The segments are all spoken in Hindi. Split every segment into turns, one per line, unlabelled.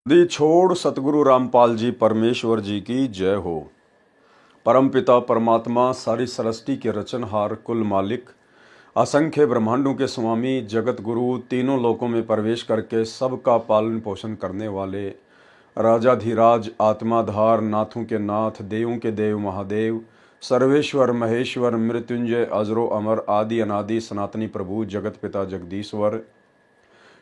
दी छोड़ सतगुरु रामपाल जी परमेश्वर जी की जय हो। परमपिता परमात्मा सारी सृष्टि के रचनहार कुल मालिक असंख्य ब्रह्मांडों के स्वामी जगत गुरु तीनों लोकों में प्रवेश करके सबका पालन पोषण करने वाले राजाधिराज आत्माधार नाथों के नाथ देवों के देव महादेव सर्वेश्वर महेश्वर मृत्युंजय अजरो अमर आदि अनादि सनातनी प्रभु जगत पिता जगदीश्वर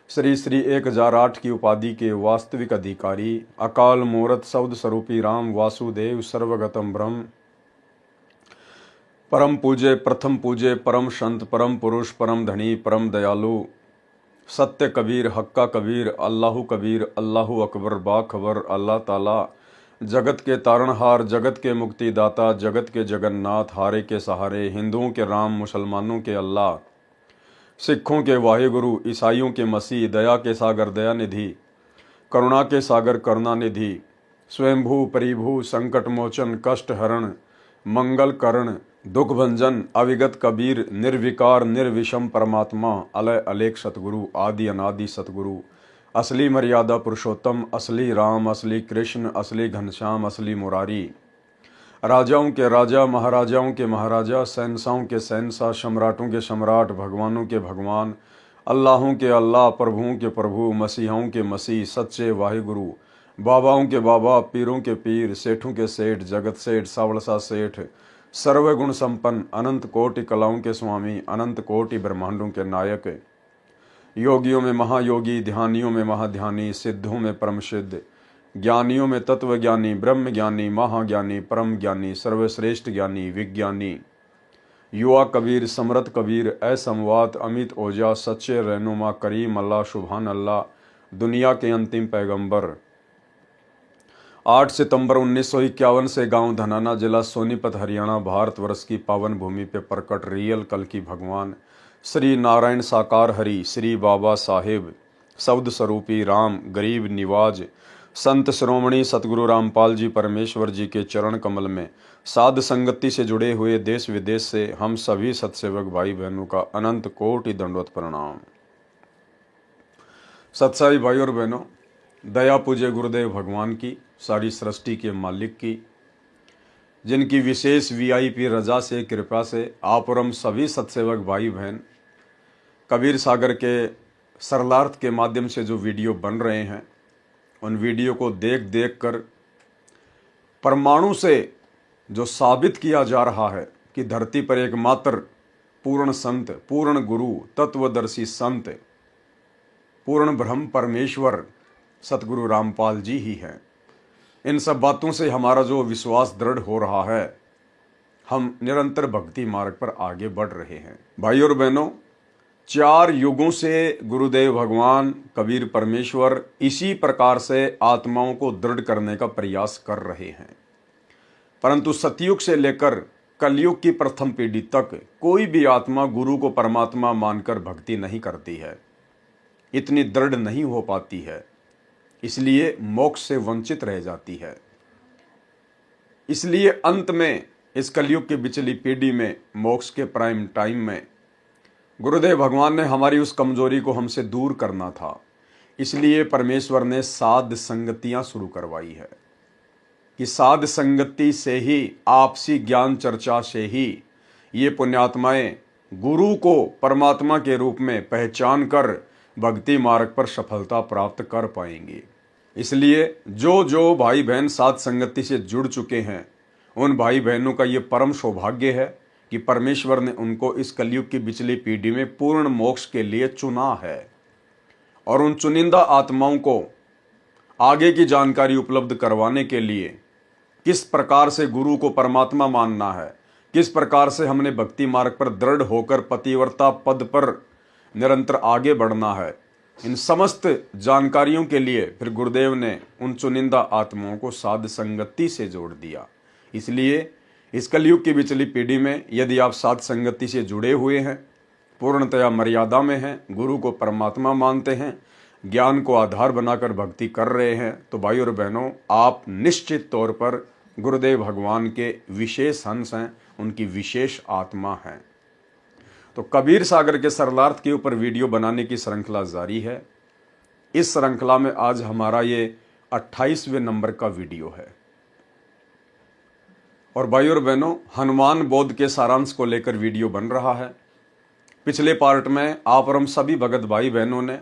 श्री श्री 1008 की उपाधि के वास्तविक अधिकारी अकाल मूर्त शब्द स्वरूपी राम वासुदेव सर्वगतम ब्रह्म परम पूज्य प्रथम पूज्य परम संत परम पुरुष परम धनी परम दयालु सत्य कबीर हक्का कबीर अल्लाहु कबीर अल्लाहु अकबर बाखबर अल्लाह ताला जगत के तारणहार जगत के मुक्तिदाता जगत के जगन्नाथ हारे के सहारे हिंदुओं के राम मुसलमानों के अल्लाह सिखों के वाहेगुरु ईसाइयों के मसीह दया के सागर दयानिधि करुणा के सागर करुणानिधि स्वयंभू परिभू संकट मोचन कष्ट हरण मंगल करण दुख भंजन अविगत कबीर निर्विकार निर्विषम परमात्मा अलय अलेख सतगुरु आदि अनादि सतगुरु असली मर्यादा पुरुषोत्तम असली राम असली कृष्ण असली घनश्याम असली मुरारी राजाओं के राजा महाराजाओं के महाराजा शहंशाहों के शहंशाह सम्राटों के सम्राट भगवानों के भगवान अल्लाहों के अल्लाह प्रभुओं के प्रभु मसीहों के मसीह सच्चे वाहिगुरु बाबाओं के बाबा पीरों के पीर सेठों के सेठ जगत सेठ सावड़सा सेठ सर्वगुण संपन्न अनंत कोटि कलाओं के स्वामी अनंत कोटि ब्रह्मांडों के नायक योगियों में महायोगी ध्यानियों में महाध्यानी सिद्धों में परम सिद्ध ज्ञानियों में तत्व ज्ञानी ब्रह्म ज्ञानी महाज्ञानी परम ज्ञानी सर्वश्रेष्ठ ज्ञानी विज्ञानी युवा कबीर समरथ कबीर असमवात अमित ओजा सच्चे रहनुमा करीम अल्लाह सुभान अल्लाह दुनिया के अंतिम पैगंबर 8 सितंबर 1951 से गांव धनाना जिला सोनीपत हरियाणा भारतवर्ष की पावन भूमि पे प्रकट रियल कल की भगवान श्री नारायण साकार हरि श्री बाबा साहेब शब्द स्वरूपी राम गरीब निवाज संत श्रोमणी सतगुरु रामपाल जी परमेश्वर जी के चरण कमल में साध संगति से जुड़े हुए देश विदेश से हम सभी सत्सेवक भाई बहनों का अनंत कोटि दंडवत प्रणाम। सत्साई भाई और बहनों, दया पूज्य गुरुदेव भगवान की सारी सृष्टि के मालिक की जिनकी विशेष वीआईपी रजा से कृपा से आप और हम सभी सत्सेवक भाई बहन कबीर सागर के सरलार्थ के माध्यम से जो वीडियो बन रहे हैं उन वीडियो को देख देख कर परमाणु से जो साबित किया जा रहा है कि धरती पर एकमात्र पूर्ण संत पूर्ण गुरु तत्वदर्शी संत पूर्ण ब्रह्म परमेश्वर सतगुरु रामपाल जी ही हैं। इन सब बातों से हमारा जो विश्वास दृढ़ हो रहा है, हम निरंतर भक्ति मार्ग पर आगे बढ़ रहे हैं। भाई और बहनों, 4 युगों से गुरुदेव भगवान कबीर परमेश्वर इसी प्रकार से आत्माओं को दृढ़ करने का प्रयास कर रहे हैं, परंतु सतयुग से लेकर कलयुग की प्रथम पीढ़ी तक कोई भी आत्मा गुरु को परमात्मा मानकर भक्ति नहीं करती है, इतनी दृढ़ नहीं हो पाती है, इसलिए मोक्ष से वंचित रह जाती है। इसलिए अंत में इस कलयुग की बिचली पीढ़ी में मोक्ष के प्राइम टाइम में गुरुदेव भगवान ने हमारी उस कमजोरी को हमसे दूर करना था, इसलिए परमेश्वर ने साध संगतियां शुरू करवाई है कि साध संगति से ही आपसी ज्ञान चर्चा से ही ये पुण्यात्माएं गुरु को परमात्मा के रूप में पहचान कर भक्ति मार्ग पर सफलता प्राप्त कर पाएंगे। इसलिए जो जो भाई बहन साध संगति से जुड़ चुके हैं उन भाई बहनों का ये परम सौभाग्य है कि परमेश्वर ने उनको इस कलयुग की बिचली पीढ़ी में पूर्ण मोक्ष के लिए चुना है और उन चुनिंदा आत्माओं को आगे की जानकारी उपलब्ध करवाने के लिए किस प्रकार से गुरु को परमात्मा मानना है, किस प्रकार से हमने भक्ति मार्ग पर दृढ़ होकर पतिव्रता पद पर निरंतर आगे बढ़ना है, इन समस्त जानकारियों के लिए फिर गुरुदेव ने उन चुनिंदा आत्माओं को साध संगति से जोड़ दिया। इसलिए इस कलयुग की बिचली पीढ़ी में यदि आप साध संगति से जुड़े हुए हैं, पूर्णतया मर्यादा में हैं, गुरु को परमात्मा मानते हैं, ज्ञान को आधार बनाकर भक्ति कर रहे हैं, तो भाई और बहनों, आप निश्चित तौर पर गुरुदेव भगवान के विशेष अंश हैं, उनकी विशेष आत्मा हैं। तो कबीर सागर के सरलार्थ के ऊपर वीडियो बनाने की श्रृंखला जारी है। इस श्रृंखला में आज हमारा ये 28वें नंबर का वीडियो है। और भाई और बहनों, हनुमान बोध के सारांश को लेकर वीडियो बन रहा है। पिछले पार्ट में आप और हम सभी भगत भाई बहनों ने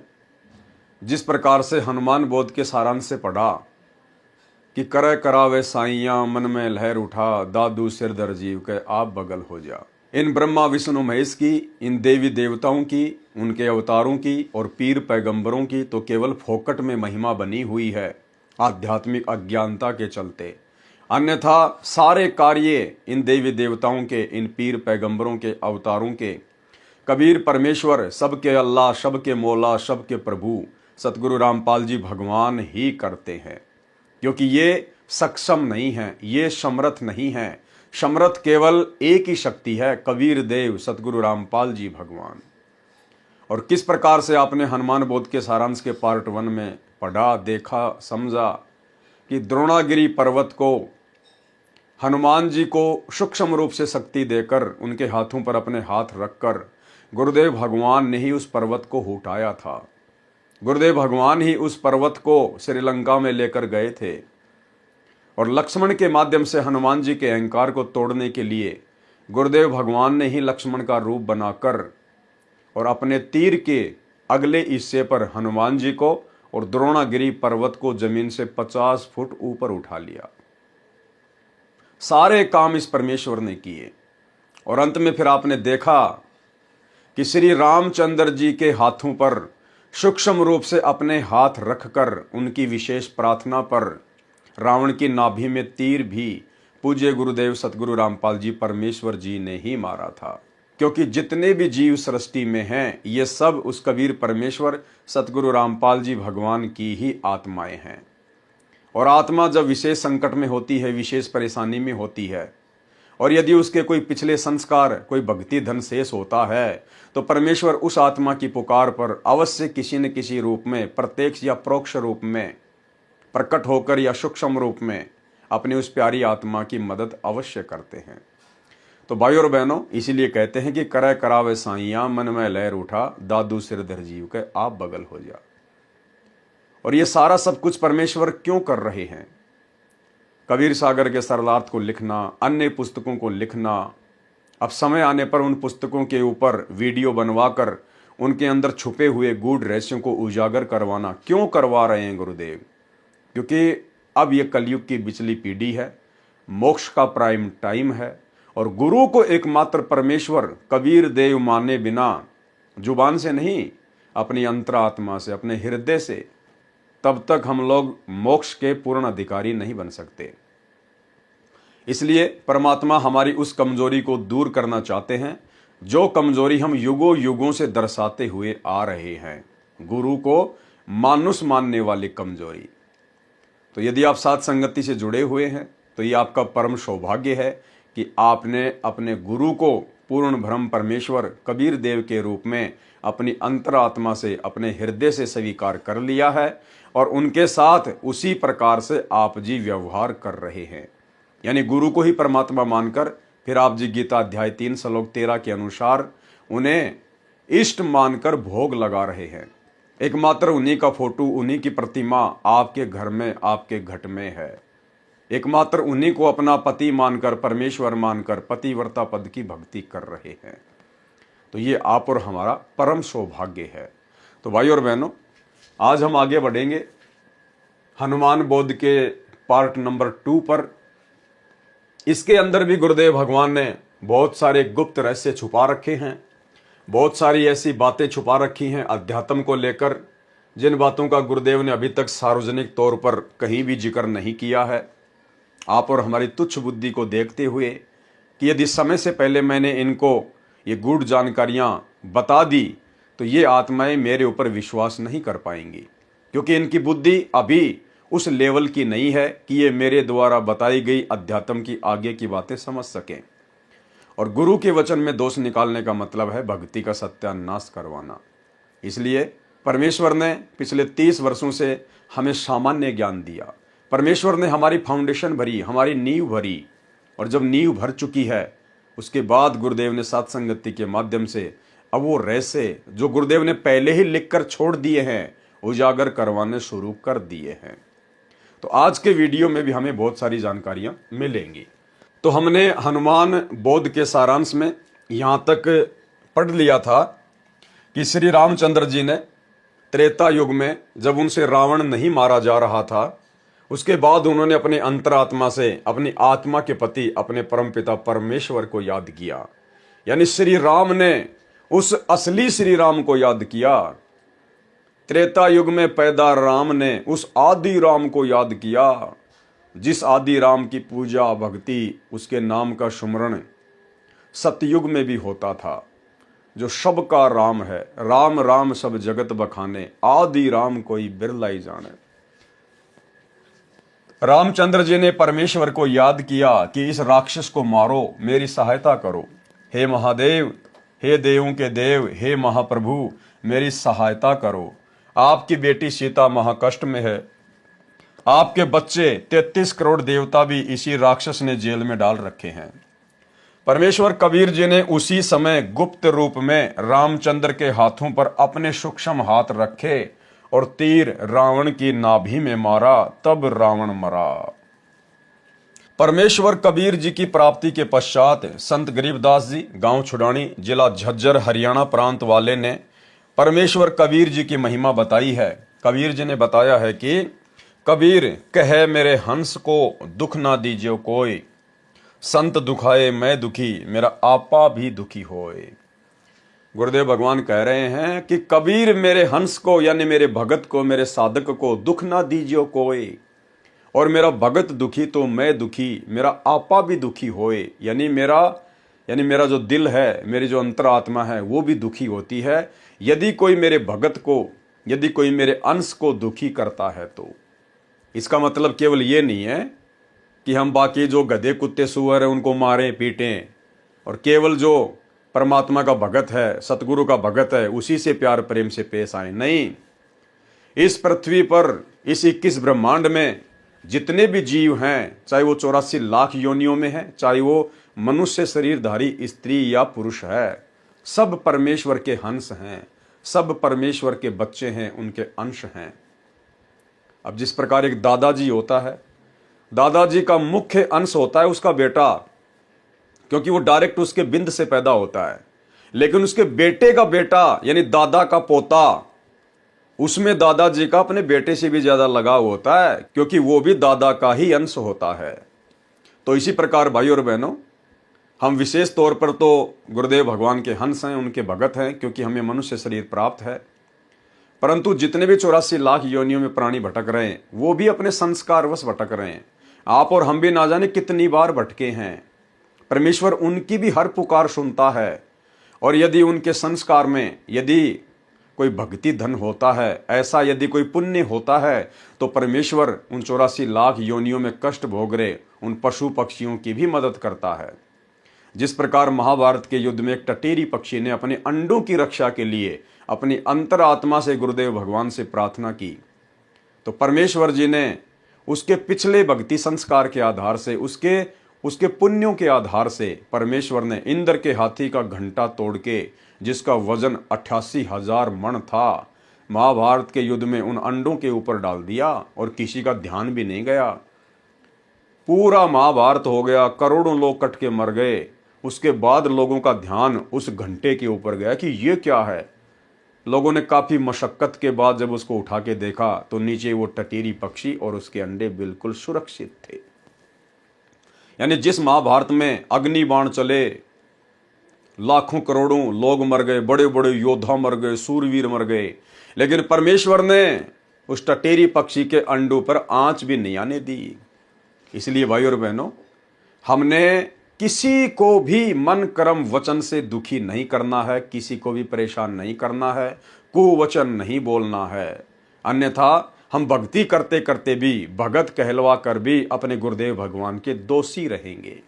जिस प्रकार से हनुमान बोध के सारांश से पढ़ा कि करे करावे साइयां मन में लहर उठा, दादू सिर दर जीव के आप बगल हो जा। इन ब्रह्मा विष्णु महेश की, इन देवी देवताओं की, उनके अवतारों की और पीर पैगंबरों की तो केवल फोकट में महिमा बनी हुई है आध्यात्मिक अज्ञानता के चलते। अन्यथा सारे कार्य इन देवी देवताओं के, इन पीर पैगंबरों के अवतारों के, कबीर परमेश्वर, सबके अल्लाह, सबके मौला, सबके प्रभु सतगुरु रामपाल जी भगवान ही करते हैं, क्योंकि ये सक्षम नहीं हैं, ये समर्थ नहीं हैं। समर्थ केवल एक ही शक्ति है, कबीर देव सतगुरु रामपाल जी भगवान। और किस प्रकार से आपने हनुमान बोध के सारांश के पार्ट 1 में पढ़ा, देखा, समझा कि द्रोणागिरी पर्वत को हनुमान जी को सूक्ष्म रूप से शक्ति देकर उनके हाथों पर अपने हाथ रखकर गुरुदेव भगवान ने ही उस पर्वत को उठाया था। गुरुदेव भगवान ही उस पर्वत को श्रीलंका में लेकर गए थे और लक्ष्मण के माध्यम से हनुमान जी के अहंकार को तोड़ने के लिए गुरुदेव भगवान ने ही लक्ष्मण का रूप बनाकर और अपने तीर के अगले हिस्से पर हनुमान जी को और द्रोणागिरी पर्वत को जमीन से 50 फुट ऊपर उठा लिया। सारे काम इस परमेश्वर ने किए और अंत में फिर आपने देखा कि श्री रामचंद्र जी के हाथों पर सूक्ष्म रूप से अपने हाथ रखकर उनकी विशेष प्रार्थना पर रावण की नाभि में तीर भी पूज्य गुरुदेव सतगुरु रामपाल जी परमेश्वर जी ने ही मारा था। क्योंकि जितने भी जीव सृष्टि में हैं ये सब उस कबीर परमेश्वर सतगुरु रामपाल जी भगवान की ही आत्माएं हैं। और आत्मा जब विशेष संकट में होती है, विशेष परेशानी में होती है, और यदि उसके कोई पिछले संस्कार, कोई भक्ति धन शेष होता है, तो परमेश्वर उस आत्मा की पुकार पर अवश्य किसी न किसी रूप में, प्रत्यक्ष या परोक्ष रूप में प्रकट होकर या सूक्ष्म रूप में अपनी उस प्यारी आत्मा की मदद अवश्य करते हैं। तो भाई और बहनों, इसीलिए कहते हैं कि करे करावे साइयां मन में लहर उठा, दादू सिर धर जीव के आप बगल हो जा। और ये सारा सब कुछ परमेश्वर क्यों कर रहे हैं? कबीर सागर के सरलार्थ को लिखना, अन्य पुस्तकों को लिखना, अब समय आने पर उन पुस्तकों के ऊपर वीडियो बनवाकर उनके अंदर छुपे हुए गूढ़ रहस्यों को उजागर करवाना क्यों करवा रहे हैं गुरुदेव? क्योंकि अब ये कलयुग की बिचली पीढ़ी है, मोक्ष का प्राइम टाइम है और गुरु को एकमात्र परमेश्वर कबीर देव माने बिना, जुबान से नहीं, अपनी अंतरात्मा से, अपने हृदय से, तब तक हम लोग मोक्ष के पूर्ण अधिकारी नहीं बन सकते। इसलिए परमात्मा हमारी उस कमजोरी को दूर करना चाहते हैं जो कमजोरी हम युगों युगों से दर्शाते हुए आ रहे हैं, गुरु को मानुष मानने वाली कमजोरी। तो यदि आप साथ संगति से जुड़े हुए हैं तो ये आपका परम सौभाग्य है कि आपने अपने गुरु को पूर्ण ब्रह्म परमेश्वर कबीर देव के रूप में अपनी अंतरात्मा से, अपने हृदय से स्वीकार कर लिया है और उनके साथ उसी प्रकार से आप जी व्यवहार कर रहे हैं। यानी गुरु को ही परमात्मा मानकर फिर आप जी गीता अध्याय 3 श्लोक 13 के अनुसार उन्हें इष्ट मानकर भोग लगा रहे हैं। एकमात्र उन्हीं का फोटो, उन्हीं की प्रतिमा आपके घर में, आपके घट में है। एकमात्र उन्हीं को अपना पति मानकर, परमेश्वर मानकर पतिव्रता पद की भक्ति कर रहे हैं। तो ये आप और हमारा परम सौभाग्य है। तो भाई और बहनों, आज हम आगे बढ़ेंगे हनुमान बोध के पार्ट नंबर 2 पर। इसके अंदर भी गुरुदेव भगवान ने बहुत सारे गुप्त रहस्य छुपा रखे हैं, बहुत सारी ऐसी बातें छुपा रखी हैं अध्यात्म को लेकर, जिन बातों का गुरुदेव ने अभी तक सार्वजनिक तौर पर कहीं भी जिक्र नहीं किया है। आप और हमारी तुच्छ बुद्धि को देखते हुए कि यदि समय से पहले मैंने इनको ये गूढ़ जानकारियां बता दी तो ये आत्माएं मेरे ऊपर विश्वास नहीं कर पाएंगी, क्योंकि इनकी बुद्धि अभी उस लेवल की नहीं है कि ये मेरे द्वारा बताई गई अध्यात्म की आगे की बातें समझ सकें। और गुरु के वचन में दोष निकालने का मतलब है भक्ति का सत्यानाश करवाना। इसलिए परमेश्वर ने पिछले 30 वर्षों से हमें सामान्य ज्ञान दिया। परमेश्वर ने हमारी फाउंडेशन भरी, हमारी नींव भरी, और जब नींव भर चुकी है उसके बाद गुरुदेव ने सात संगति के माध्यम से अब वो रहस्य जो गुरुदेव ने पहले ही लिखकर छोड़ दिए हैं उजागर करवाने शुरू कर दिए हैं। तो आज के वीडियो में भी हमें बहुत सारी जानकारियां मिलेंगी। तो हमने हनुमान बोध के सारांश में यहाँ तक पढ़ लिया था कि श्री रामचंद्र जी ने त्रेता युग में जब उनसे रावण नहीं मारा जा रहा था, उसके बाद उन्होंने अपने अंतरात्मा से अपनी आत्मा के पति अपने परमपिता परमेश्वर को याद किया। यानी श्री राम ने उस असली श्री राम को याद किया। त्रेता युग में पैदा राम ने उस आदि राम को याद किया, जिस आदि राम की पूजा भक्ति, उसके नाम का सुमरण सतयुग में भी होता था, जो सब का राम है। राम राम सब जगत बखाने, आदि राम कोई बिरला ही जाने। रामचंद्र जी ने परमेश्वर को याद किया कि इस राक्षस को मारो, मेरी सहायता करो। हे महादेव, हे देवों के देव, हे महाप्रभु, मेरी सहायता करो। आपकी बेटी सीता महाकष्ट में है। आपके बच्चे 33 करोड़ देवता भी इसी राक्षस ने जेल में डाल रखे हैं। परमेश्वर कबीर जी ने उसी समय गुप्त रूप में रामचंद्र के हाथों पर अपने सूक्ष्म हाथ रखे और तीर रावण की नाभि में मारा, तब रावण मरा। परमेश्वर कबीर जी की प्राप्ति के पश्चात संत गरीबदास जी, गांव छुड़ानी, जिला झज्जर, हरियाणा प्रांत वाले ने परमेश्वर कबीर जी की महिमा बताई है। कबीर जी ने बताया है कि कबीर कहे मेरे हंस को दुख ना दीजिए कोई, संत दुखाए मैं दुखी, मेरा आपा भी दुखी होए। गुरुदेव भगवान कह रहे हैं कि कबीर मेरे हंस को यानी मेरे भगत को, मेरे साधक को दुख ना दीजिए कोई, और मेरा भगत दुखी तो मैं दुखी, मेरा आपा भी दुखी होए। यानी मेरा जो दिल है, मेरी जो अंतरात्मा है, वो भी दुखी होती है यदि कोई मेरे भगत को, यदि कोई मेरे अंश को दुखी करता है। तो इसका मतलब केवल ये नहीं है कि हम बाकी जो गधे कुत्ते सुअर हैं उनको मारें पीटें, और केवल जो परमात्मा का भगत है, सतगुरु का भगत है, उसी से प्यार प्रेम से पेश आए। नहीं, इस पृथ्वी पर, इस 21 ब्रह्मांड में जितने भी जीव हैं, चाहे वो 84 लाख योनियों में है, चाहे वो मनुष्य शरीरधारी स्त्री या पुरुष है, सब परमेश्वर के हंस हैं, सब परमेश्वर के बच्चे हैं, उनके अंश हैं। अब जिस प्रकार एक दादाजी होता है, दादाजी का मुख्य अंश होता है उसका बेटा, क्योंकि वो डायरेक्ट उसके बिंद से पैदा होता है। लेकिन उसके बेटे का बेटा यानी दादा का पोता, उसमें दादाजी का अपने बेटे से भी ज्यादा लगाव होता है, क्योंकि वो भी दादा का ही अंश होता है। तो इसी प्रकार भाई और बहनों, हम विशेष तौर पर तो गुरुदेव भगवान के हंस हैं, उनके भगत हैं, क्योंकि हमें मनुष्य शरीर प्राप्त है। परंतु जितने भी 84 लाख योनियों में प्राणी भटक रहे हैं, वो भी अपने संस्कारवश भटक रहे हैं। आप और हम भी ना जाने कितनी बार भटके हैं। परमेश्वर उनकी भी हर पुकार सुनता है, और यदि उनके संस्कार में यदि कोई भक्ति धन होता है, ऐसा यदि कोई पुण्य होता है, तो परमेश्वर उन 84 लाख योनियों में कष्ट भोग रहे उन पशु पक्षियों की भी मदद करता है। जिस प्रकार महाभारत के युद्ध में एक टटेरी पक्षी ने अपने अंडों की रक्षा के लिए अपनी अंतरात्मा से गुरुदेव भगवान से प्रार्थना की, तो परमेश्वर जी ने उसके पिछले भक्ति संस्कार के आधार से, उसके पुण्यों के आधार से परमेश्वर ने इंद्र के हाथी का घंटा तोड़ के, जिसका वजन 88,000 मण था, महाभारत के युद्ध में उन अंडों के ऊपर डाल दिया, और किसी का ध्यान भी नहीं गया। पूरा महाभारत हो गया, करोड़ों लोग कट के मर गए। उसके बाद लोगों का ध्यान उस घंटे के ऊपर गया कि ये क्या है। लोगों ने काफी मशक्कत के बाद जब उसको उठा के देखा, तो नीचे वो टटीरी पक्षी और उसके अंडे बिल्कुल सुरक्षित थे। यानी जिस महाभारत में अग्नि बाण चले, लाखों करोड़ों लोग मर गए, बड़े बड़े योद्धा मर गए, सूरवीर मर गए, लेकिन परमेश्वर ने उस टटेरी पक्षी के अंडों पर आंच भी नहीं आने दी। इसलिए भाई और बहनों, हमने किसी को भी मन कर्म वचन से दुखी नहीं करना है, किसी को भी परेशान नहीं करना है, कुवचन नहीं बोलना है। अन्यथा हम भक्ति करते करते भी, भगत कहलवा कर भी अपने गुरुदेव भगवान के दोषी रहेंगे।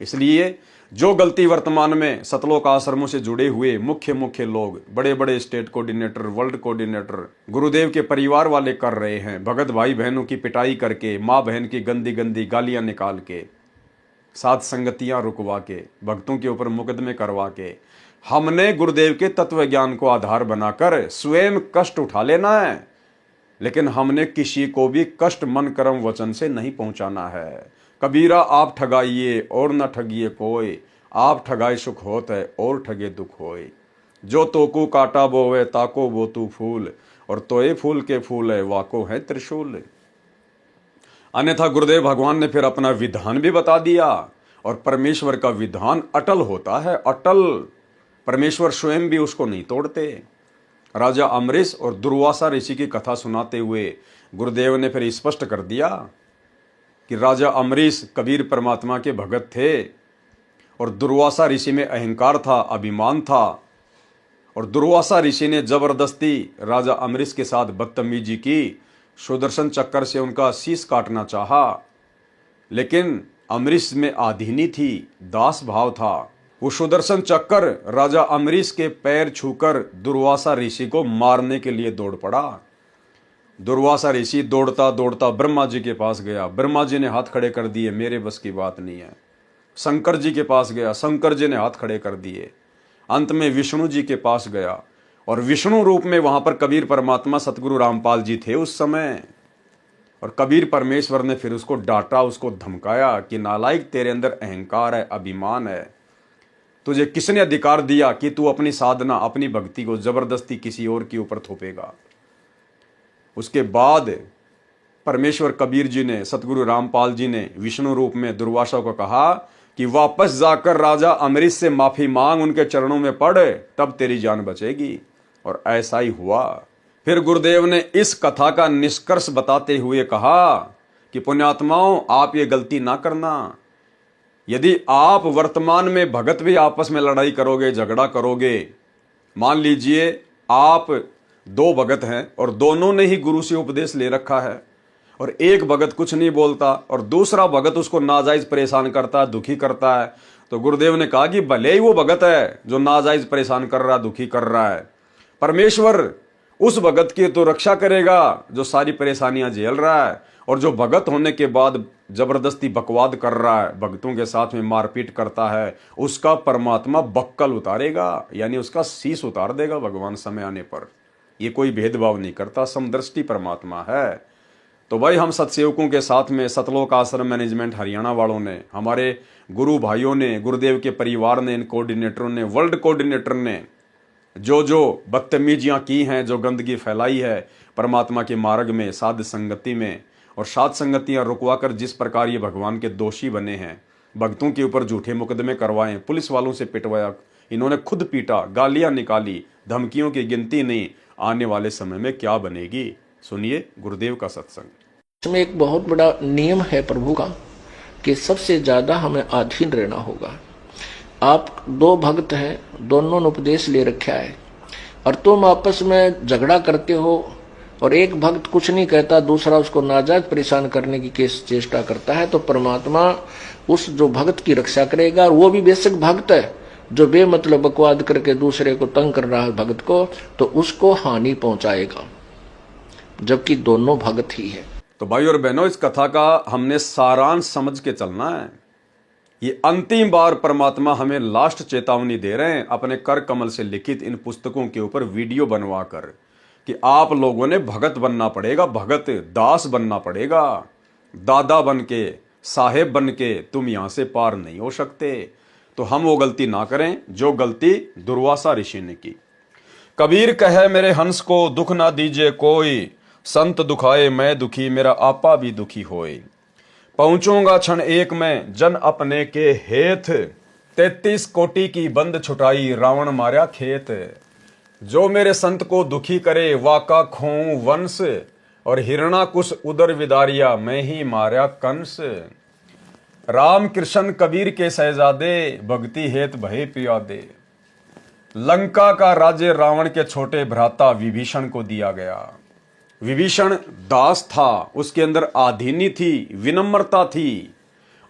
इसलिए जो गलती वर्तमान में सतलोक आश्रमों से जुड़े हुए मुख्य लोग, बड़े बड़े स्टेट कोऑर्डिनेटर, वर्ल्ड कोऑर्डिनेटर, गुरुदेव के परिवार वाले कर रहे हैं, भगत भाई बहनों की पिटाई करके, माँ बहन की गंदी गंदी गालियां निकाल के, साथ संगतियां रुकवा के, भक्तों के ऊपर मुकदमे करवा के, हमने गुरुदेव के तत्व ज्ञान को आधार बनाकर स्वयं कष्ट उठा लेना है। लेकिन हमने किसी को भी कष्ट मन कर्म वचन से नहीं पहुंचाना है। कबीरा आप ठगाइए और न ठगिए कोई, आप ठगाए सुख होत है और ठगे दुख होए। जो तोकू काटा बोवे ताको बो तू फूल, और तोए फूल के फूल है वाको है त्रिशूल। अन्यथा गुरुदेव भगवान ने फिर अपना विधान भी बता दिया, और परमेश्वर का विधान अटल होता है, अटल। परमेश्वर स्वयं भी उसको नहीं तोड़ते। राजा अमरीश और दुर्वासा ऋषि की कथा सुनाते हुए गुरुदेव ने फिर स्पष्ट कर दिया कि राजा अमरीश कबीर परमात्मा के भगत थे, और दुर्वासा ऋषि में अहंकार था, अभिमान था, और दुर्वासा ऋषि ने जबरदस्ती राजा अमरीश के साथ बदतमीजी की, सुदर्शन चक्कर से उनका शीश काटना चाहा। लेकिन अमरीश में आधीनी थी, दास भाव था। वो सुदर्शन चक्कर राजा अमरीश के पैर छूकर दुर्वासा ऋषि को मारने के लिए दौड़ पड़ा। दुर्वासा ऋषि दौड़ता दौड़ता ब्रह्मा जी के पास गया। ब्रह्मा जी ने हाथ खड़े कर दिए, मेरे बस की बात नहीं है। शंकर जी के पास गया, शंकर जी ने हाथ खड़े कर दिए। अंत में विष्णु जी के पास गया, और विष्णु रूप में वहां पर कबीर परमात्मा सतगुरु रामपाल जी थे उस समय। और कबीर परमेश्वर ने फिर उसको डांटा, उसको धमकाया कि नालायक, तेरे अंदर अहंकार है, अभिमान है। तुझे किसने अधिकार दिया कि तू अपनी साधना, अपनी भक्ति को जबरदस्ती किसी और के ऊपर थोपेगा। उसके बाद परमेश्वर कबीर जी ने, सतगुरु रामपाल जी ने विष्णु रूप में दुर्वासा को कहा कि वापस जाकर राजा अमरीश से माफी मांग, उनके चरणों में पड़, तब तेरी जान बचेगी। और ऐसा ही हुआ। फिर गुरुदेव ने इस कथा का निष्कर्ष बताते हुए कहा कि पुण्यात्माओं, आप ये गलती ना करना। यदि आप वर्तमान में भगत भी आपस में लड़ाई करोगे, झगड़ा करोगे, मान लीजिए आप दो भगत हैं और दोनों ने ही गुरु से उपदेश ले रखा है, और एक भगत कुछ नहीं बोलता और दूसरा भगत उसको नाजायज परेशान करता है, दुखी करता है, तो गुरुदेव ने कहा कि भले ही वो भगत है जो नाजायज परेशान कर रहा है, दुखी कर रहा है, परमेश्वर उस भगत की तो रक्षा करेगा जो सारी परेशानियां झेल रहा है। और जो भगत होने के बाद जबरदस्ती बकवाद कर रहा है, भक्तों के साथ में मारपीट करता है, उसका परमात्मा बक्कल उतारेगा, यानी उसका शीश उतार देगा भगवान समय आने पर। ये कोई भेदभाव नहीं करता, समदृष्टि परमात्मा है। तो भाई, हम सत्सेवकों के साथ में सतलोक आश्रम मैनेजमेंट हरियाणा वालों ने, हमारे गुरु भाइयों ने, गुरुदेव के परिवार ने, इन कोऑर्डिनेटरों ने, वर्ल्ड कोऑर्डिनेटर ने जो बदतमीजियां की हैं, जो गंदगी फैलाई है परमात्मा के मार्ग में, साध संगति में, और साध संगतियां रुकवाकर जिस प्रकार ये भगवान के दोषी बने हैं, भक्तों के ऊपर झूठे मुकदमे करवाए, पुलिस वालों से पिटवाया, इन्होंने खुद पीटा, गालियां निकाली, धमकियों की गिनती नहीं। आने वाले समय में क्या बनेगी, सुनिए गुरुदेव का सत्संग।
इसमें एक बहुत बड़ा नियम है प्रभु का कि सबसे ज्यादा हमें अधीन रहना होगा। आप दो भक्त हैं, दोनों ने उपदेश ले रखा है, और तुम आपस में झगड़ा करते हो, और एक भक्त कुछ नहीं कहता, दूसरा उसको नाजायज परेशान करने की चेष्टा करता है, तो परमात्मा उस जो भक्त की रक्षा करेगा। और वो भी बेशक भक्त है जो बेमतलब बकवाद करके दूसरे को तंग कर रहा है भक्त को, तो उसको हानि पहुंचाएगा, जबकि दोनों भक्त ही है।
तो भाई और बहनों, इस कथा का हमने सारांश समझ के चलना है। ये अंतिम बार परमात्मा हमें लास्ट चेतावनी दे रहे हैं अपने कर कमल से लिखित इन पुस्तकों के ऊपर वीडियो बनवा कर, कि आप लोगों ने भगत बनना पड़ेगा, भगत दास बनना पड़ेगा। दादा बन के, साहेब बन के तुम यहां से पार नहीं हो सकते। तो हम वो गलती ना करें जो गलती दुर्वासा ऋषि ने की। कबीर कहे मेरे हंस को दुख ना दीजिए कोई, संत दुखाए मैं दुखी मेरा आपा भी दुखी होए। पहुंचूंगा क्षण एक में जन अपने के हेत, 33 कोटि की बंद छुटाई रावण मारा खेत। जो मेरे संत को दुखी करे वाका खोऊं वंश, और हिरणाकुश उदर विदारिया मैं ही मारा कंस। राम कृष्ण कबीर के शहजादे भक्ति हेत भय पियादे। लंका का राज्य रावण के छोटे भ्राता विभीषण को दिया गया। विभीषण दास था, उसके अंदर आधीनी थी, विनम्रता थी,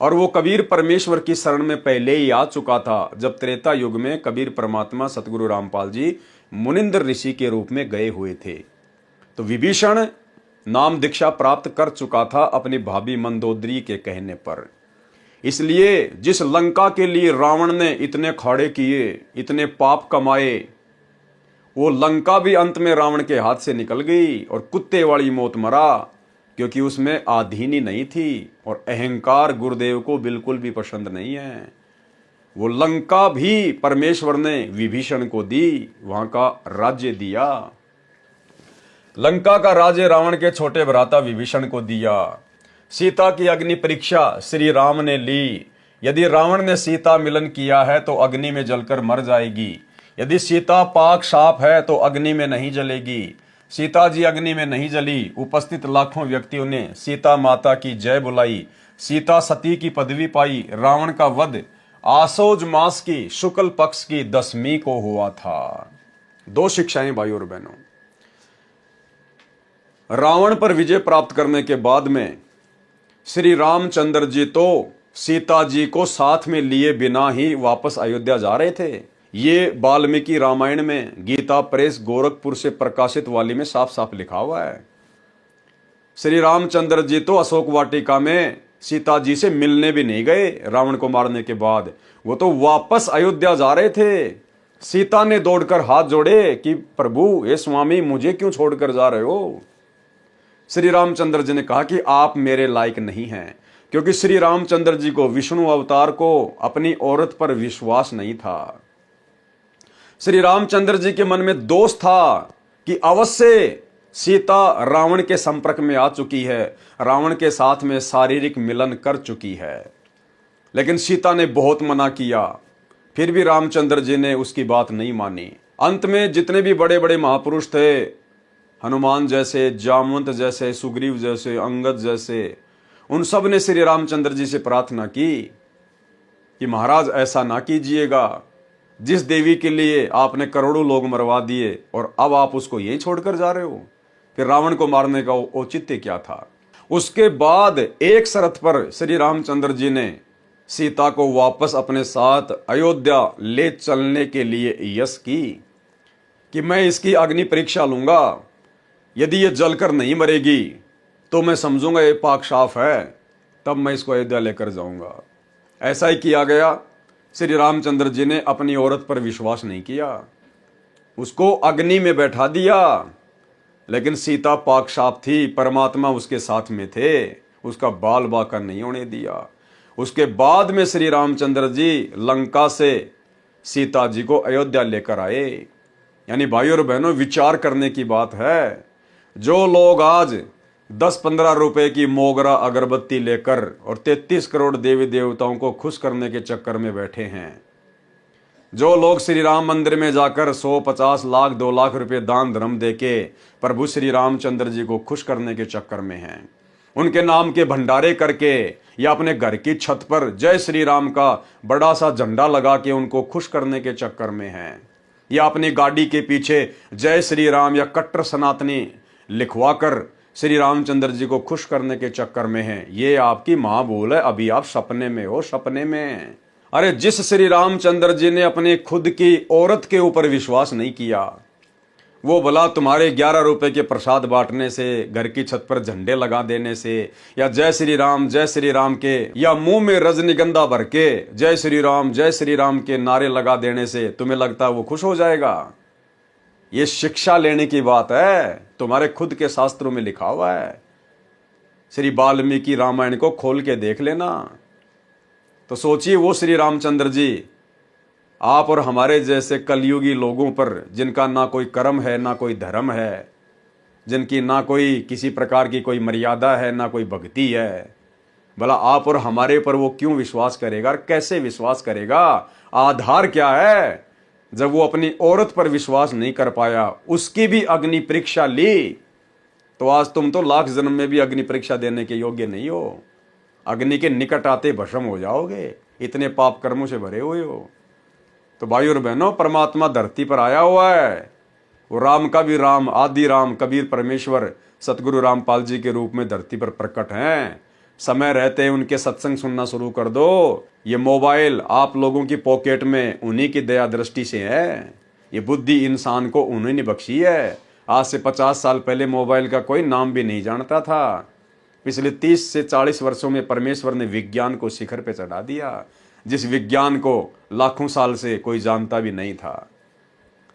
और वो कबीर परमेश्वर की शरण में पहले ही आ चुका था। जब त्रेता युग में कबीर परमात्मा सतगुरु रामपाल जी मुनिंद्र ऋषि के रूप में गए हुए थे, तो विभीषण नाम दीक्षा प्राप्त कर चुका था अपनी भाभी मंदोदरी के कहने पर। इसलिए जिस लंका के लिए रावण ने इतने खाड़े किए, इतने पाप कमाए, वो लंका भी अंत में रावण के हाथ से निकल गई और कुत्ते वाली मौत मरा, क्योंकि उसमें आधीनी नहीं थी और अहंकार गुरुदेव को बिल्कुल भी पसंद नहीं है। वो लंका भी परमेश्वर ने विभीषण को दी, वहां का राज्य दिया। लंका का राज्य रावण के छोटे भ्राता विभीषण को दिया। सीता की अग्नि परीक्षा श्री राम ने ली। यदि रावण ने सीता मिलन किया है तो अग्नि में जलकर मर जाएगी। यदि सीता पाक साफ है तो अग्नि में नहीं जलेगी। सीता जी अग्नि में नहीं जली। उपस्थित लाखों व्यक्तियों ने सीता माता की जय बुलाई। सीता सती की पदवी पाई। रावण का वध आसोज मास की शुक्ल पक्ष की 10वीं को हुआ था। 2 शिक्षाएं भाई और बहनों। रावण पर विजय प्राप्त करने के बाद में श्री रामचंद्र जी तो सीता जी को साथ में लिए बिना ही वापस अयोध्या जा रहे थे। ये वाल्मीकि रामायण में गीता प्रेस गोरखपुर से प्रकाशित वाली में साफ साफ लिखा हुआ है। श्री रामचंद्र जी तो अशोक वाटिका में सीता जी से मिलने भी नहीं गए। रावण को मारने के बाद वो तो वापस अयोध्या जा रहे थे। सीता ने दौड़कर हाथ जोड़े कि प्रभु, हे स्वामी, मुझे क्यों छोड़कर जा रहे हो। श्री रामचंद्र जी ने कहा कि आप मेरे लायक नहीं हैं, क्योंकि श्री रामचंद्र जी को विष्णु अवतार को अपनी औरत पर विश्वास नहीं था। श्री रामचंद्र जी के मन में दोष था कि अवश्य सीता रावण के संपर्क में आ चुकी है, रावण के साथ में शारीरिक मिलन कर चुकी है। लेकिन सीता ने बहुत मना किया, फिर भी रामचंद्र जी ने उसकी बात नहीं मानी। अंत में जितने भी बड़े बड़े महापुरुष थे, हनुमान जैसे, जामवंत जैसे, सुग्रीव जैसे, अंगद जैसे, उन सब ने श्री रामचंद्र जी से प्रार्थना की कि महाराज ऐसा ना कीजिएगा। जिस देवी के लिए आपने करोड़ों लोग मरवा दिए और अब आप उसको यही छोड़कर जा रहे हो। फिर रावण को मारने का औचित्य क्या था। उसके बाद एक शर्त पर श्री रामचंद्र जी ने सीता को वापस अपने साथ अयोध्या ले चलने के लिए यश की कि मैं इसकी अग्नि परीक्षा लूंगा। यदि ये जलकर नहीं मरेगी तो मैं समझूंगा ये पाक साफ है, तब मैं इसको अयोध्या लेकर जाऊंगा। ऐसा ही किया गया। श्री रामचंद्र जी ने अपनी औरत पर विश्वास नहीं किया, उसको अग्नि में बैठा दिया। लेकिन सीता पाक साफ थी, परमात्मा उसके साथ में थे, उसका बाल बाका नहीं होने दिया। उसके बाद में श्री रामचंद्र जी लंका से सीता जी को अयोध्या लेकर आए। यानी भाई और बहनों, विचार करने की बात है। जो लोग आज 10-15 रुपए की मोगरा अगरबत्ती लेकर और 33 करोड़ देवी देवताओं को खुश करने के चक्कर में बैठे हैं, जो लोग श्री राम मंदिर में जाकर 100, 50 लाख, 2 लाख रुपए दान धर्म देके प्रभु श्री रामचंद्र जी को खुश करने के चक्कर में हैं, उनके नाम के भंडारे करके या अपने घर की छत पर जय श्री राम का बड़ा सा झंडा लगा के उनको खुश करने के चक्कर में हैं, या अपनी गाड़ी के पीछे जय श्री राम या कट्टर सनातनी लिखवाकर श्री रामचंद्र जी को खुश करने के चक्कर में हैं, ये आपकी मां भूल है। अभी आप सपने में हो, सपने में। अरे जिस श्री रामचंद्र जी ने अपने खुद की औरत के ऊपर विश्वास नहीं किया, वो भला तुम्हारे 11 रुपए के प्रसाद बांटने से, घर की छत पर झंडे लगा देने से, या जय श्री राम के, या मुंह में रजनीगंधा भर के जय श्री राम के नारे लगा देने से तुम्हें लगता है वो खुश हो जाएगा? ये शिक्षा लेने की बात है, तुम्हारे खुद के शास्त्रों में लिखा हुआ है। श्री वाल्मीकि रामायण को खोल के देख लेना। तो सोचिए, वो श्री रामचंद्र जी आप और हमारे जैसे कलयुगी लोगों पर, जिनका ना कोई कर्म है ना कोई धर्म है, जिनकी ना कोई किसी प्रकार की कोई मर्यादा है ना कोई भक्ति है, भला आप और हमारे पर वो क्यों विश्वास करेगा? कैसे विश्वास करेगा? आधार क्या है? जब वो अपनी औरत पर विश्वास नहीं कर पाया, उसकी भी अग्नि परीक्षा ली, तो आज तुम तो लाख जन्म में भी अग्नि परीक्षा देने के योग्य नहीं हो। अग्नि के निकट आते भस्म हो जाओगे, इतने पाप कर्मों से भरे हुए हो। तो भाई और बहनों, परमात्मा धरती पर आया हुआ है। वो राम का भी राम, आदि राम, कबीर परमेश्वर सतगुरु रामपाल जी के रूप में धरती पर प्रकट हैं। समय रहते उनके सत्संग सुनना शुरू कर दो। ये मोबाइल आप लोगों की पॉकेट में उन्हीं की दया दृष्टि से है। ये बुद्धि इंसान को उन्हीं ने बख्शी है। आज से 50 साल पहले मोबाइल का कोई नाम भी नहीं जानता था। पिछले 30 से 40 वर्षों में परमेश्वर ने विज्ञान को शिखर पे चढ़ा दिया, जिस विज्ञान को लाखों साल से कोई जानता भी नहीं था।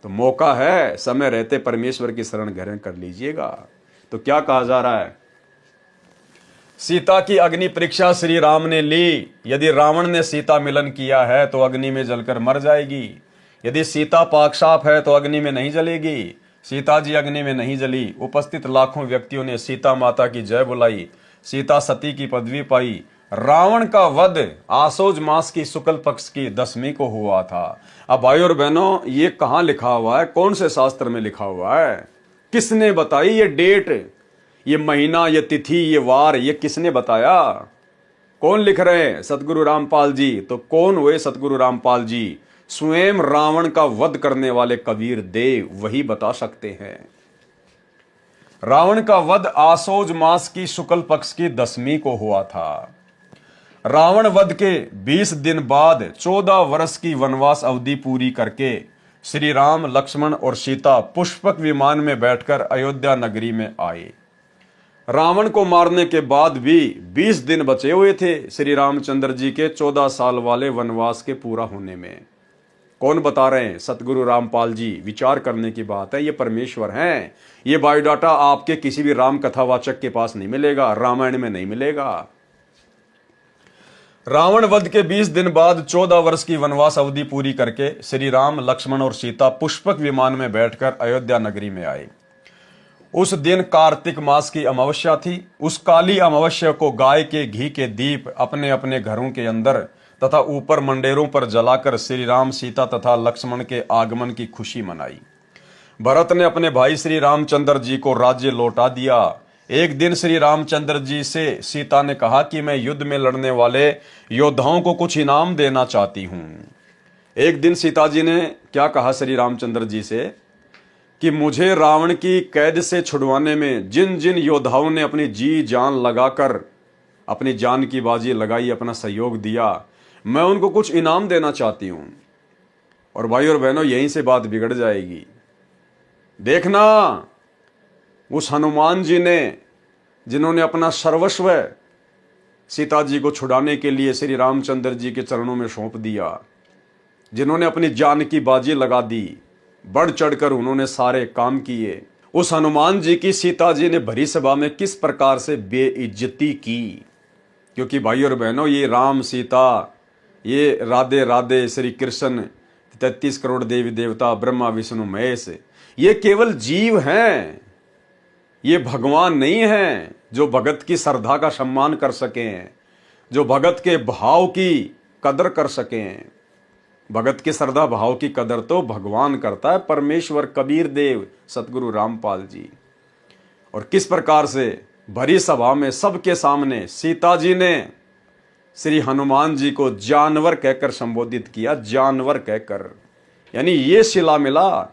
तो मौका है, समय रहते परमेश्वर की शरण ग्रहण कर लीजिएगा। तो क्या कहा जा रहा है, सीता की अग्नि परीक्षा श्री राम ने ली। यदि रावण ने सीता मिलन किया है तो अग्नि में जलकर मर जाएगी। यदि सीता पाक साफ है तो अग्नि में नहीं जलेगी। सीता जी अग्नि में नहीं जली। उपस्थित लाखों व्यक्तियों ने सीता माता की जय बुलाई। सीता सती की पदवी पाई। रावण का वध आसोज मास की शुक्ल पक्ष की 10वीं को हुआ था। अब भाई और बहनों, ये कहां लिखा हुआ है, कौन से शास्त्र में लिखा हुआ है, किसने बताई ये डेट, ये महीना, ये तिथि, ये वार, ये किसने बताया? कौन लिख रहे हैं? सतगुरु रामपाल जी। तो कौन हुए सतगुरु रामपाल जी? स्वयं रावण का वध करने वाले कबीर देव वही बता सकते हैं। रावण का वध आसोज मास की शुक्ल पक्ष की 10वीं को हुआ था। रावण वध के 20 दिन बाद 14 वर्ष की वनवास अवधि पूरी करके श्री राम, लक्ष्मण और सीता पुष्पक विमान में बैठकर अयोध्या नगरी में आए। रावण को मारने के बाद भी 20 दिन बचे हुए थे श्री रामचंद्र जी के 14 साल वाले वनवास के पूरा होने में। कौन बता रहे हैं? सतगुरु रामपाल जी। विचार करने की बात है, ये परमेश्वर हैं। ये बायोडाटा आपके किसी भी राम कथावाचक के पास नहीं मिलेगा, रामायण में नहीं मिलेगा। रावण वध के 20 दिन बाद 14 वर्ष की वनवास अवधि पूरी करके श्री राम, लक्ष्मण और सीता पुष्पक विमान में बैठकर अयोध्या नगरी में आए। उस दिन कार्तिक मास की अमावस्या थी। उस काली अमावस्या को गाय के घी के दीप अपने अपने घरों के अंदर तथा ऊपर मंडेरों पर जलाकर श्री राम, सीता तथा लक्ष्मण के आगमन की खुशी मनाई। भरत ने अपने भाई श्री रामचंद्र जी को राज्य लौटा दिया। एक दिन श्री रामचंद्र जी से सीता ने कहा कि मैं युद्ध में लड़ने वाले योद्धाओं को कुछ इनाम देना चाहती हूं। एक दिन सीता जी ने क्या कहा श्री रामचंद्र जी से कि मुझे रावण की कैद से छुड़वाने में जिन जिन योद्धाओं ने अपनी जी जान लगाकर अपनी जान की बाजी लगाई, अपना सहयोग दिया, मैं उनको कुछ इनाम देना चाहती हूं। और भाई और बहनों, यहीं से बात बिगड़ जाएगी। देखना, उस हनुमान जी ने, जिन्होंने अपना सर्वस्व सीता जी को छुड़ाने के लिए श्री रामचंद्र जी के चरणों में सौंप दिया, जिन्होंने अपनी जान की बाजी लगा दी, बढ़ चढ़कर उन्होंने सारे काम किए, उस हनुमान जी की सीता जी ने भरी सभा में किस प्रकार से बेइज्जती की। क्योंकि भाई और बहनों, ये राम, सीता, ये राधे राधे, श्री कृष्ण, 33 करोड़ देवी देवता, ब्रह्मा विष्णु महेश, ये केवल जीव हैं, ये भगवान नहीं हैं जो भगत की श्रद्धा का सम्मान कर सकें, जो भगत के भाव की कदर कर सकें। भगत की श्रद्धा भाव की कदर तो भगवान करता है, परमेश्वर कबीर देव, सतगुरु रामपाल जी। और किस प्रकार से भरी सभा में सबके सामने सीता जी ने श्री हनुमान जी को जानवर कहकर संबोधित किया, जानवर कहकर। यानी ये सिला मिला,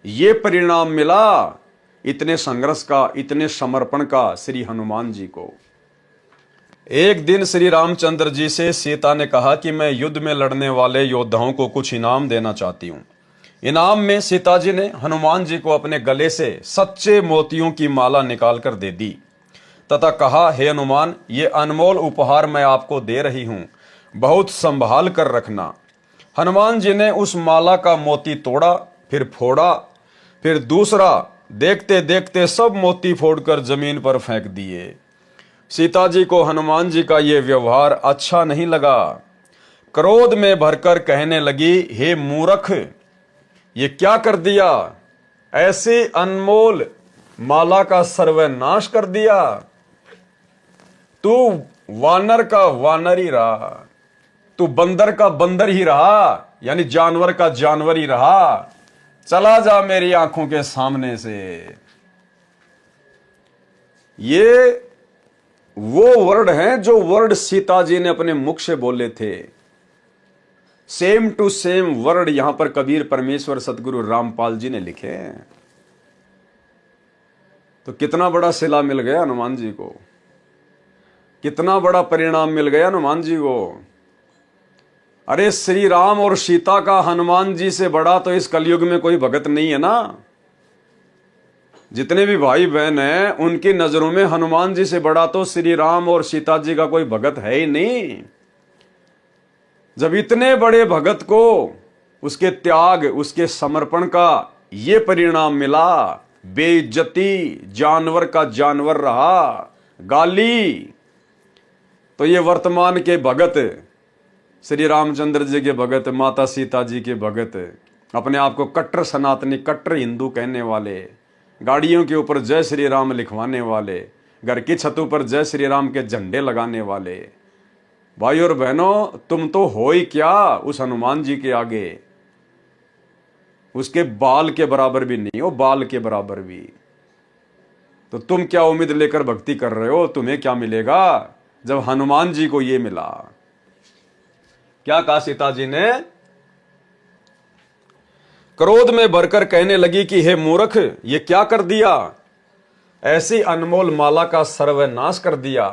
ये परिणाम मिला इतने संघर्ष का, इतने समर्पण का श्री हनुमान जी को। एक दिन श्री रामचंद्र जी से सीता ने कहा कि मैं युद्ध में लड़ने वाले योद्धाओं को कुछ इनाम देना चाहती हूं। इनाम में सीता जी ने हनुमान जी को अपने गले से सच्चे मोतियों की माला निकालकर दे दी तथा कहा, हे हनुमान, ये अनमोल उपहार मैं आपको दे रही हूं, बहुत संभाल कर रखना। हनुमान जी ने उस माला का मोती तोड़ा, फिर फोड़ा, फिर दूसरा। देखते देखते सब मोती फोड़कर जमीन पर फेंक दिए। सीता जी को हनुमान जी का यह व्यवहार अच्छा नहीं लगा। क्रोध में भरकर कहने लगी, हे मूर्ख, ये क्या कर दिया? ऐसी अनमोल माला का सर्वनाश कर दिया। तू वानर का वानर ही रहा, तू बंदर का बंदर ही रहा, यानी जानवर का जानवर ही रहा। चला जा मेरी आंखों के सामने से। ये वो वर्ड हैं जो वर्ड सीता जी ने अपने मुख से बोले थे। सेम टू सेम वर्ड यहां पर कबीर परमेश्वर सतगुरु रामपाल जी ने लिखे हैं। तो कितना बड़ा सिला मिल गया हनुमान जी को, कितना बड़ा परिणाम मिल गया हनुमान जी को। अरे श्री राम और सीता का हनुमान जी से बड़ा तो इस कलयुग में कोई भगत नहीं है ना। जितने भी भाई बहन हैं उनकी नजरों में हनुमान जी से बड़ा तो श्री राम और सीता जी का कोई भगत है ही नहीं। जब इतने बड़े भगत को उसके त्याग, उसके समर्पण का ये परिणाम मिला, बेइज्जती, जानवर का जानवर रहा, गाली। तो ये वर्तमान के भगत, श्री रामचंद्र जी के भगत, माता सीता जी के भगत, अपने आप को कट्टर सनातनी, कट्टर हिंदू कहने वाले, गाड़ियों के ऊपर जय श्री राम लिखवाने वाले, घर की छतों पर जय श्री राम के झंडे लगाने वाले, भाई और बहनों, तुम तो हो ही क्या उस हनुमान जी के आगे। उसके बाल के बराबर भी नहीं हो, बाल के बराबर भी। तो तुम क्या उम्मीद लेकर भक्ति कर रहे हो? तुम्हें क्या मिलेगा जब हनुमान जी को ये मिला? क्या कहा सीता जी ने? क्रोध में भरकर कहने लगी कि हे मूर्ख, ये क्या कर दिया? ऐसी अनमोल माला का सर्वनाश कर दिया।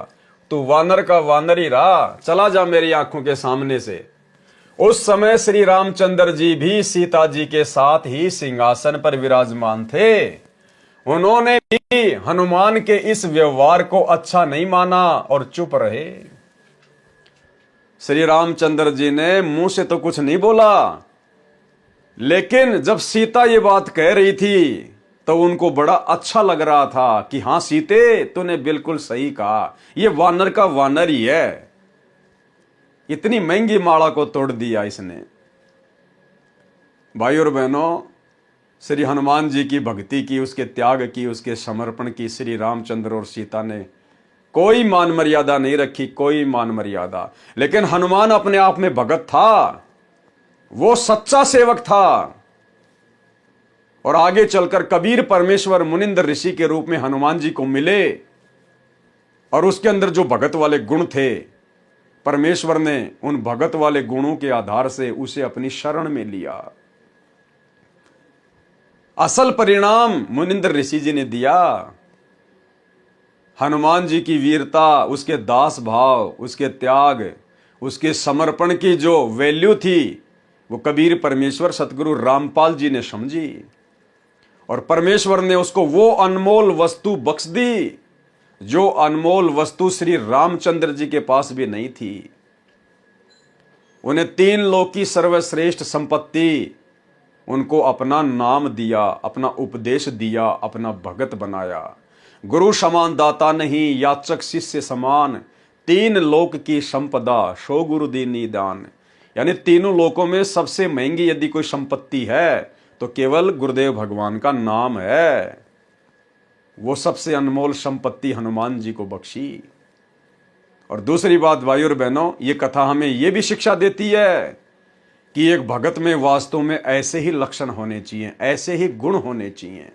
तू वानर का वानर ही रहा, चला जा मेरी आंखों के सामने से। उस समय श्री रामचंद्र जी भी सीता जी के साथ ही सिंहासन पर विराजमान थे। उन्होंने भी हनुमान के इस व्यवहार को अच्छा नहीं माना और चुप रहे। श्री रामचंद्र जी ने मुंह से तो कुछ नहीं बोला, लेकिन जब सीता ये बात कह रही थी तो उनको बड़ा अच्छा लग रहा था कि हां सीते, तूने बिल्कुल सही कहा, ये वानर का वानर ही है। इतनी महंगी माला को तोड़ दिया इसने। भाई और बहनों, श्री हनुमान जी की भक्ति की, उसके त्याग की, उसके समर्पण की श्री रामचंद्र और सीता ने कोई मान मर्यादा नहीं रखी, कोई मान मर्यादा। लेकिन हनुमान अपने आप में भगत था, वो सच्चा सेवक था। और आगे चलकर कबीर परमेश्वर मुनिंद्र ऋषि के रूप में हनुमान जी को मिले, और उसके अंदर जो भगत वाले गुण थे, परमेश्वर ने उन भगत वाले गुणों के आधार से उसे अपनी शरण में लिया। असल परिणाम मुनिंद्र ऋषि जी ने दिया। हनुमान जी की वीरता, उसके दास भाव, उसके त्याग, उसके समर्पण की जो वैल्यू थी, वो कबीर परमेश्वर सतगुरु रामपाल जी ने समझी, और परमेश्वर ने उसको वो अनमोल वस्तु बख्श दी जो अनमोल वस्तु श्री रामचंद्र जी के पास भी नहीं थी। उन्हें 3 लोक की सर्वश्रेष्ठ संपत्ति, उनको अपना नाम दिया, अपना उपदेश दिया, अपना भगत बनाया। गुरु समान दाता नहीं, याचक शिष्य समान, 3 लोक की संपदा, सो गुरु दीनी दान। यानी तीनों लोकों में सबसे महंगी यदि कोई संपत्ति है तो केवल गुरुदेव भगवान का नाम है। वो सबसे अनमोल संपत्ति हनुमान जी को बख्शी। और दूसरी बात भाई और बहनों, ये कथा हमें ये भी शिक्षा देती है कि एक भगत में वास्तव में ऐसे ही लक्षण होने चाहिए, ऐसे ही गुण होने चाहिए।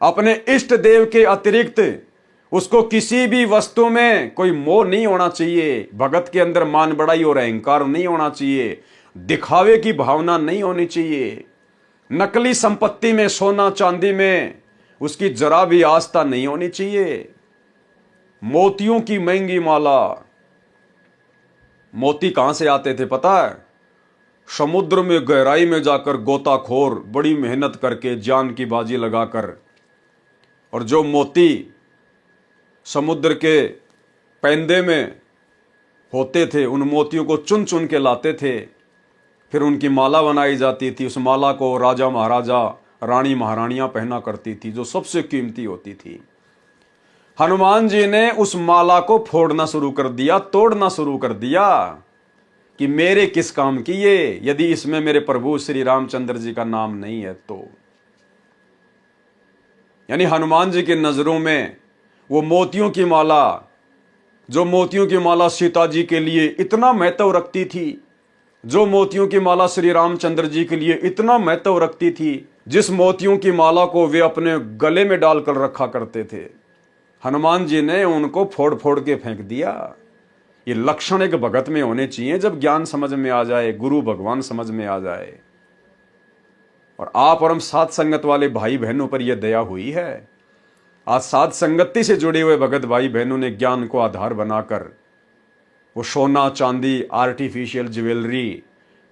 अपने इष्ट देव के अतिरिक्त उसको किसी भी वस्तु में कोई मोह नहीं होना चाहिए। भगत के अंदर मान बढ़ाई और अहंकार नहीं होना चाहिए। दिखावे की भावना नहीं होनी चाहिए। नकली संपत्ति में, सोना चांदी में उसकी जरा भी आस्था नहीं होनी चाहिए। मोतियों की महंगी माला, मोती कहां से आते थे पता है? समुद्र में गहराई में जाकर गोताखोर बड़ी मेहनत करके, जान की बाजी लगाकर, और जो मोती समुद्र के पैंदे में होते थे, उन मोतियों को चुन चुन के लाते थे। फिर उनकी माला बनाई जाती थी। उस माला को राजा महाराजा, रानी महारानियां पहना करती थी, जो सबसे कीमती होती थी। हनुमान जी ने उस माला को फोड़ना शुरू कर दिया, तोड़ना शुरू कर दिया कि मेरे किस काम की ये, यदि इसमें मेरे प्रभु श्री रामचंद्र जी का नाम नहीं है तो। यानी हनुमान जी की नजरों में वो मोतियों की माला, जो मोतियों की माला सीता जी के लिए इतना महत्व रखती थी, जो मोतियों की माला श्री रामचंद्र जी के लिए इतना महत्व रखती थी, जिस मोतियों की माला को वे अपने गले में डालकर रखा करते थे, हनुमान जी ने उनको फोड़ फोड़ के फेंक दिया। ये लक्षण एक भगत में होने चाहिए जब ज्ञान समझ में आ जाए, गुरु भगवान समझ में आ जाए। और आप और हम साध संगत वाले भाई बहनों पर यह दया हुई है। आज साध संगति से जुड़े हुए भगत भाई बहनों ने ज्ञान को आधार बनाकर वो सोना चांदी, आर्टिफिशियल ज्वेलरी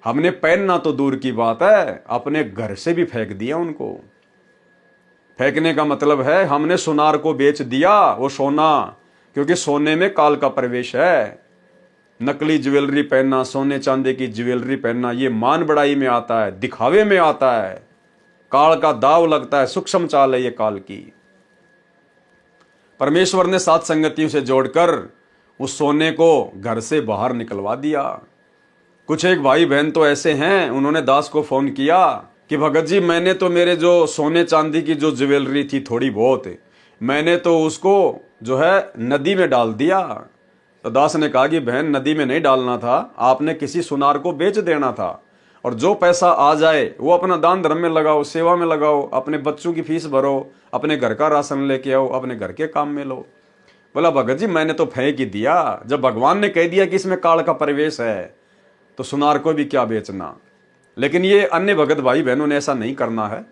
हमने पहनना तो दूर की बात है, अपने घर से भी फेंक दिया उनको। फेंकने का मतलब है हमने सुनार को बेच दिया वो सोना, क्योंकि सोने में काल का प्रवेश है। नकली ज्वेलरी पहनना, सोने चांदी की ज्वेलरी पहनना, ये मान बढ़ाई में आता है, दिखावे में आता है। काल का दाव लगता है, सूक्ष्म चाल है ये काल की। परमेश्वर ने सात संगतियों से जोड़कर उस सोने को घर से बाहर निकलवा दिया। कुछ एक भाई बहन तो ऐसे हैं, उन्होंने दास को फोन किया कि भगत जी मैंने तो मेरे जो सोने चांदी की जो ज्वेलरी थी थोड़ी बहुत, मैंने तो उसको जो है नदी में डाल दिया। तो दास ने कहा कि बहन नदी में नहीं डालना था, आपने किसी सुनार को बेच देना था, और जो पैसा आ जाए वो अपना दान धर्म में लगाओ, सेवा में लगाओ, अपने बच्चों की फीस भरो, अपने घर का राशन लेके आओ, अपने घर के काम में लो। बोला भगत जी मैंने तो फेंक ही दिया, जब भगवान ने कह दिया कि इसमें काल का प्रवेश है तो सुनार को भी क्या बेचना। लेकिन ये अन्य भगत भाई बहनों ने ऐसा नहीं करना है,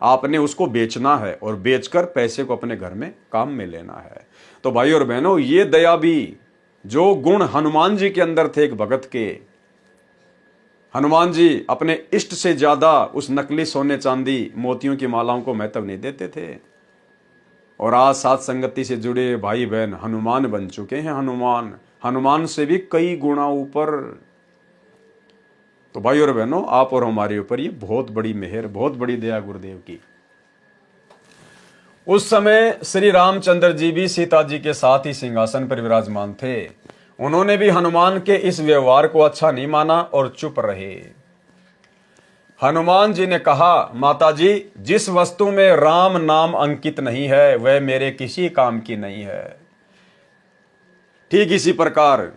आपने उसको बेचना है और बेचकर पैसे को अपने घर में काम में लेना है। तो भाई और बहनों, ये दया भी जो गुण हनुमान जी के अंदर थे एक भगत के, हनुमान जी अपने इष्ट से ज्यादा उस नकली सोने चांदी मोतियों की मालाओं को महत्व नहीं देते थे। और आज सात संगति से जुड़े भाई बहन हनुमान बन चुके हैं। हनुमान से भी कई गुना ऊपर। तो भाई और बहनों, आप और हमारे ऊपर ये बहुत बड़ी मेहर, बहुत बड़ी दया गुरुदेव की। उस समय श्री रामचंद्र जी भी सीता जी के साथ ही सिंहासन पर विराजमान थे। उन्होंने भी हनुमान के इस व्यवहार को अच्छा नहीं माना और चुप रहे। हनुमान जी ने कहा, माता जी जिस वस्तु में राम नाम अंकित नहीं है वह मेरे किसी काम की नहीं है। ठीक इसी प्रकार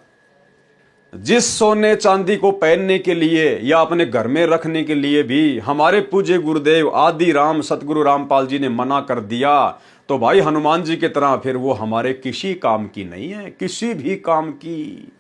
जिस सोने चांदी को पहनने के लिए या अपने घर में रखने के लिए भी हमारे पूज्य गुरुदेव आदि राम सतगुरु रामपाल जी ने मना कर दिया, तो भाई हनुमान जी की तरह फिर वो हमारे किसी काम की नहीं है, किसी भी काम की।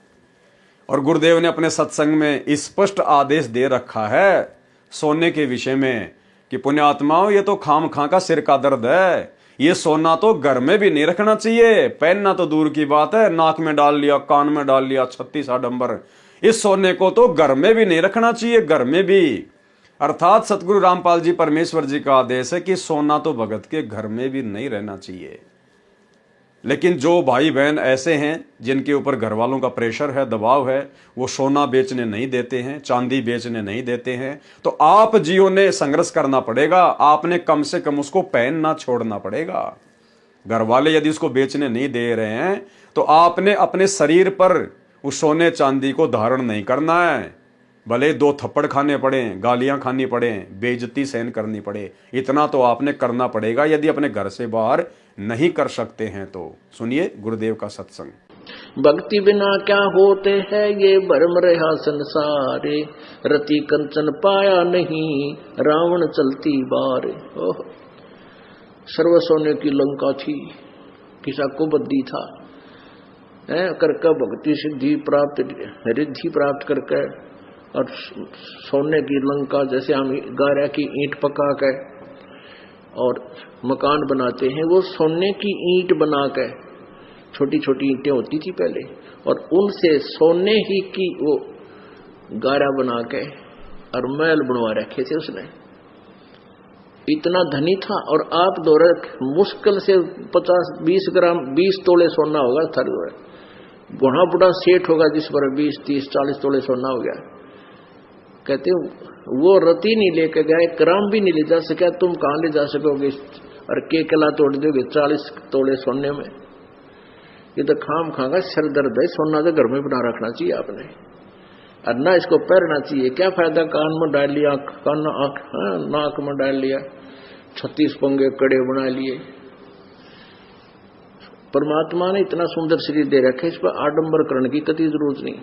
और गुरुदेव ने अपने सत्संग में स्पष्ट आदेश दे रखा है सोने के विषय में कि पुण्यात्माओं, ये तो खाम खा का सिर का दर्द है, ये सोना तो घर में भी नहीं रखना चाहिए, पहनना तो दूर की बात है, नाक में डाल लिया, कान में डाल लिया, 36 आडंबर। इस सोने को तो घर में भी नहीं रखना चाहिए, घर में भी। अर्थात सतगुरु रामपाल जी परमेश्वर जी का आदेश है कि सोना तो भगत के घर में भी नहीं रहना चाहिए। लेकिन जो भाई बहन ऐसे हैं जिनके ऊपर घर वालों का प्रेशर है, दबाव है, वो सोना बेचने नहीं देते हैं, चांदी बेचने नहीं देते हैं, तो आप जियो ने संघर्ष करना पड़ेगा। आपने कम से कम उसको पहनना छोड़ना पड़ेगा। घर वाले यदि उसको बेचने नहीं दे रहे हैं तो आपने अपने शरीर पर उस सोने चांदी को धारण नहीं करना है। भले 2 थप्पड़ खाने पड़े, गालियां खानी पड़े, बेइज्जती सहन करनी पड़े, इतना तो आपने करना पड़ेगा यदि अपने घर से बाहर नहीं कर सकते हैं तो। सुनिए गुरुदेव का सत्संग।
भक्ति बिना क्या होते हैं ये भरम रहा संसारे, रति कंचन पाया नहीं रावण चलती बार। सर्व सोने की लंका थी, किसा को बद्दी था, करके भक्ति सिद्धि प्राप्त रिद्धि प्राप्त करके, और सोने की लंका जैसे हम गारा की ईंट पका के और मकान बनाते हैं, वो सोने की ईंट बना के, छोटी छोटी ईंटें होती थी पहले, और उनसे सोने ही की वो गारा बना के और महल बनवा रखे थे उसने। इतना धनी था। और आप दौरे मुश्किल से 50-20 ग्राम 20 तोले सोना होगा थर, बुढ़ा बुढ़ा सेठ होगा जिस पर 20-30-40 तोले सोना हो गया। कहते वो रति नहीं लेके गए, ग्राम भी नहीं ले जा सका, तुम कहां ले जा सकोगे और के कला तोड़ दोगे 40 तोले सोने में। ये तो खाम खागा सर दर्द है। सोना तो घर में बना रखना चाहिए आपने, और ना इसको पहनना चाहिए। क्या फायदा कान में डाल लिया, कान नाक में डाल लिया, 36 पंगे कड़े बना लिए। परमात्मा ने इतना सुंदर शरीर दे रखे, इस पर आडंबर करने की कति जरूरत नहीं।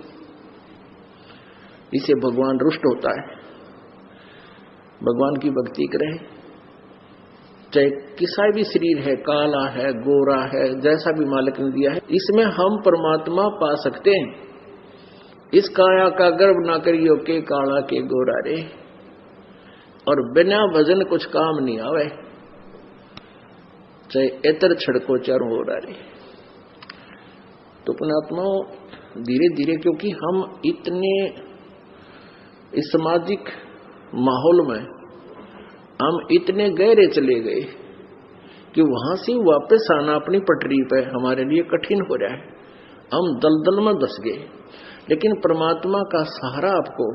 इसे भगवान रुष्ट होता है। भगवान की भक्ति करें, चाहे किसा भी शरीर है, काला है, गोरा है, जैसा भी मालिक ने दिया है, इसमें हम परमात्मा पा सकते हैं। इस काया का गर्व ना करियो के काला के गोरा रे, और बिना भजन कुछ काम नहीं आवे, चाहे एतर छड़को चारों हो रे। तो पुण्यात्माओं धीरे धीरे, क्योंकि हम इतने इस सामाजिक माहौल में हम इतने गहरे चले गए कि वहां से वापस आना अपनी पटरी पे हमारे लिए कठिन हो रहा है। हम दलदल में धस गए। लेकिन परमात्मा का सहारा आपको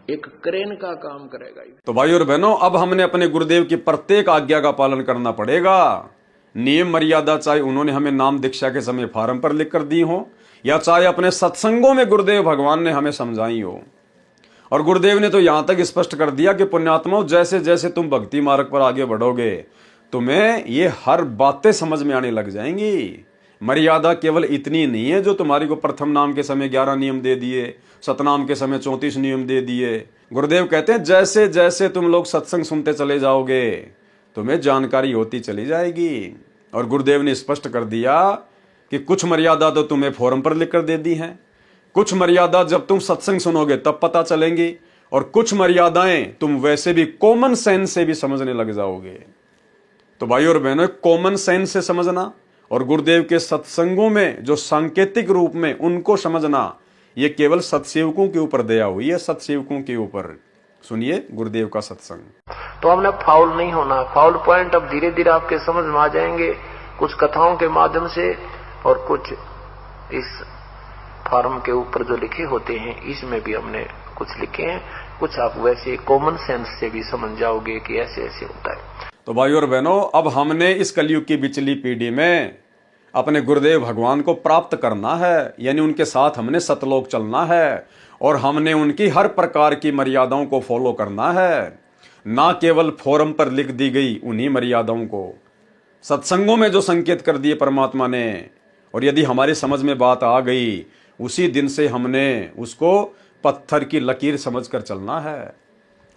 एक क्रेन का काम करेगा।
तो भाई और बहनों, अब हमने अपने गुरुदेव की प्रत्येक आज्ञा का पालन करना पड़ेगा। नियम मर्यादा चाहे उन्होंने हमें नाम दीक्षा के समय फार्म पर लिख कर दी हो, या चाहे अपने सत्संगों में गुरुदेव भगवान ने हमें समझाई हो। और गुरुदेव ने तो यहां तक स्पष्ट कर दिया कि पुण्यात्माओं, जैसे जैसे तुम भक्ति मार्ग पर आगे बढ़ोगे, तुम्हें ये हर बातें समझ में आने लग जाएंगी। मर्यादा केवल इतनी नहीं है जो तुम्हारी को प्रथम नाम के समय 11 नियम दे दिए, सतनाम के समय 34 नियम दे दिए। गुरुदेव कहते हैं जैसे जैसे तुम लोग सत्संग सुनते चले जाओगे, तुम्हें जानकारी होती चली जाएगी। और गुरुदेव ने स्पष्ट कर दिया कि कुछ मर्यादा तो तुम्हें फोरम पर लिख कर दे दी है, कुछ मर्यादा जब तुम सत्संग सुनोगे तब पता चलेंगी, और कुछ मर्यादाएं तुम वैसे भी कॉमन सेंस से भी समझने लग जाओगे। तो भाई और बहनों, कॉमन सेंस से समझना और गुरुदेव के सत्संगों में जो सांकेतिक रूप में उनको समझना, ये केवल सत्सेवकों के ऊपर दया हुई है, सत्सेवकों के ऊपर। सुनिए गुरुदेव का सत्संग।
तो हमने फाउल नहीं होना। फाउल पॉइंट अब धीरे धीरे आपके समझ में आ जाएंगे, कुछ कथाओं के माध्यम से और कुछ इस फॉर्म के ऊपर जो लिखे होते हैं, इसमें भी हमने कुछ लिखे हैं। कुछ आप वैसे कॉमन सेंस से भी समझ जाओगे कि ऐसे ऐसे होता है।
तो भाई और बहनों, अब हमने इस कलयुग की बिचली पीढ़ी में अपने गुरुदेव भगवान को प्राप्त करना है, यानी उनके साथ हमने सतलोक चलना है, और हमने उनकी हर प्रकार की मर्यादाओं को फॉलो करना है, ना केवल फोरम पर लिख दी गई उन्हीं मर्यादाओं को, सत्संगों में जो संकेत कर दिए परमात्मा ने। और यदि हमारी समझ में बात आ गई, उसी दिन से हमने उसको पत्थर की लकीर समझकर चलना है।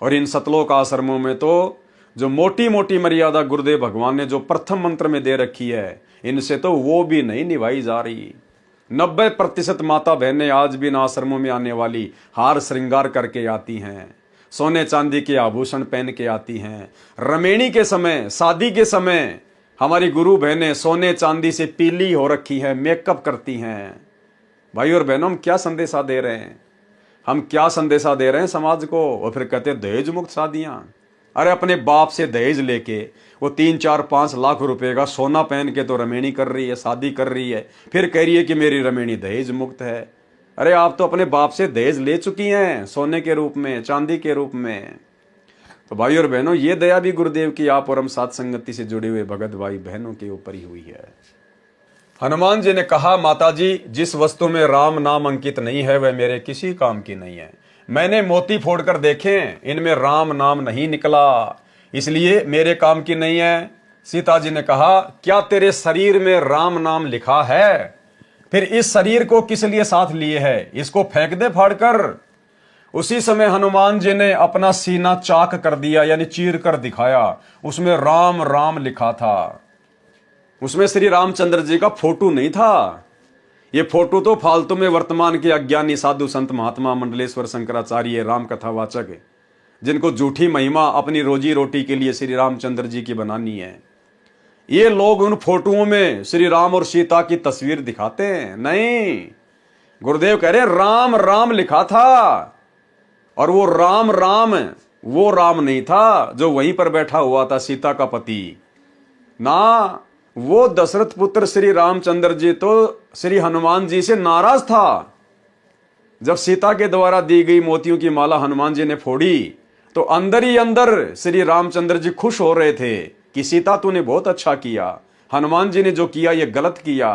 और इन सतलोक आश्रमों में तो जो मोटी मोटी मर्यादा गुरुदेव भगवान ने जो प्रथम मंत्र में दे रखी है, इनसे तो वो भी नहीं निभाई जा रही। 90% माता बहनें आज भी इन आश्रमों में आने वाली हार श्रृंगार करके आती हैं, सोने चांदी के आभूषण पहन के आती हैं। रमेणी के समय, शादी के समय हमारी गुरु बहनें सोने चांदी से पीली हो रखी है, मेकअप करती हैं। भाई और बहनों, हम क्या संदेशा दे रहे हैं? हम क्या संदेशा दे रहे हैं समाज को? और फिर कहते हैं दहेज मुक्त शादियां। अरे अपने बाप से दहेज लेके वो 3, 4, 5 लाख रुपए का सोना पहन के तो रमेणी कर रही है, शादी कर रही है, फिर कह रही है कि मेरी रमेणी दहेज मुक्त है। अरे आप तो अपने बाप से दहेज ले चुकी हैं, सोने के रूप में, चांदी के रूप में। तो भाई और बहनों, ये दया भी गुरुदेव की आप और हम साथ संगति से जुड़े हुए भगत भाई बहनों के ऊपर ही हुई है। हनुमान जी ने कहा, माता जी, जिस वस्तु में राम नाम अंकित नहीं है वह मेरे किसी काम की नहीं है। मैंने मोती फोड़कर देखे, इनमें राम नाम नहीं निकला, इसलिए मेरे काम की नहीं है। सीता जी ने कहा, क्या तेरे शरीर में राम नाम लिखा है? फिर इस शरीर को किस लिए साथ लिए है? इसको फेंक दे फाड़कर। उसी समय हनुमान जी ने अपना सीना चाक कर दिया, यानी चीर कर दिखाया। उसमें राम राम लिखा था। उसमें श्री रामचंद्र जी का फोटो नहीं था। ये फोटो तो फालतू में वर्तमान के अज्ञानी साधु संत महात्मा मंडलेश्वर शंकराचार्य राम कथावाचक, जिनको झूठी महिमा अपनी रोजी रोटी के लिए श्री रामचंद्र जी की बनानी है, ये लोग उन फोटोओं में श्री राम और सीता की तस्वीर दिखाते हैं। नहीं, गुरुदेव कह रहे राम राम लिखा था, और वो राम राम वो राम नहीं था जो वहीं पर बैठा हुआ था, सीता का पति ना। वो दशरथ पुत्र श्री रामचंद्र जी तो श्री हनुमान जी से नाराज था। जब सीता के द्वारा दी गई मोतियों की माला हनुमान जी ने फोड़ी, तो अंदर ही अंदर श्री रामचंद्र जी खुश हो रहे थे कि सीता तूने बहुत अच्छा किया, हनुमान जी ने जो किया ये गलत किया।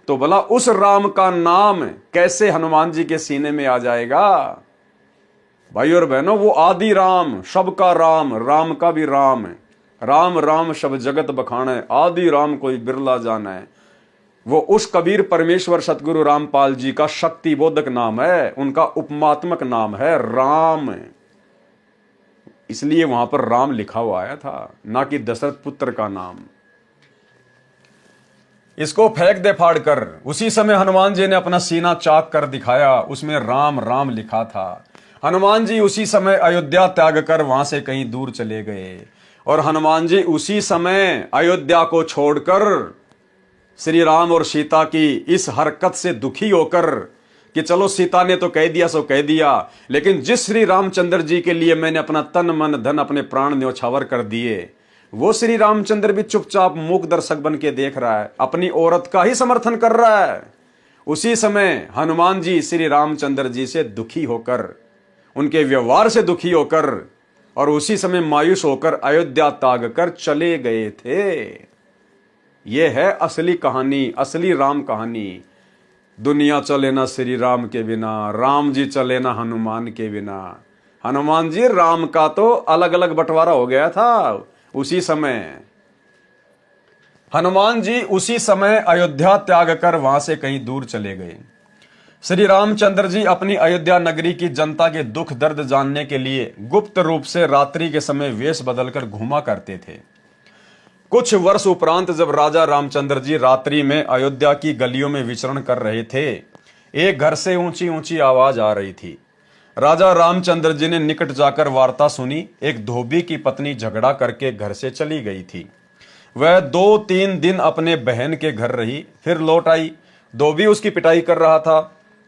तो भला उस राम का नाम कैसे हनुमान जी के सीने में आ जाएगा? भाई और बहनों, वो आदि राम, सबका राम, राम का भी राम, राम राम सब जगत बखाने, आदि राम कोई बिरला जाना है। वो उस कबीर परमेश्वर सतगुरु रामपाल जी का शक्ति बोधक नाम है, उनका उपमात्मक नाम है राम। इसलिए वहां पर राम लिखा हुआ आया था, ना कि दशरथ पुत्र का नाम। इसको फेंक दे फाड़ कर। उसी समय हनुमान जी ने अपना सीना चाक कर दिखाया, उसमें राम राम लिखा था। हनुमान जी उसी समय अयोध्या त्याग कर वहां से कहीं दूर चले गए, और हनुमान जी उसी समय अयोध्या को छोड़कर श्री राम और सीता की इस हरकत से दुखी होकर कि चलो सीता ने तो कह दिया सो कह दिया, लेकिन जिस श्री रामचंद्र जी के लिए मैंने अपना तन मन धन अपने प्राण न्यौछावर कर दिए, वो श्री रामचंद्र भी चुपचाप मूक दर्शक बन के देख रहा है, अपनी औरत का ही समर्थन कर रहा है। उसी समय हनुमान जी श्री रामचंद्र जी से दुखी होकर उनके व्यवहार से दुखी होकर और उसी समय मायूस होकर अयोध्या त्याग कर चले गए थे। यह है असली कहानी, असली राम कहानी। दुनिया चले ना श्री राम के बिना, राम जी चले ना हनुमान के बिना। हनुमान जी, राम का तो अलग अलग बंटवारा हो गया था उसी समय। हनुमान जी उसी समय अयोध्या त्याग कर वहां से कहीं दूर चले गए। श्री रामचंद्र जी अपनी अयोध्या नगरी की जनता के दुख दर्द जानने के लिए गुप्त रूप से रात्रि के समय वेश बदलकर घूमा करते थे। कुछ वर्ष उपरांत जब राजा रामचंद्र जी रात्रि में अयोध्या की गलियों में विचरण कर रहे थे, एक घर से ऊंची ऊंची आवाज आ रही थी। राजा रामचंद्र जी ने निकट जाकर वार्ता सुनी। एक धोबी की पत्नी झगड़ा करके घर से चली गई थी। वह 2-3 दिन अपने बहन के घर रही, फिर लौट आई। धोबी उसकी पिटाई कर रहा था,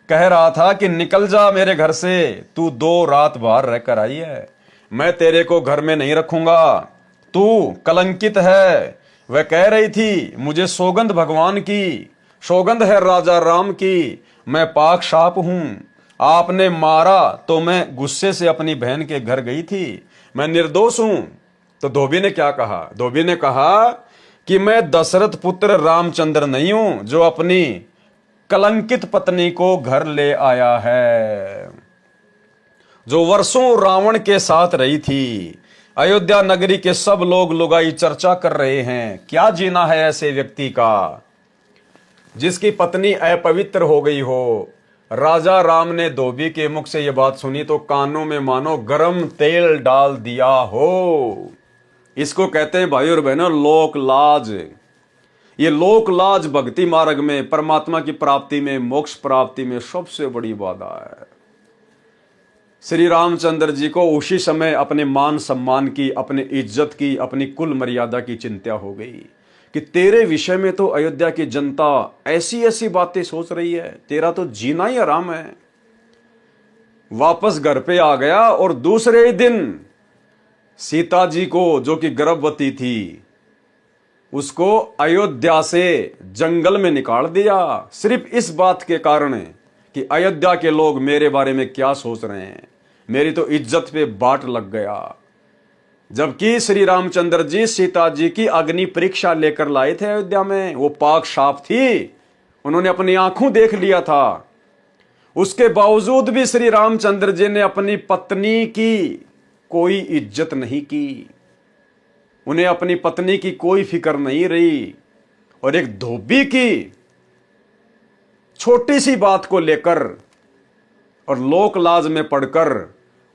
कह रहा था कि निकल जा मेरे घर से, तू 2 रात बाहर रहकर आई है, मैं तेरे को घर में नहीं रखूंगा, तू कलंकित है। वह कह रही थी, मुझे सौगंध भगवान की, सौगंध है राजा राम की, मैं पाक साफ हूं, आपने मारा तो मैं गुस्से से अपनी बहन के घर गई थी, मैं निर्दोष हूं। तो धोबी ने क्या कहा? धोबी ने कहा कि मैं दशरथ पुत्र रामचंद्र नहीं हूं जो अपनी कलंकित पत्नी को घर ले आया है, जो वर्षों रावण के साथ रही थी। अयोध्या नगरी के सब लोग लुगाई चर्चा कर रहे हैं, क्या जीना है ऐसे व्यक्ति का जिसकी पत्नी अपवित्र हो गई हो। राजा राम ने धोबी के मुख से यह बात सुनी तो कानों में मानो गरम तेल डाल दिया हो। इसको कहते हैं भाई और बहनों लोक लाज। ये लोक लाज भक्ति मार्ग में, परमात्मा की प्राप्ति में, मोक्ष प्राप्ति में सबसे बड़ी बाधा है। श्री रामचंद्र जी को उसी समय अपने मान सम्मान की, अपने इज्जत की, अपनी कुल मर्यादा की चिंता हो गई कि तेरे विषय में तो अयोध्या की जनता ऐसी ऐसी बातें सोच रही है, तेरा तो जीना ही आराम है। वापस घर पे आ गया और दूसरे ही दिन सीता जी को, जो कि गर्भवती थी, उसको अयोध्या से जंगल में निकाल दिया, सिर्फ इस बात के कारण कि अयोध्या के लोग मेरे बारे में क्या सोच रहे हैं, मेरी तो इज्जत पे बाट लग गया। जबकि श्री रामचंद्र जी सीता जी की अग्नि परीक्षा लेकर लाए थे अयोध्या में, वो पाक साफ थी, उन्होंने अपनी आंखों देख लिया था। उसके बावजूद भी श्री रामचंद्र जी ने अपनी पत्नी की कोई इज्जत नहीं की, उन्हें अपनी पत्नी की कोई फिक्र नहीं रही। और एक धोबी की छोटी सी बात को लेकर और लोक लाज में पड़कर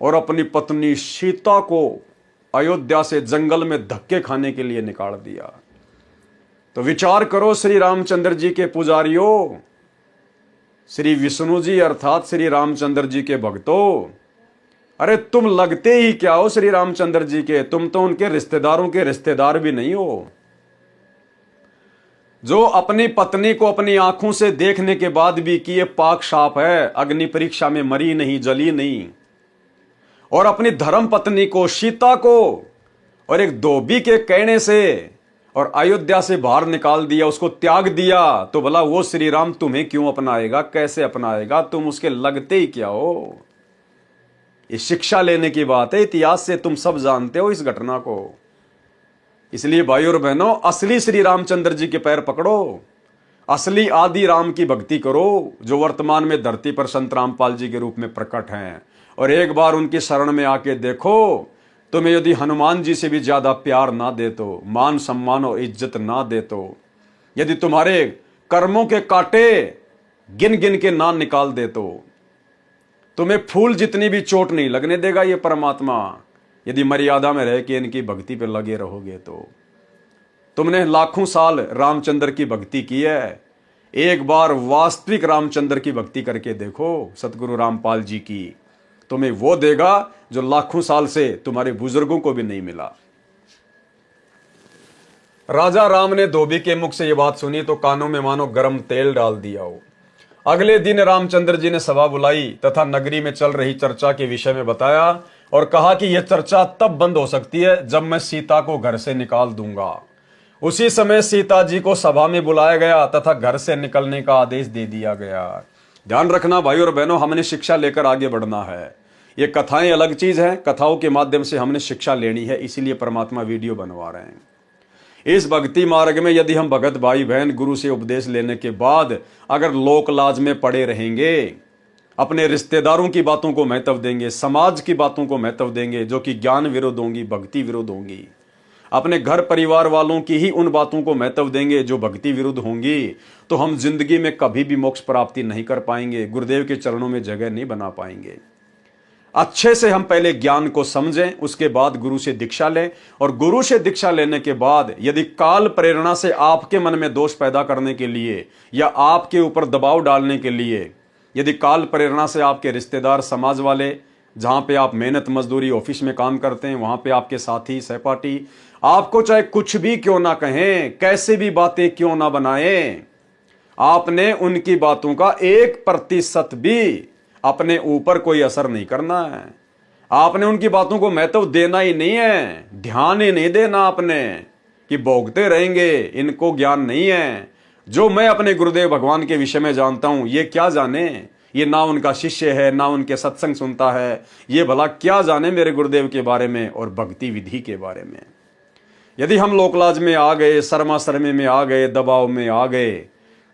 और अपनी पत्नी सीता को अयोध्या से जंगल में धक्के खाने के लिए निकाल दिया। तो विचार करो श्री रामचंद्र जी के पुजारियों, श्री विष्णु जी अर्थात श्री रामचंद्र जी के भक्तों, अरे तुम लगते ही क्या हो श्री रामचंद्र जी के, तुम तो उनके रिश्तेदारों के रिश्तेदार भी नहीं हो। जो अपनी पत्नी को अपनी आंखों से देखने के बाद भी कि ये पाक साफ है, अग्नि परीक्षा में मरी नहीं, जली नहीं, और अपनी धर्म पत्नी को, सीता को, और एक धोबी के कहने से और अयोध्या से बाहर निकाल दिया, उसको त्याग दिया, तो भला वो श्री राम तुम्हें क्यों अपनाएगा, कैसे अपनाएगा? तुम उसके लगते ही क्या हो? ये शिक्षा लेने की बात है, इतिहास से तुम सब जानते हो इस घटना को। इसलिए भाई और बहनों, असली श्री रामचंद्र जी के पैर पकड़ो, असली आदि राम की भक्ति करो, जो वर्तमान में धरती पर संत रामपाल जी के रूप में प्रकट हैं, और एक बार उनकी शरण में आके देखो। तुम्हें यदि हनुमान जी से भी ज्यादा प्यार ना दे तो, मान सम्मान और इज्जत ना दे तो, यदि तुम्हारे कर्मों के कांटे गिन गिन के ना निकाल दे तो, तुम्हें फूल जितनी भी चोट नहीं लगने देगा ये परमात्मा, यदि मर्यादा में रह के इनकी भक्ति पर लगे रहोगे तो। तुमने लाखों साल रामचंद्र की भक्ति की है, एक बार वास्तविक रामचंद्र की भक्ति करके देखो, सतगुरु रामपाल जी की, तुम्हें वो देगा जो लाखों साल से तुम्हारे बुजुर्गों को भी नहीं मिला। राजा राम ने धोबी के मुख से यह बात सुनी तो कानों में मानो गरम तेल डाल दिया हो। अगले दिन रामचंद्र जी ने सभा बुलाई तथा नगरी में चल रही चर्चा के विषय में बताया और कहा कि यह चर्चा तब बंद हो सकती है जब मैं सीता को घर से निकाल दूंगा। उसी समय सीता जी को सभा में बुलाया गया तथा घर से निकलने का आदेश दे दिया गया। ध्यान रखना भाई और बहनों, हमने शिक्षा लेकर आगे बढ़ना है। ये कथाएं अलग चीज है, कथाओं के माध्यम से हमने शिक्षा लेनी है, इसीलिए परमात्मा वीडियो बनवा रहे हैं। इस भक्ति मार्ग में यदि हम भगत भाई बहन गुरु से उपदेश लेने के बाद अगर लोक लाज में पड़े रहेंगे, अपने रिश्तेदारों की बातों को महत्व देंगे, समाज की बातों को महत्व देंगे जो कि ज्ञान विरुद्ध होंगी, भक्ति विरुद्ध होंगी, अपने घर परिवार वालों की ही उन बातों को महत्व देंगे जो भक्ति विरुद्ध होंगी, तो हम जिंदगी में कभी भी मोक्ष प्राप्ति नहीं कर पाएंगे, गुरुदेव के चरणों में जगह नहीं बना पाएंगे। अच्छे से हम पहले ज्ञान को समझें, उसके बाद गुरु से दीक्षा लें, और गुरु से दीक्षा लेने के बाद यदि काल प्रेरणा से आपके मन में दोष पैदा करने के लिए या आपके ऊपर दबाव डालने के लिए, यदि काल प्रेरणा से आपके रिश्तेदार, समाज वाले, जहां पे आप मेहनत मजदूरी ऑफिस में काम करते हैं, वहां पे आपके साथी सहपाठी आपको चाहे कुछ भी क्यों ना कहें, कैसे भी बातें क्यों ना बनाएं, आपने उनकी बातों का 1% भी अपने ऊपर कोई असर नहीं करना है। आपने उनकी बातों को महत्व देना ही नहीं है, ध्यान ही नहीं देना आपने कि भोगते रहेंगे, इनको ज्ञान नहीं है। जो मैं अपने गुरुदेव भगवान के विषय में जानता हूं, ये क्या जाने, ये ना उनका शिष्य है, ना उनके सत्संग सुनता है, ये भला क्या जाने मेरे गुरुदेव के बारे में और भक्ति विधि के बारे में। यदि हम लोकलाज में आ गए, शर्मा शर्मे में आ गए, दबाव में आ गए,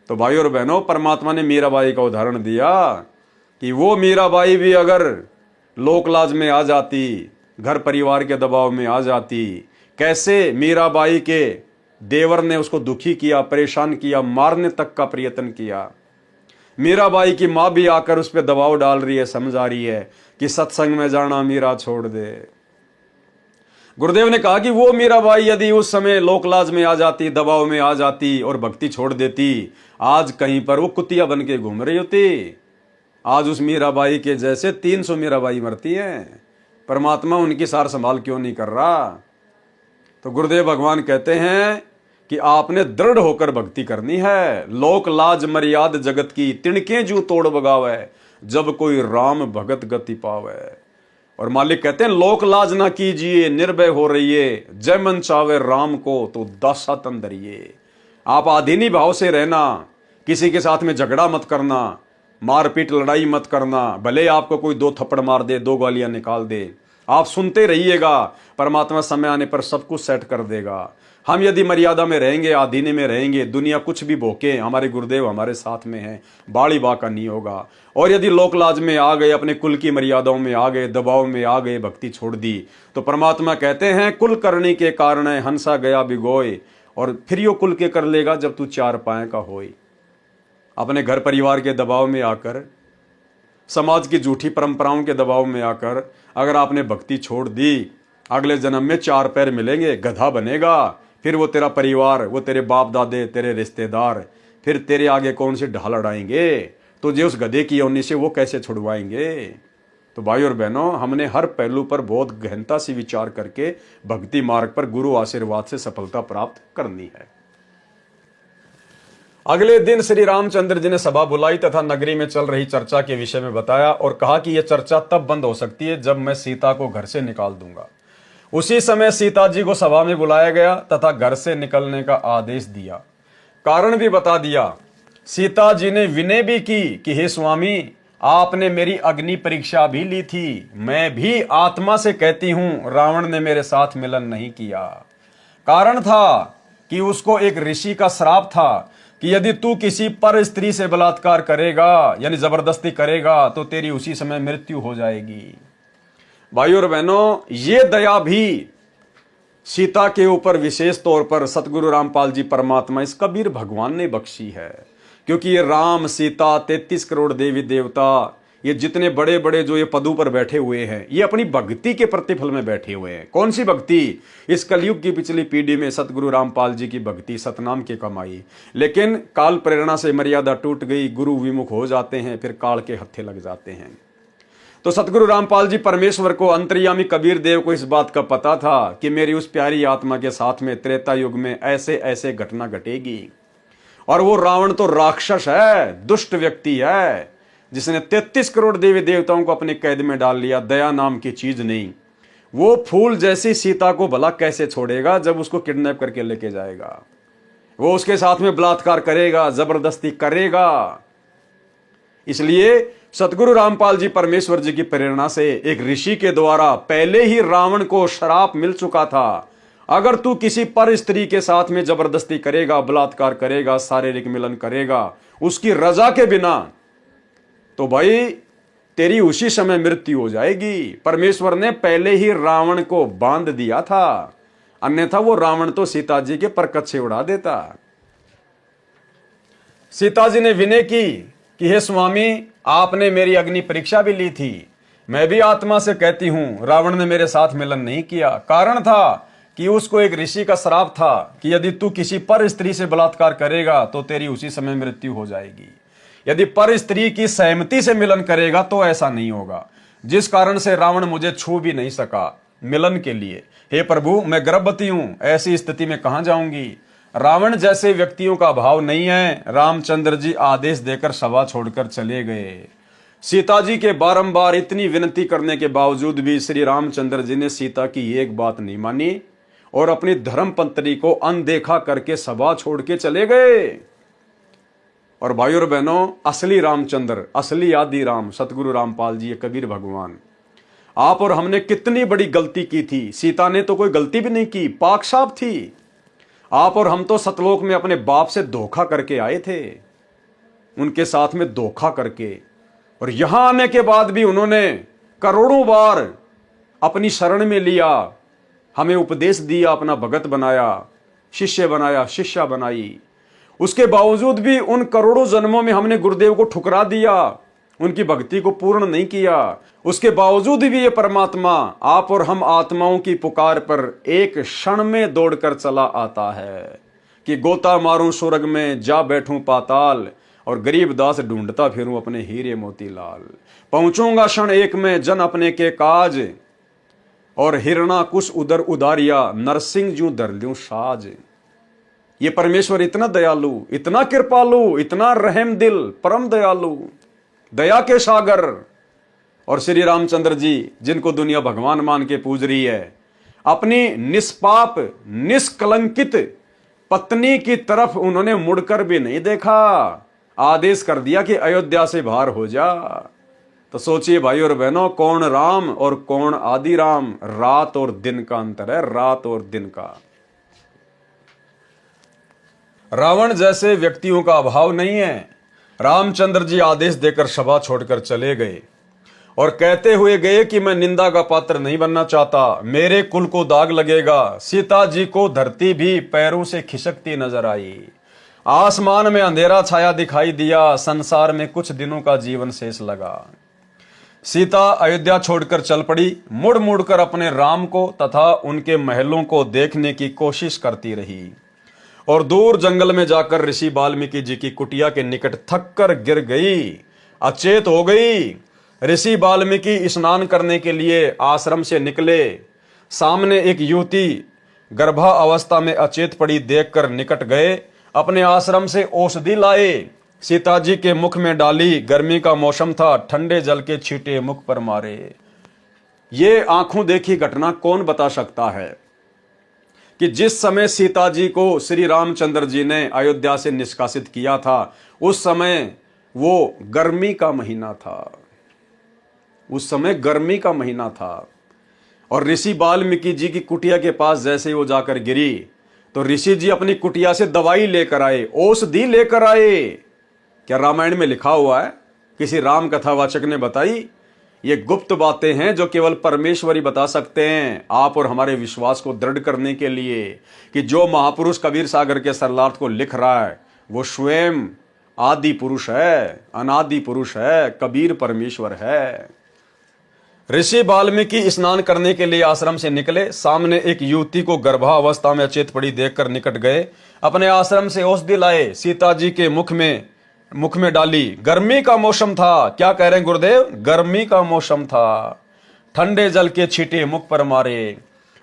तो भाई और बहनों, परमात्मा ने मीराबाई का उदाहरण दिया कि वो मीराबाई भी अगर लोकलाज में आ जाती, घर परिवार के दबाव में आ जाती, कैसे मीराबाई के देवर ने उसको दुखी किया, परेशान किया, मारने तक का प्रयत्न किया। मीराबाई की माँ भी आकर उस पर दबाव डाल रही है, समझा रही है कि सत्संग में जाना मीरा छोड़ दे। गुरुदेव ने कहा कि वो मीराबाई यदि उस समय लोकलाज में आ जाती, दबाव में आ जाती और भक्ति छोड़ देती, आज कहीं पर वो कुतिया बन के घूम रही होती। आज उस मीराबाई के जैसे 300 मीराबाई मरती हैं। परमात्मा उनकी सार संभाल क्यों नहीं कर रहा? तो गुरुदेव भगवान कहते हैं कि आपने दृढ़ होकर भक्ति करनी है। लोक लाज मर्याद जगत की, तिणके जू तोड़ बगावे, जब कोई राम भगत गति पावे। और मालिक कहते हैं लोक लाज ना कीजिए, निर्भय हो रहिए, जय मन चावे राम को तो दासा तन धरिए। आप आधीनी भाव से रहना, किसी के साथ में झगड़ा मत करना, मारपीट लड़ाई मत करना, भले आपको कोई 2 थप्पड़ मार दे, 2 गालियां निकाल दे, आप सुनते रहिएगा, परमात्मा समय आने पर सब कुछ सेट कर देगा। हम यदि मर्यादा में रहेंगे, आधीने में रहेंगे, दुनिया कुछ भी भोके, हमारे गुरुदेव हमारे साथ में हैं, बाड़ी बाका नहीं होगा। और यदि लोकलाज में आ गए, अपने कुल की मर्यादाओं में आ गए, दबाव में आ गए, भक्ति छोड़ दी, तो परमात्मा कहते हैं कुल करने के कारण हंसा गया बिगोए, और फिर यो कुल के कर लेगा जब तू 4 पाए का होए। अपने घर परिवार के दबाव में आकर, समाज की झूठी परंपराओं के दबाव में आकर अगर आपने भक्ति छोड़ दी, अगले जन्म में 4 पैर मिलेंगे, गधा बनेगा। फिर वो तेरा परिवार, वो तेरे बाप दादे, तेरे रिश्तेदार, फिर तेरे आगे कौन से ढाल अड़ाएंगे, तुझे उस गधे की योनि से वो कैसे छुड़वाएंगे। तो भाई और बहनों, हमने हर पहलू पर बहुत गहनता से विचार करके भक्ति मार्ग पर गुरु आशीर्वाद से सफलता प्राप्त करनी है। अगले दिन श्री रामचंद्र जी ने सभा बुलाई तथा नगरी में चल रही चर्चा के विषय में बताया और कहा कि यह चर्चा तब बंद हो सकती है जब मैं सीता को घर से निकाल दूंगा। उसी समय सीता जी को सभा में बुलाया गया तथा घर से निकलने का आदेश दिया, कारण भी बता दिया। सीता जी ने विनय भी की कि हे स्वामी, आपने मेरी अग्नि परीक्षा भी ली थी, मैं भी आत्मा से कहती हूं रावण ने मेरे साथ मिलन नहीं किया। कारण था कि उसको एक ऋषि का श्राप था कि यदि तू किसी पर स्त्री से बलात्कार करेगा, यानी जबरदस्ती करेगा, तो तेरी उसी समय मृत्यु हो जाएगी। भाइयों और बहनों, ये दया भी सीता के ऊपर विशेष तौर पर सतगुरु रामपाल जी परमात्मा, इस कबीर भगवान ने बख्शी है। क्योंकि ये राम, सीता, 33 करोड़ देवी देवता, ये जितने बड़े बड़े जो ये पदों पर बैठे हुए हैं, ये अपनी भक्ति के प्रतिफल में बैठे हुए हैं। कौन सी भक्ति? इस कलयुग की पिछली पीढ़ी में सतगुरु रामपाल जी की भक्ति, सतनाम की कमाई। लेकिन काल प्रेरणा से मर्यादा टूट गई, गुरु विमुख हो जाते हैं, फिर काल के हत्थे लग जाते हैं। तो सतगुरु रामपाल जी परमेश्वर को, अंतर्यामी कबीर देव को इस बात का पता था कि मेरी उस प्यारी आत्मा के साथ में त्रेता युग में ऐसे ऐसे घटना घटेगी। और वो रावण तो राक्षस है, दुष्ट व्यक्ति है, जिसने 33 करोड़ देवी देवताओं को अपने कैद में डाल लिया। दया नाम की चीज नहीं। वो फूल जैसी सीता को भला कैसे छोड़ेगा जब उसको किडनैप करके लेके जाएगा? वो उसके साथ में बलात्कार करेगा, जबरदस्ती करेगा। इसलिए सतगुरु रामपाल जी परमेश्वर जी की प्रेरणा से एक ऋषि के द्वारा पहले ही रावण को श्राप मिल चुका था, अगर तू किसी पर स्त्री के साथ में जबरदस्ती करेगा, बलात्कार करेगा, शारीरिक मिलन करेगा उसकी रजा के बिना, तो भाई तेरी उसी समय मृत्यु हो जाएगी। परमेश्वर ने पहले ही रावण को बांध दिया था, अन्यथा वो रावण तो सीता जी के परकच्छे उड़ा देता। सीता जी ने विनय की कि हे स्वामी, आपने मेरी अग्नि परीक्षा भी ली थी, मैं भी आत्मा से कहती हूं रावण ने मेरे साथ मिलन नहीं किया। कारण था कि उसको एक ऋषि का श्राप था कि यदि तू किसी पर स्त्री से बलात्कार करेगा तो तेरी उसी समय मृत्यु हो जाएगी, यदि पर स्त्री की सहमति से मिलन करेगा तो ऐसा नहीं होगा, जिस कारण से रावण मुझे छू भी नहीं सका मिलन के लिए। हे प्रभु, मैं गर्भवती हूं, ऐसी स्थिति में कहां जाऊंगी। रावण जैसे व्यक्तियों का भाव नहीं है। रामचंद्र जी आदेश देकर सभा छोड़कर चले गए। सीता जी के बारंबार इतनी विनती करने के बावजूद भी श्री रामचंद्र जी ने सीता की एक बात नहीं मानी और अपनी धर्म पत्नी को अनदेखा करके सभा छोड़ के चले गए। और भाइयों और बहनों, असली रामचंद्र, असली आदि राम सतगुरु रामपाल जी, कबीर भगवान, आप और हमने कितनी बड़ी गलती की थी। सीता ने तो कोई गलती भी नहीं की, पाक साफ थी। आप और हम तो सतलोक में अपने बाप से धोखा करके आए थे, उनके साथ में धोखा करके, और यहां आने के बाद भी उन्होंने करोड़ों बार अपनी शरण में लिया, हमें उपदेश दिया, अपना भगत बनाया, शिष्य बनाया, शिष्या बनाई। उसके बावजूद भी उन करोड़ों जन्मों में हमने गुरुदेव को ठुकरा दिया, उनकी भक्ति को पूर्ण नहीं किया। उसके बावजूद भी ये परमात्मा आप और हम आत्माओं की पुकार पर एक क्षण में दौड़कर चला आता है कि गोता मारूं स्वर्ग में, जा बैठूं पाताल, और गरीब दास ढूंढता फिरूं अपने हीरे मोतीलाल। पहुंचूंगा क्षण एक में जन अपने के काज, और हिरणा कुछ उदर उदारिया, नरसिंह जू धर लूं साज। ये परमेश्वर इतना दयालु, इतना कृपालु, इतना रहम दिल, परम दयालु, दया के सागर। और श्री रामचंद्र जी, जिनको दुनिया भगवान मान के पूज रही है, अपनी निष्पाप निष्कलंकित पत्नी की तरफ उन्होंने मुड़कर भी नहीं देखा, आदेश कर दिया कि अयोध्या से बाहर हो जा। तो सोचिए भाई और बहनों, कौन राम और कौन आदि राम। रात और दिन का अंतर है, रात और दिन का। रावण जैसे व्यक्तियों का अभाव नहीं है। रामचंद्र जी आदेश देकर सभा छोड़कर चले गए और कहते हुए गए कि मैं निंदा का पात्र नहीं बनना चाहता, मेरे कुल को दाग लगेगा। सीता जी को धरती भी पैरों से खिसकती नजर आई, आसमान में अंधेरा छाया दिखाई दिया, संसार में कुछ दिनों का जीवन शेष लगा। सीता अयोध्या छोड़कर चल पड़ी, मुड़ मुड़ कर अपने राम को तथा उनके महलों को देखने की कोशिश करती रही, और दूर जंगल में जाकर ऋषि वाल्मीकि जी की कुटिया के निकट थक कर गिर गई, अचेत हो गई। ऋषि वाल्मीकि स्नान करने के लिए आश्रम से निकले, सामने एक युवती गर्भा अवस्था में अचेत पड़ी देखकर निकट गए, अपने आश्रम से औषधि लाए, सीता जी के मुख में डाली। गर्मी का मौसम था, ठंडे जल के छींटे मुख पर मारे। ये आंखों देखी घटना कौन बता सकता है कि जिस समय सीता जी को श्री रामचंद्र जी ने अयोध्या से निष्कासित किया था, उस समय वो गर्मी का महीना था, उस समय गर्मी का महीना था। और ऋषि वाल्मीकि जी की कुटिया के पास जैसे वो जाकर गिरी, तो ऋषि जी अपनी कुटिया से दवाई लेकर आए, औषधि लेकर आए। क्या रामायण में लिखा हुआ है? किसी राम कथावाचक ने बताई? ये गुप्त बातें हैं जो केवल परमेश्वर ही बता सकते हैं, आप और हमारे विश्वास को दृढ़ करने के लिए कि जो महापुरुष कबीर सागर के सरलार्थ को लिख रहा है वो स्वयं आदि पुरुष है, अनादि पुरुष है, कबीर परमेश्वर है। ऋषि वाल्मीकि स्नान करने के लिए आश्रम से निकले, सामने एक युवती को गर्भावस्था में अचेत पड़ी देखकर निकट गए, अपने आश्रम से औषधि लाए, सीता जी के मुख में डाली। गर्मी का मौसम था, क्या कह रहे हैं गुरुदेव? गर्मी का मौसम था, ठंडे जल के छींटे मुख पर मारे।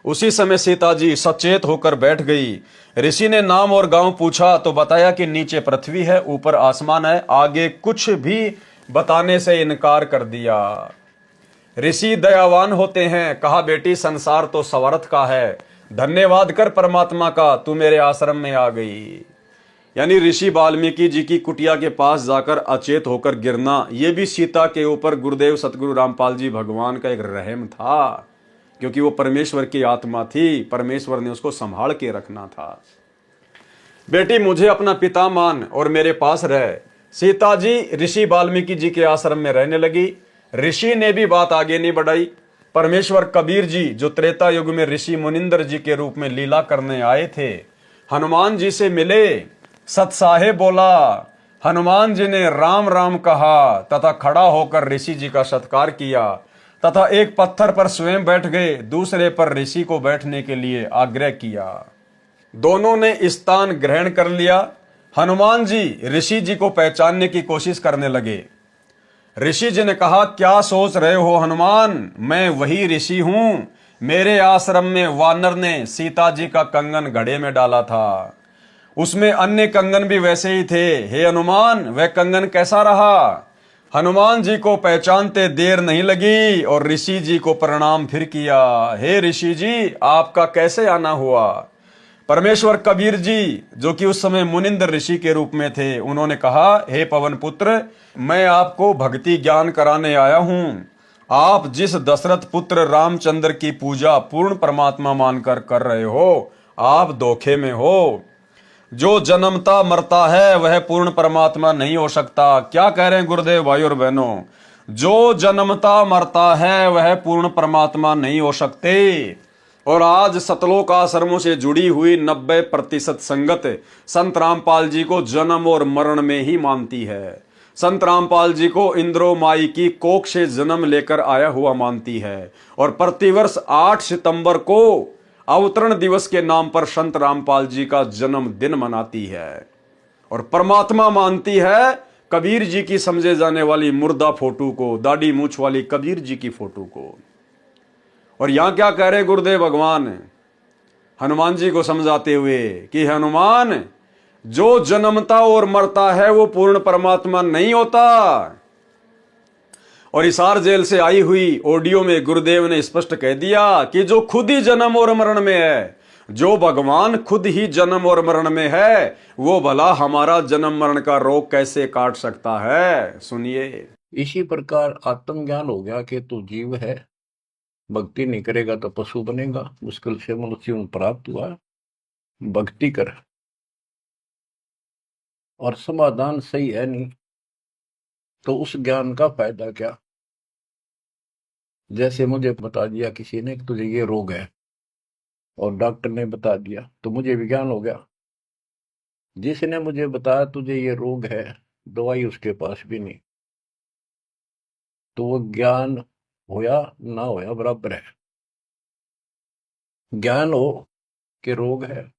उसी समय सीता जी सचेत होकर बैठ गई। ऋषि ने नाम और गांव पूछा तो बताया कि नीचे पृथ्वी है, ऊपर आसमान है। आगे कुछ भी बताने से इनकार कर दिया। ऋषि दयावान होते हैं, कहा बेटी संसार तो स्वार्थ का है, धन्यवाद कर परमात्मा का, तू मेरे आश्रम में आ गई। यानी ऋषि वाल्मीकि जी की कुटिया के पास जाकर अचेत होकर गिरना, यह भी सीता के ऊपर गुरुदेव सतगुरु रामपाल जी भगवान का एक रहम था, क्योंकि वो परमेश्वर की आत्मा थी, परमेश्वर ने उसको संभाल के रखना था। बेटी मुझे अपना पिता मान और मेरे पास रह। सीता जी ऋषि वाल्मीकि जी के आश्रम में रहने लगी। ऋषि ने भी बात आगे नहीं बढ़ाई। परमेश्वर कबीर जी जो त्रेता युग में ऋषि मुनिंदर जी के रूप में लीला करने आए थे, हनुमान जी से मिले। सतसाहे बोला, हनुमान जी ने राम राम कहा तथा खड़ा होकर ऋषि जी का सत्कार किया तथा एक पत्थर पर स्वयं बैठ गए, दूसरे पर ऋषि को बैठने के लिए आग्रह किया। दोनों ने स्थान ग्रहण कर लिया। हनुमान जी ऋषि जी को पहचानने की कोशिश करने लगे। ऋषि जी ने कहा, क्या सोच रहे हो हनुमान, मैं वही ऋषि हूं। मेरे आश्रम में वानर ने सीता जी का कंगन घड़े में डाला था, उसमें अन्य कंगन भी वैसे ही थे। हे हनुमान, वह कंगन कैसा रहा? हनुमान जी को पहचानते देर नहीं लगी और ऋषि जी को प्रणाम फिर किया। हे ऋषि जी, आपका कैसे आना हुआ? परमेश्वर कबीर जी जो कि उस समय मुनिंदर ऋषि के रूप में थे, उन्होंने कहा, हे पवन पुत्र, मैं आपको भक्ति ज्ञान कराने आया हूं। आप जिस दशरथ पुत्र रामचंद्र की पूजा पूर्ण परमात्मा मानकर कर रहे हो, आप धोखे में हो। जो जन्मता मरता है वह पूर्ण परमात्मा नहीं हो सकता। क्या कह रहे हैं गुरुदेव भाई और बहनों? जो जन्मता मरता है वह पूर्ण परमात्मा नहीं हो सकते। और आज सतलोक आश्रमों से जुड़ी हुई 90% संगत संत रामपाल जी को जन्म और मरण में ही मानती है। संत रामपाल जी को इंद्रो माई की कोख से जन्म लेकर आया हुआ मानती है और प्रतिवर्ष 8 सितंबर को अवतरण दिवस के नाम पर संत रामपाल जी का जन्मदिन मनाती है और परमात्मा मानती है कबीर जी की समझे जाने वाली मुर्दा फोटो को, दाढ़ी मूछ वाली कबीर जी की फोटो को। और यहां क्या कह रहे गुरुदेव भगवान हनुमान जी को समझाते हुए कि हनुमान, जो जन्मता और मरता है वो पूर्ण परमात्मा नहीं होता। और हिसार जेल से आई हुई ऑडियो में गुरुदेव ने स्पष्ट कह दिया कि जो खुद ही जन्म और मरण में है, जो भगवान खुद ही जन्म और मरण में है, वो भला हमारा जन्म मरण का रोग कैसे काट सकता है? सुनिए।
इसी प्रकार आत्मज्ञान हो गया कि तू जीव है, भक्ति नहीं करेगा तो पशु बनेगा, मुश्किल से मनुष्य जीवन प्राप्त हुआ, भक्ति कर। और समाधान सही है नहीं तो उस ज्ञान का फायदा क्या? जैसे मुझे बता दिया किसी ने कि तुझे ये रोग है और डॉक्टर ने बता दिया तो मुझे विज्ञान हो गया। जिसने मुझे बताया तुझे ये रोग है, दवाई उसके पास भी नहीं, तो वो ज्ञान होया ना होया बराबर है। ज्ञान हो कि रोग है,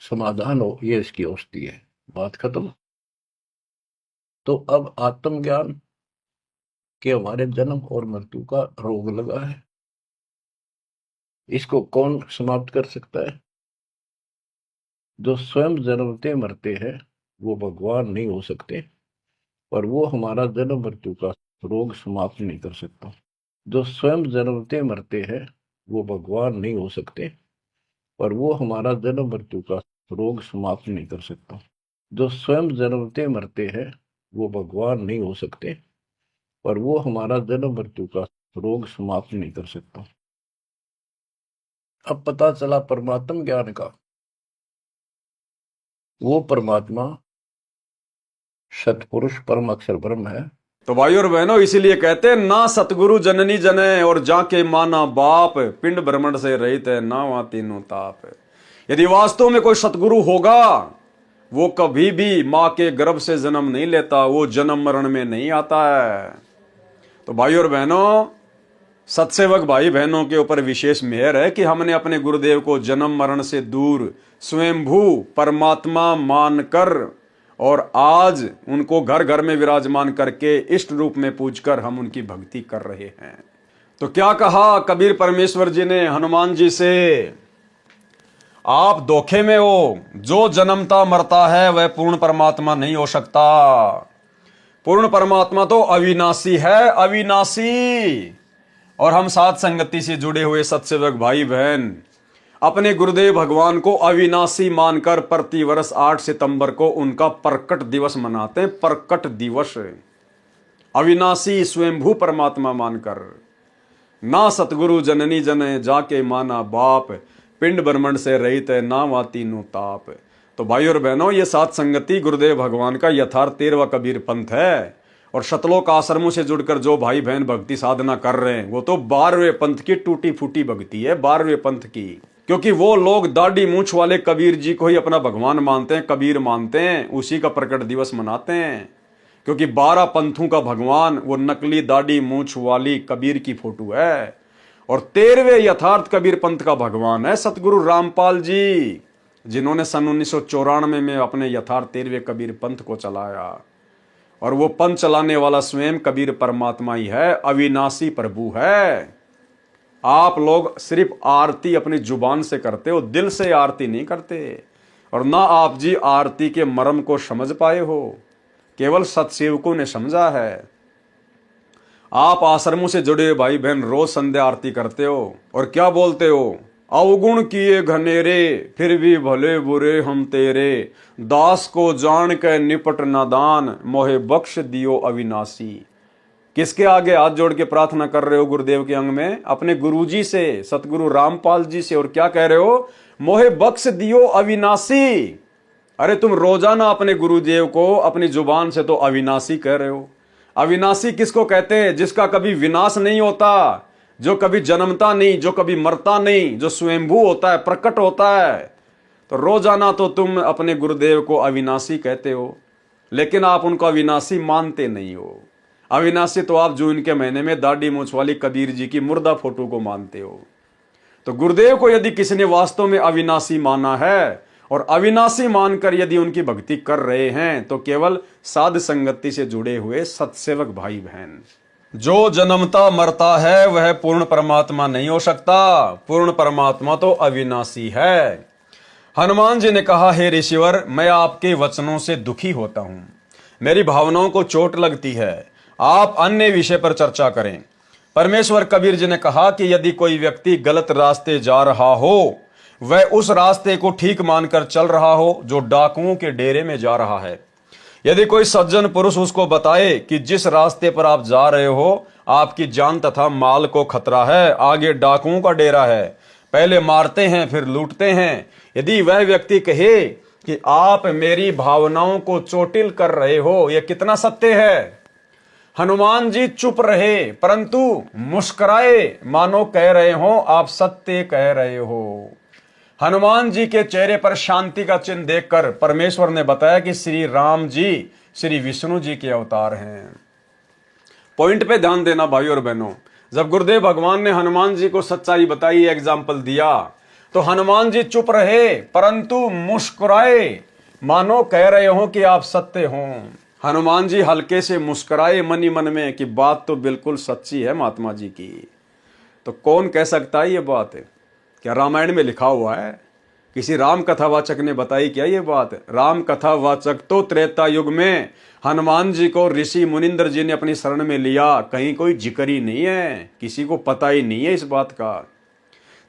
समाधान हो ये इसकी औषधि है, बात खत्म। तो अब आत्मज्ञान के हमारे जन्म और मृत्यु का रोग लगा है, इसको कौन समाप्त कर सकता है? जो स्वयं जन्मते मरते हैं वो भगवान नहीं हो सकते और वो हमारा जन्म मृत्यु का रोग समाप्त नहीं कर सकता। जो स्वयं जन्मते मरते हैं वो भगवान नहीं हो सकते और वो हमारा जन्म मृत्यु का रोग समाप्त नहीं कर सकता। जो स्वयं जन्मते मरते हैं वो भगवान नहीं हो सकते और वो हमारा जन्म मृत्यु का रोग समाप्त नहीं कर सकता। अब पता चला परमात्म ज्ञान का, वो परमात्मा सतपुरुष परम अक्षर ब्रह्म है।
तो भाई और बहनों, इसीलिए कहते हैं ना सतगुरु जननी जने और जाके माना बाप, पिंड भ्रमण से रहित है ना वहां तीनों ताप। यदि वास्तव में कोई सतगुरु होगा वो कभी भी मां के गर्भ से जन्म नहीं लेता, वो जन्म मरण में नहीं आता है। तो भाई और बहनों, सत्सेवक भाई बहनों के ऊपर विशेष मेहर है कि हमने अपने गुरुदेव को जन्म मरण से दूर स्वयंभू परमात्मा मानकर और आज उनको घर घर में विराजमान करके इष्ट रूप में पूजकर हम उनकी भक्ति कर रहे हैं। तो क्या कहा कबीर परमेश्वर जी ने हनुमान जी से? आप धोखे में हो। जो जन्मता मरता है वह पूर्ण परमात्मा नहीं हो सकता। पूर्ण परमात्मा तो अविनाशी है, अविनाशी। और हम साथ संगति से जुड़े हुए सत्सेवक भाई बहन, अपने गुरुदेव भगवान को अविनाशी मानकर प्रतिवर्ष 8 सितंबर को उनका प्रकट दिवस मनाते हैं। प्रकट दिवस, अविनाशी स्वयंभू परमात्मा मानकर। ना सतगुरु जननी जने जाके माना बाप, पिंड ब्रह्मंड से रहित है ना वाती नु ताप। तो भाई और बहनों, ये सात संगति गुरुदेव भगवान का यथार्थ 13वां कबीर पंथ है। और शतलोक आश्रमों से जुड़कर जो भाई बहन भक्ति साधना कर रहे हैं वो तो 12वें पंथ की टूटी फूटी भक्ति है, 12वें पंथ की। क्योंकि वो लोग दाढ़ी मूंछ वाले कबीर जी को ही अपना भगवान मानते हैं, कबीर मानते हैं, उसी का प्रकट दिवस मनाते हैं। क्योंकि 12 पंथों का भगवान वो नकली दाढ़ी मूंछ वाली कबीर की फोटो है। और 13वें यथार्थ कबीर पंथ का भगवान है सतगुरु रामपाल जी, जिन्होंने सन 1994 में अपने यथार्थ 13वें कबीर पंथ को चलाया। और वो पंथ चलाने वाला स्वयं कबीर परमात्मा ही है, अविनाशी प्रभु है। आप लोग सिर्फ आरती अपनी जुबान से करते हो, दिल से आरती नहीं करते। और ना आप जी आरती के मर्म को समझ पाए हो, केवल सत्सेवकों ने समझा है। आप आश्रमों से जुड़े भाई बहन रोज संध्या आरती करते हो और क्या बोलते हो, अवगुण किए घनेरे फिर भी भले बुरे हम तेरे, दास को जान के निपट नादान मोहे बख्श दियो अविनाशी। किसके आगे हाथ जोड़ के प्रार्थना कर रहे हो गुरुदेव के अंग में? अपने गुरुजी से, सतगुरु रामपाल जी से। और क्या कह रहे हो? मोहे बख्श दियो अविनाशी। अरे तुम रोजाना अपने गुरुदेव को अपनी जुबान से तो अविनाशी कह रहे हो। अविनाशी किसको कहते हैं? जिसका कभी विनाश नहीं होता, जो कभी जन्मता नहीं, जो कभी मरता नहीं, जो स्वयंभू होता है, प्रकट होता है। तो रोजाना तो तुम अपने गुरुदेव को अविनाशी कहते हो, लेकिन आप उनको अविनाशी मानते नहीं हो। अविनाशी तो आप जून के महीने में दाढ़ी मूंछ वाली कबीर जी की मुर्दा फोटो को मानते हो। तो गुरुदेव को यदि किसी ने वास्तव में अविनाशी माना है और अविनाशी मानकर यदि उनकी भक्ति कर रहे हैं तो केवल साध संगति से जुड़े हुए सत्सेवक भाई बहन। जो जन्मता मरता है वह पूर्ण परमात्मा नहीं हो सकता, पूर्ण परमात्मा तो अविनाशी है। हनुमान जी ने कहा, हे ऋषिवर, मैं आपके वचनों से दुखी होता हूं, मेरी भावनाओं को चोट लगती है, आप अन्य विषय पर चर्चा करें। परमेश्वर कबीर जी ने कहा कि यदि कोई व्यक्ति गलत रास्ते जा रहा हो, वह उस रास्ते को ठीक मानकर चल रहा हो जो डाकुओं के डेरे में जा रहा है। यदि कोई सज्जन पुरुष उसको बताए कि जिस रास्ते पर आप जा रहे हो आपकी जान तथा माल को खतरा है, आगे डाकुओं का डेरा है, पहले मारते हैं फिर लूटते हैं, यदि वह व्यक्ति कहे कि आप मेरी भावनाओं को चोटिल कर रहे हो, यह कितना सत्य है। हनुमान जी चुप रहे परंतु मुस्कुराए, मानो कह रहे हो आप सत्य कह रहे हो। हनुमान जी के चेहरे पर शांति का चिन्ह देखकर परमेश्वर ने बताया कि श्री राम जी श्री विष्णु जी के अवतार हैं। पॉइंट पे ध्यान देना भाई और बहनों। जब गुरुदेव भगवान ने हनुमान जी को सच्चाई बताई, एग्जाम्पल दिया, तो हनुमान जी चुप रहे परंतु मुस्कुराए, मानो कह रहे हो कि आप सत्य हो। हनुमान जी हल्के से मुस्कुराए मन ही मन में कि बात तो बिल्कुल सच्ची है महात्मा जी की। तो कौन कह सकता है ये बात? क्या रामायण में लिखा हुआ है? किसी राम कथावाचक ने बताई क्या ये बात? राम कथावाचक तो त्रेता युग में हनुमान जी को ऋषि मुनिंदर जी ने अपनी शरण में लिया, कहीं कोई जिक्र ही नहीं है, किसी को पता ही नहीं है इस बात का।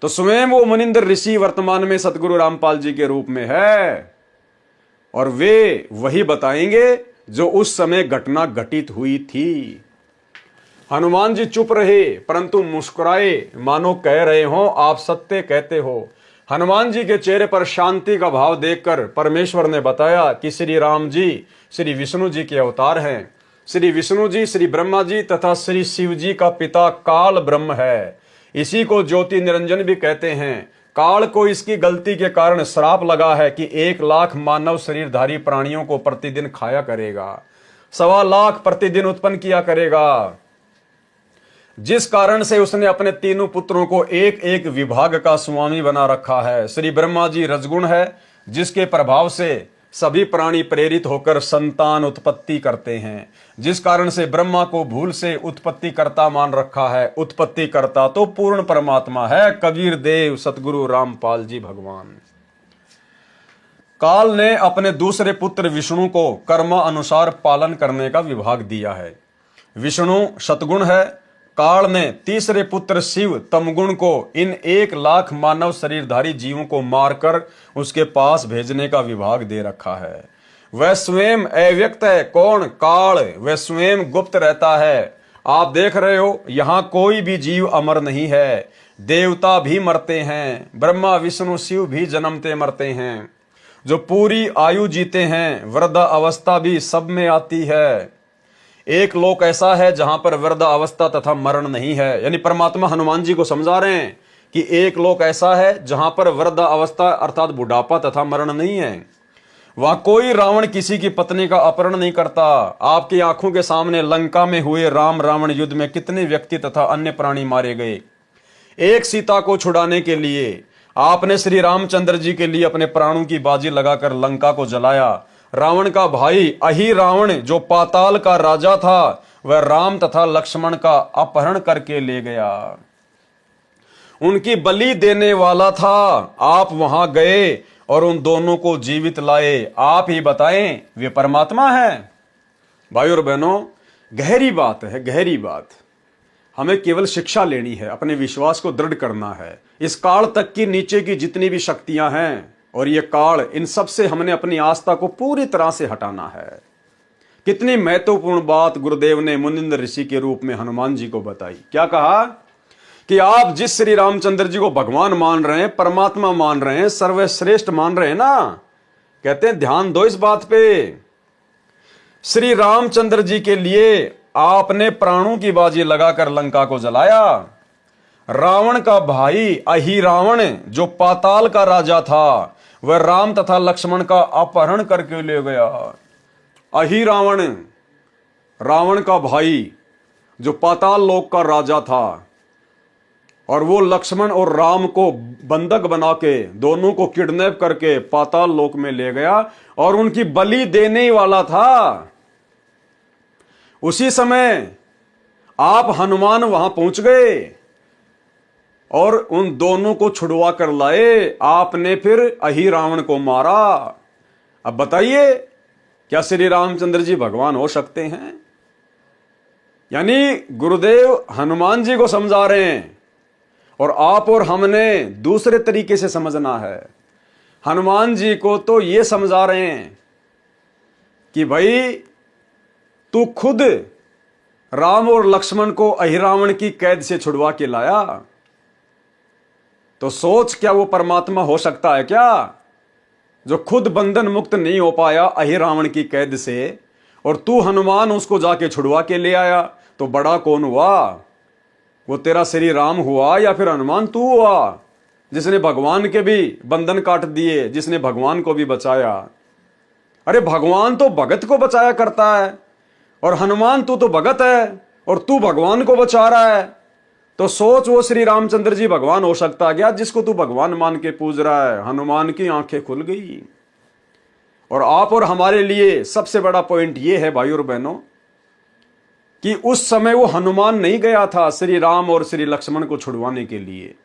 तो स्वयं वो मुनिंदर ऋषि वर्तमान में सतगुरु रामपाल जी के रूप में है और वे वही बताएंगे जो उस समय घटना घटित हुई थी। हनुमान जी चुप रहे परंतु मुस्कुराए, मानो कह रहे हो आप सत्य कहते हो। हनुमान जी के चेहरे पर शांति का भाव देखकर परमेश्वर ने बताया कि श्री राम जी श्री विष्णु जी के अवतार हैं। श्री विष्णु जी श्री ब्रह्मा जी तथा श्री शिव जी का पिता काल ब्रह्म है। इसी को ज्योति निरंजन भी कहते हैं। काल को इसकी गलती के कारण श्राप लगा है कि 1 लाख मानव शरीरधारी प्राणियों को प्रतिदिन खाया करेगा, 1.25 लाख प्रतिदिन उत्पन्न किया करेगा, जिस कारण से उसने अपने तीनों पुत्रों को एक एक विभाग का स्वामी बना रखा है। श्री ब्रह्मा जी रजगुण है, जिसके प्रभाव से सभी प्राणी प्रेरित होकर संतान उत्पत्ति करते हैं, जिस कारण से ब्रह्मा को भूल से उत्पत्ति कर्ता मान रखा है। उत्पत्ति कर्ता तो पूर्ण परमात्मा है, कबीर देव सतगुरु रामपाल जी भगवान। काल ने अपने दूसरे पुत्र विष्णु को कर्म अनुसार पालन करने का विभाग दिया है। विष्णु सतगुण है, काल ने तीसरे पुत्र शिव तमगुण को इन 1,00,000 मानव शरीरधारी जीवों को मारकर उसके पास भेजने का विभाग दे रखा है। वह स्वयं अव्यक्त है। कौन? काल। वह स्वयं गुप्त रहता है। आप देख रहे हो, यहां कोई भी जीव अमर नहीं है। देवता भी मरते हैं, ब्रह्मा विष्णु शिव भी जन्मते मरते हैं। जो पूरी आयु जीते हैं, वृद्धा अवस्था भी सब में आती है। एक लोक ऐसा है जहां पर वृद्धा अवस्था तथा मरण नहीं है। यानी परमात्मा हनुमान जी को समझा रहे हैं कि एक लोक ऐसा है जहां पर वृद्धा अवस्था अर्थात बुढ़ापा तथा मरण नहीं है। वहां कोई रावण किसी की पत्नी का अपहरण नहीं करता। आपकी आंखों के सामने लंका में हुए राम रावण युद्ध में कितने व्यक्ति तथा अन्य प्राणी मारे गए। एक सीता को छुड़ाने के लिए आपने श्री रामचंद्र जी के लिए अपने प्राणों की बाजी लगाकर लंका को जलाया। रावण का भाई अहि रावण जो पाताल का राजा था, वह राम तथा लक्ष्मण का अपहरण करके ले गया। उनकी बलि देने वाला था। आप वहां गए और उन दोनों को जीवित लाए। आप ही बताएं, वे परमात्मा है? भाई और बहनों, गहरी बात है, गहरी बात। हमें केवल शिक्षा लेनी है, अपने विश्वास को दृढ़ करना है। इस काल तक की नीचे की जितनी भी शक्तियां हैं और ये काल, इन सब से हमने अपनी आस्था को पूरी तरह से हटाना है। कितनी महत्वपूर्ण बात गुरुदेव ने मुनिंद्र ऋषि के रूप में हनुमान जी को बताई। क्या कहा कि आप जिस श्री रामचंद्र जी को भगवान मान रहे हैं, परमात्मा मान रहे हैं, सर्वश्रेष्ठ मान रहे हैं ना, कहते हैं ध्यान दो इस बात पे। श्री रामचंद्र जी के लिए आपने प्राणों की बाजी लगाकर लंका को जलाया। रावण का भाई अहि रावण जो पाताल का राजा था, वह राम तथा लक्ष्मण का अपहरण करके ले गया। अहि रावण, रावण का भाई जो पाताल लोक का राजा था, और वो लक्ष्मण और राम को बंधक बना के दोनों को किडनैप करके पाताल लोक में ले गया और उनकी बलि देने वाला था। उसी समय आप हनुमान वहां पहुंच गए और उन दोनों को छुड़वा कर लाए। आपने फिर अहि रावण को मारा। अब बताइए, क्या श्री रामचंद्र जी भगवान हो सकते हैं? यानी गुरुदेव हनुमान जी को समझा रहे हैं और आप और हमने दूसरे तरीके से समझना है। हनुमान जी को तो ये समझा रहे हैं कि भाई तू खुद राम और लक्ष्मण को अहि रावण की कैद से छुड़वा के लाया, तो सोच क्या वो परमात्मा हो सकता है क्या, जो खुद बंधन मुक्त नहीं हो पाया अहि रावण की कैद से, और तू हनुमान उसको जाके छुड़वा के ले आया? तो बड़ा कौन हुआ? वो तेरा श्री राम हुआ या फिर हनुमान तू हुआ, जिसने भगवान के भी बंधन काट दिए, जिसने भगवान को भी बचाया? अरे भगवान तो भगत को बचाया करता है, और हनुमान तू तो भगत है और तू भगवान को बचा रहा है। तो सोच, वो श्री रामचंद्र जी भगवान हो सकता क्या जिसको तू भगवान मान के पूज रहा है? हनुमान की आंखें खुल गई। और आप और हमारे लिए सबसे बड़ा पॉइंट ये है भाई और बहनों, कि उस समय वो हनुमान नहीं गया था श्री राम और श्री लक्ष्मण को छुड़वाने के लिए।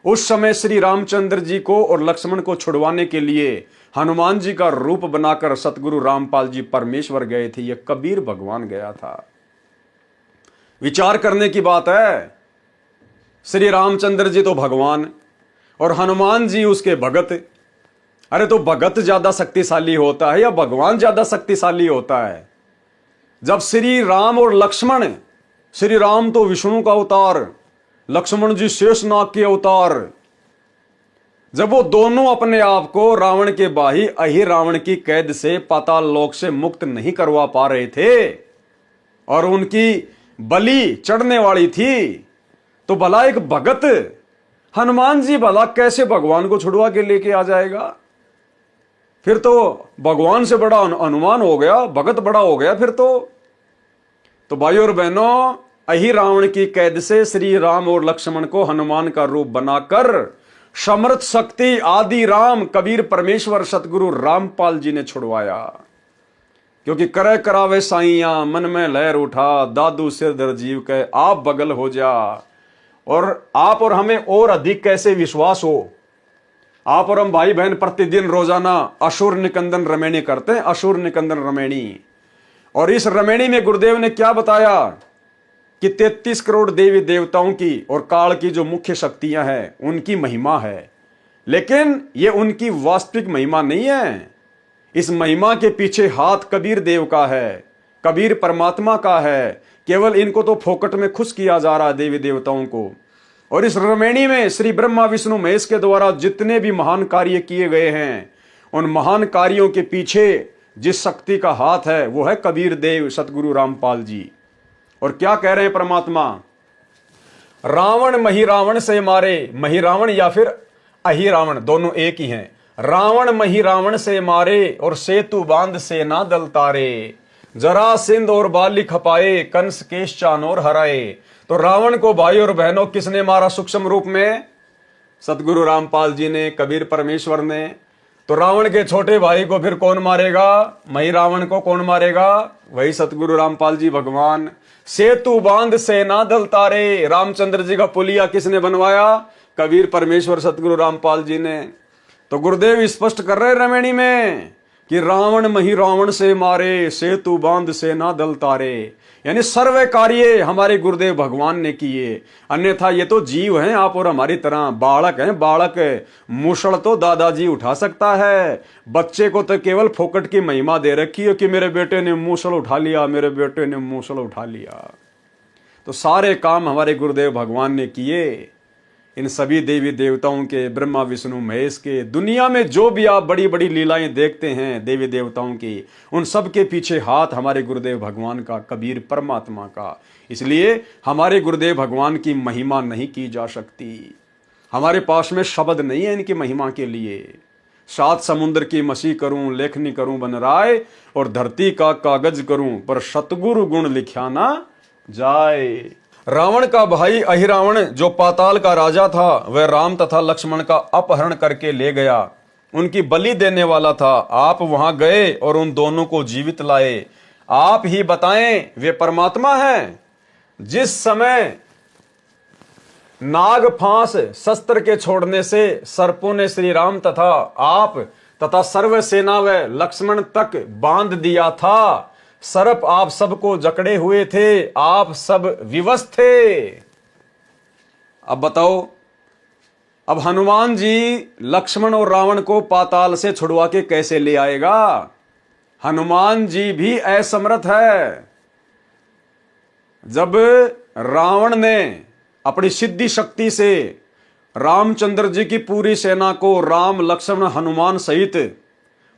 उस समय श्री रामचंद्र जी को और लक्ष्मण को छुड़वाने के लिए हनुमान जी का रूप बनाकर सतगुरु रामपाल जी परमेश्वर गए थे। ये कबीर भगवान गया था। विचार करने की बात है। श्री रामचंद्र जी तो भगवान और हनुमान जी उसके भगत। अरे तो भगत ज्यादा शक्तिशाली होता है या भगवान ज्यादा शक्तिशाली होता है? जब श्री राम और लक्ष्मण, श्री राम तो विष्णु का अवतार, लक्ष्मण जी शेषनाग के अवतार, जब वो दोनों अपने आप को रावण के भाई अहि रावण की कैद से पाताल लोक से मुक्त नहीं करवा पा रहे थे और उनकी बलि चढ़ने वाली थी, तो भला एक भगत हनुमान जी भला कैसे भगवान को छुड़वा के लेके आ जाएगा? फिर तो भगवान से बड़ा हनुमान हो गया, भगत बड़ा हो गया फिर तो भाई और बहनों, अहि रावण की कैद से श्री राम और लक्ष्मण को हनुमान का रूप बनाकर समर्थ शक्ति आदि राम कबीर परमेश्वर सतगुरु रामपाल जी ने छुड़वाया। क्योंकि करे करावे साइया मन में लहर उठा, दादू सिर दर जीव के आप बगल हो जा। और आप और हमें और अधिक कैसे विश्वास हो? आप और हम भाई बहन प्रतिदिन रोजाना असुर निकंदन रमेणी करते हैं, असुर निकंदन रमेणी। और इस रमेणी में गुरुदेव ने क्या बताया कि 33 करोड़ देवी देवताओं की और काल की जो मुख्य शक्तियां हैं उनकी महिमा है, लेकिन ये उनकी वास्तविक महिमा नहीं है। इस महिमा के पीछे हाथ कबीर देव का है, कबीर परमात्मा का है। केवल इनको तो फोकट में खुश किया जा रहा है देवी देवताओं को। और इस रमैनी में श्री ब्रह्मा विष्णु महेश के द्वारा जितने भी महान कार्य किए गए हैं, उन महान कार्यों के पीछे जिस शक्ति का हाथ है वो है कबीर देव सतगुरु रामपाल जी। और क्या कह रहे हैं परमात्मा? रावण मही रावण से मारे, मही रावण या फिर अहि रावण दोनों एक ही हैं। रावण मही रावण से मारे और सेतु बांध से ना दल तारे, जरा सिंध और बाली खपाए, कंस केश चानोर हराए। तो रावण को भाई और बहनों किसने मारा सूक्ष्म रूप में? सतगुरु रामपाल जी ने, कबीर परमेश्वर ने। तो रावण के छोटे भाई को फिर कौन मारेगा? मही रावण को कौन मारेगा? वही सतगुरु रामपाल जी भगवान। सेतु बांध से ना दल तारे, रामचंद्र जी का पुलिया किसने बनवाया? कबीर परमेश्वर सतगुरु रामपाल जी ने। तो गुरुदेव स्पष्ट कर रहे रमैनी में कि रावण मही रावण से मारे, सेतु बांध से ना दल तारे, यानी सर्व कार्य हमारे गुरुदेव भगवान ने किए। अन्यथा ये तो जीव हैं आप और हमारी तरह, बालक हैं बालक। मुसड़ तो दादाजी उठा सकता है, बच्चे को तो केवल फोकट की महिमा दे रखी है कि मेरे बेटे ने मूसल उठा लिया, मेरे बेटे ने मूसल उठा लिया। तो सारे काम हमारे गुरुदेव भगवान ने किए। इन सभी देवी देवताओं के, ब्रह्मा विष्णु महेश के, दुनिया में जो भी आप बड़ी बड़ी लीलाएं देखते हैं देवी देवताओं की, उन सब के पीछे हाथ हमारे गुरुदेव भगवान का, कबीर परमात्मा का। इसलिए हमारे गुरुदेव भगवान की महिमा नहीं की जा सकती। हमारे पास में शब्द नहीं है इनकी महिमा के लिए। 7 समुद्र की मसी करूं, लेखनी करूं बन राय, और धरती का कागज करूं, पर सतगुरु गुण लिखा ना जाए। रावण का भाई अहिरावण जो पाताल का राजा था, वह राम तथा लक्ष्मण का अपहरण करके ले गया, उनकी बलि देने वाला था। आप वहां गए और उन दोनों को जीवित लाए। आप ही बताएं वे परमात्मा हैं। जिस समय नाग फांस शस्त्र के छोड़ने से सर्पों ने श्री राम तथा आप तथा सर्व सेना व लक्ष्मण तक बांध दिया था, सर्प आप सबको जकड़े हुए थे, आप सब विवश थे। अब बताओ, अब हनुमान जी लक्ष्मण और रावण को पाताल से छुड़वा के कैसे ले आएगा? हनुमान जी भी असमर्थ है। जब रावण ने अपनी सिद्धि शक्ति से रामचंद्र जी की पूरी सेना को राम लक्ष्मण हनुमान सहित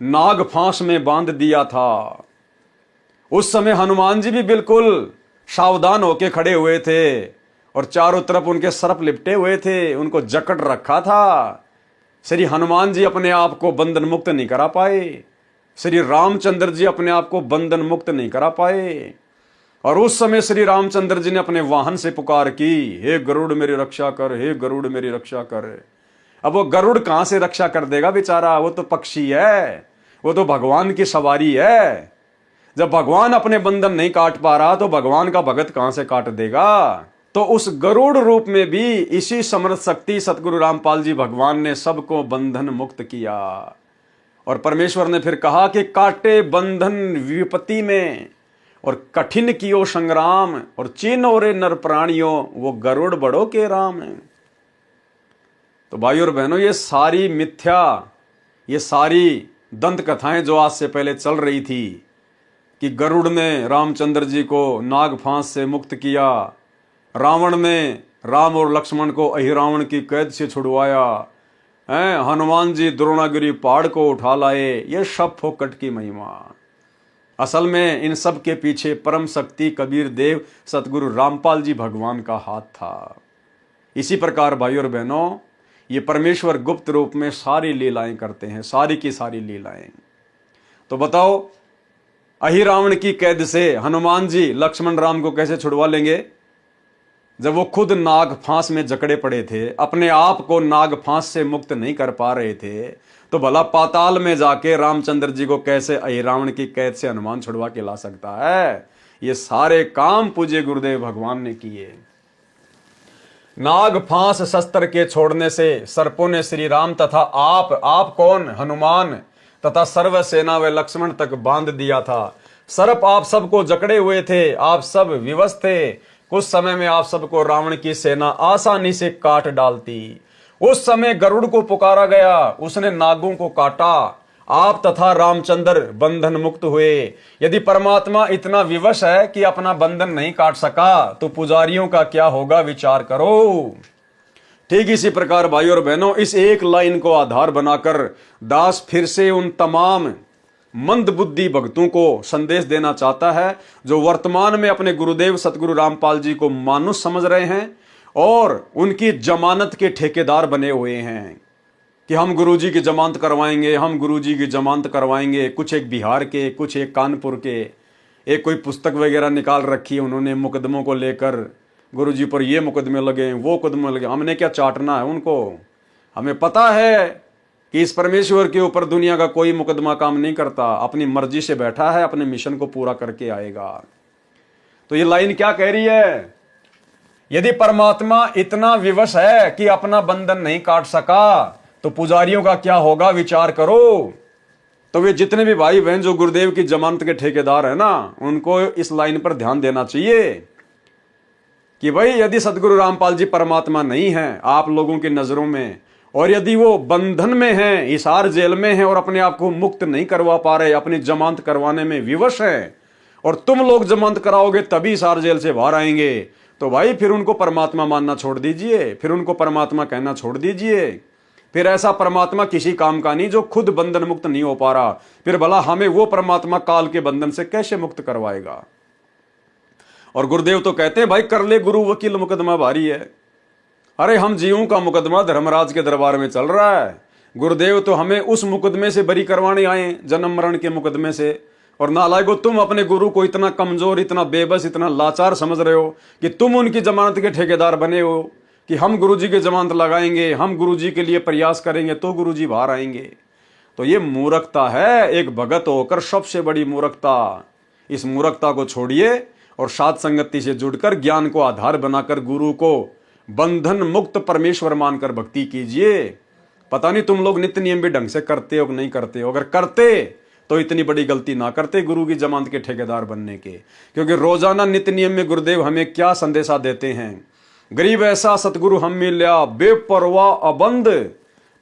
नाग फांस में बांध दिया था, उस समय हनुमान जी भी बिल्कुल सावधान होके खड़े हुए थे और चारों तरफ उनके सर्प लिपटे हुए थे, उनको जकड़ रखा था। श्री हनुमान जी अपने आप को बंधन मुक्त नहीं करा पाए, श्री रामचंद्र जी अपने आप को बंधन मुक्त नहीं करा पाए। और उस समय श्री रामचंद्र जी ने अपने वाहन से पुकार की, हे गरुड़ मेरी रक्षा कर, हे गरुड़ मेरी रक्षा कर। अब वो गरुड़ कहां से रक्षा कर देगा बेचारा? वो तो पक्षी है, वो तो भगवान की सवारी है। जब भगवान अपने बंधन नहीं काट पा रहा तो भगवान का भगत कहां से काट देगा? तो उस गरुड़ रूप में भी इसी समर्थ शक्ति सतगुरु रामपाल जी भगवान ने सबको बंधन मुक्त किया। और परमेश्वर ने फिर कहा कि काटे बंधन विपत्ति में और कठिन कियो संग्राम, और चीनो रे नर प्राणियों वो गरुड़ बड़ो के राम है। तो भाई और बहनों, ये सारी मिथ्या, ये सारी दंत कथाएं जो आज से पहले चल रही थी कि गरुड़ ने रामचंद्र जी को नाग फांस से मुक्त किया, रावण ने राम और लक्ष्मण को अहिरावण की कैद से छुड़वाया, हनुमान जी द्रोणागिरी पहाड़ को उठा लाए, ये सब फोकट की महिमा। असल में इन सब के पीछे परम शक्ति कबीर देव सतगुरु रामपाल जी भगवान का हाथ था। इसी प्रकार भाई और बहनों, ये परमेश्वर गुप्त रूप में सारी लीलाएं करते हैं, सारी की सारी लीलाएं। तो बताओ, अहिरावण की कैद से हनुमान जी लक्ष्मण राम को कैसे छुड़वा लेंगे जब वो खुद नाग फांस में जकड़े पड़े थे, अपने आप को नाग फांस से मुक्त नहीं कर पा रहे थे? तो भला पाताल में जाके रामचंद्र जी को कैसे अहिरावण की कैद से हनुमान छुड़वा के ला सकता है? ये सारे काम पूज्य गुरुदेव भगवान ने किए। नाग फांस शस्त्र के छोड़ने से सर्पों ने श्री राम तथा आप कौन? हनुमान तथा सर्व सेना व लक्ष्मण तक बांध दिया था। सर्प आप सबको जकड़े हुए थे, आप सब विवश थे, कुछ समय में आप सबको रावण की सेना आसानी से काट डालती। उस समय गरुड़ को पुकारा गया, उसने नागों को काटा, आप तथा रामचंद्र बंधन मुक्त हुए। यदि परमात्मा इतना विवश है कि अपना बंधन नहीं काट सका तो पुजारियों का क्या होगा, विचार करो। ठीक इसी प्रकार भाइयों और बहनों, इस एक लाइन को आधार बनाकर दास फिर से उन तमाम मंद बुद्धि भक्तों को संदेश देना चाहता है जो वर्तमान में अपने गुरुदेव सतगुरु रामपाल जी को मानुष समझ रहे हैं और उनकी जमानत के ठेकेदार बने हुए हैं कि हम गुरुजी की जमानत करवाएंगे, हम गुरुजी की जमानत करवाएंगे। कुछ एक बिहार के, कुछ एक कानपुर के, एक कोई पुस्तक वगैरह निकाल रखी है उन्होंने मुकदमों को लेकर, गुरुजी पर ये मुकदमे लगे, वो मुकदमे लगे। हमने क्या चाटना है उनको? हमें पता है कि इस परमेश्वर के ऊपर दुनिया का कोई मुकदमा काम नहीं करता, अपनी मर्जी से बैठा है, अपने मिशन को पूरा करके आएगा। तो ये लाइन क्या कह रही है? यदि परमात्मा इतना विवश है कि अपना बंधन नहीं काट सका तो पुजारियों का क्या होगा, विचार करो। तो वे जितने भी भाई बहन जो गुरुदेव की जमानत के ठेकेदार है ना, उनको इस लाइन पर ध्यान देना चाहिए कि भाई यदि सतगुरु रामपाल जी परमात्मा नहीं है आप लोगों की नजरों में, और यदि वो बंधन में हैं, हिसार जेल में हैं और अपने आप को मुक्त नहीं करवा पा रहे, अपनी जमानत करवाने में विवश हैं, और तुम लोग जमानत कराओगे तभी हिसार जेल से बाहर आएंगे, तो भाई फिर उनको परमात्मा मानना छोड़ दीजिए, फिर उनको परमात्मा कहना छोड़ दीजिए। फिर ऐसा परमात्मा किसी काम का नहीं जो खुद बंधन मुक्त नहीं हो पा रहा, फिर भला हमें वो परमात्मा काल के बंधन से कैसे मुक्त करवाएगा। और गुरुदेव तो कहते हैं भाई कर ले गुरु वकील मुकदमा भारी है। अरे हम जीवों का मुकदमा धर्मराज के दरबार में चल रहा है, गुरुदेव तो हमें उस मुकदमे से बरी करवाने आए, जन्म मरण के मुकदमे से। और नालायको तुम अपने गुरु को इतना कमजोर, इतना बेबस, इतना लाचार समझ रहे हो कि तुम उनकी जमानत के ठेकेदार बने हो कि हम गुरुजी की जमानत लगाएंगे, हम गुरुजी के लिए प्रयास करेंगे तो गुरुजी बाहर आएंगे। तो ये मूर्खता है, एक भगत होकर सबसे बड़ी मूर्खता। इस मूर्खता को छोड़िए और साध संगति से जुड़कर ज्ञान को आधार बनाकर गुरु को बंधन मुक्त परमेश्वर मानकर भक्ति कीजिए। पता नहीं तुम लोग नित्य नियम भी ढंग से करते हो कि नहीं करते हो। अगर करते तो इतनी बड़ी गलती ना करते गुरु की जमानत के ठेकेदार बनने के, क्योंकि रोजाना नित्य नियम में गुरुदेव हमें क्या संदेशा देते हैं। गरीब ऐसा सतगुरु हम मिल्या, बेपरवाह अबंध,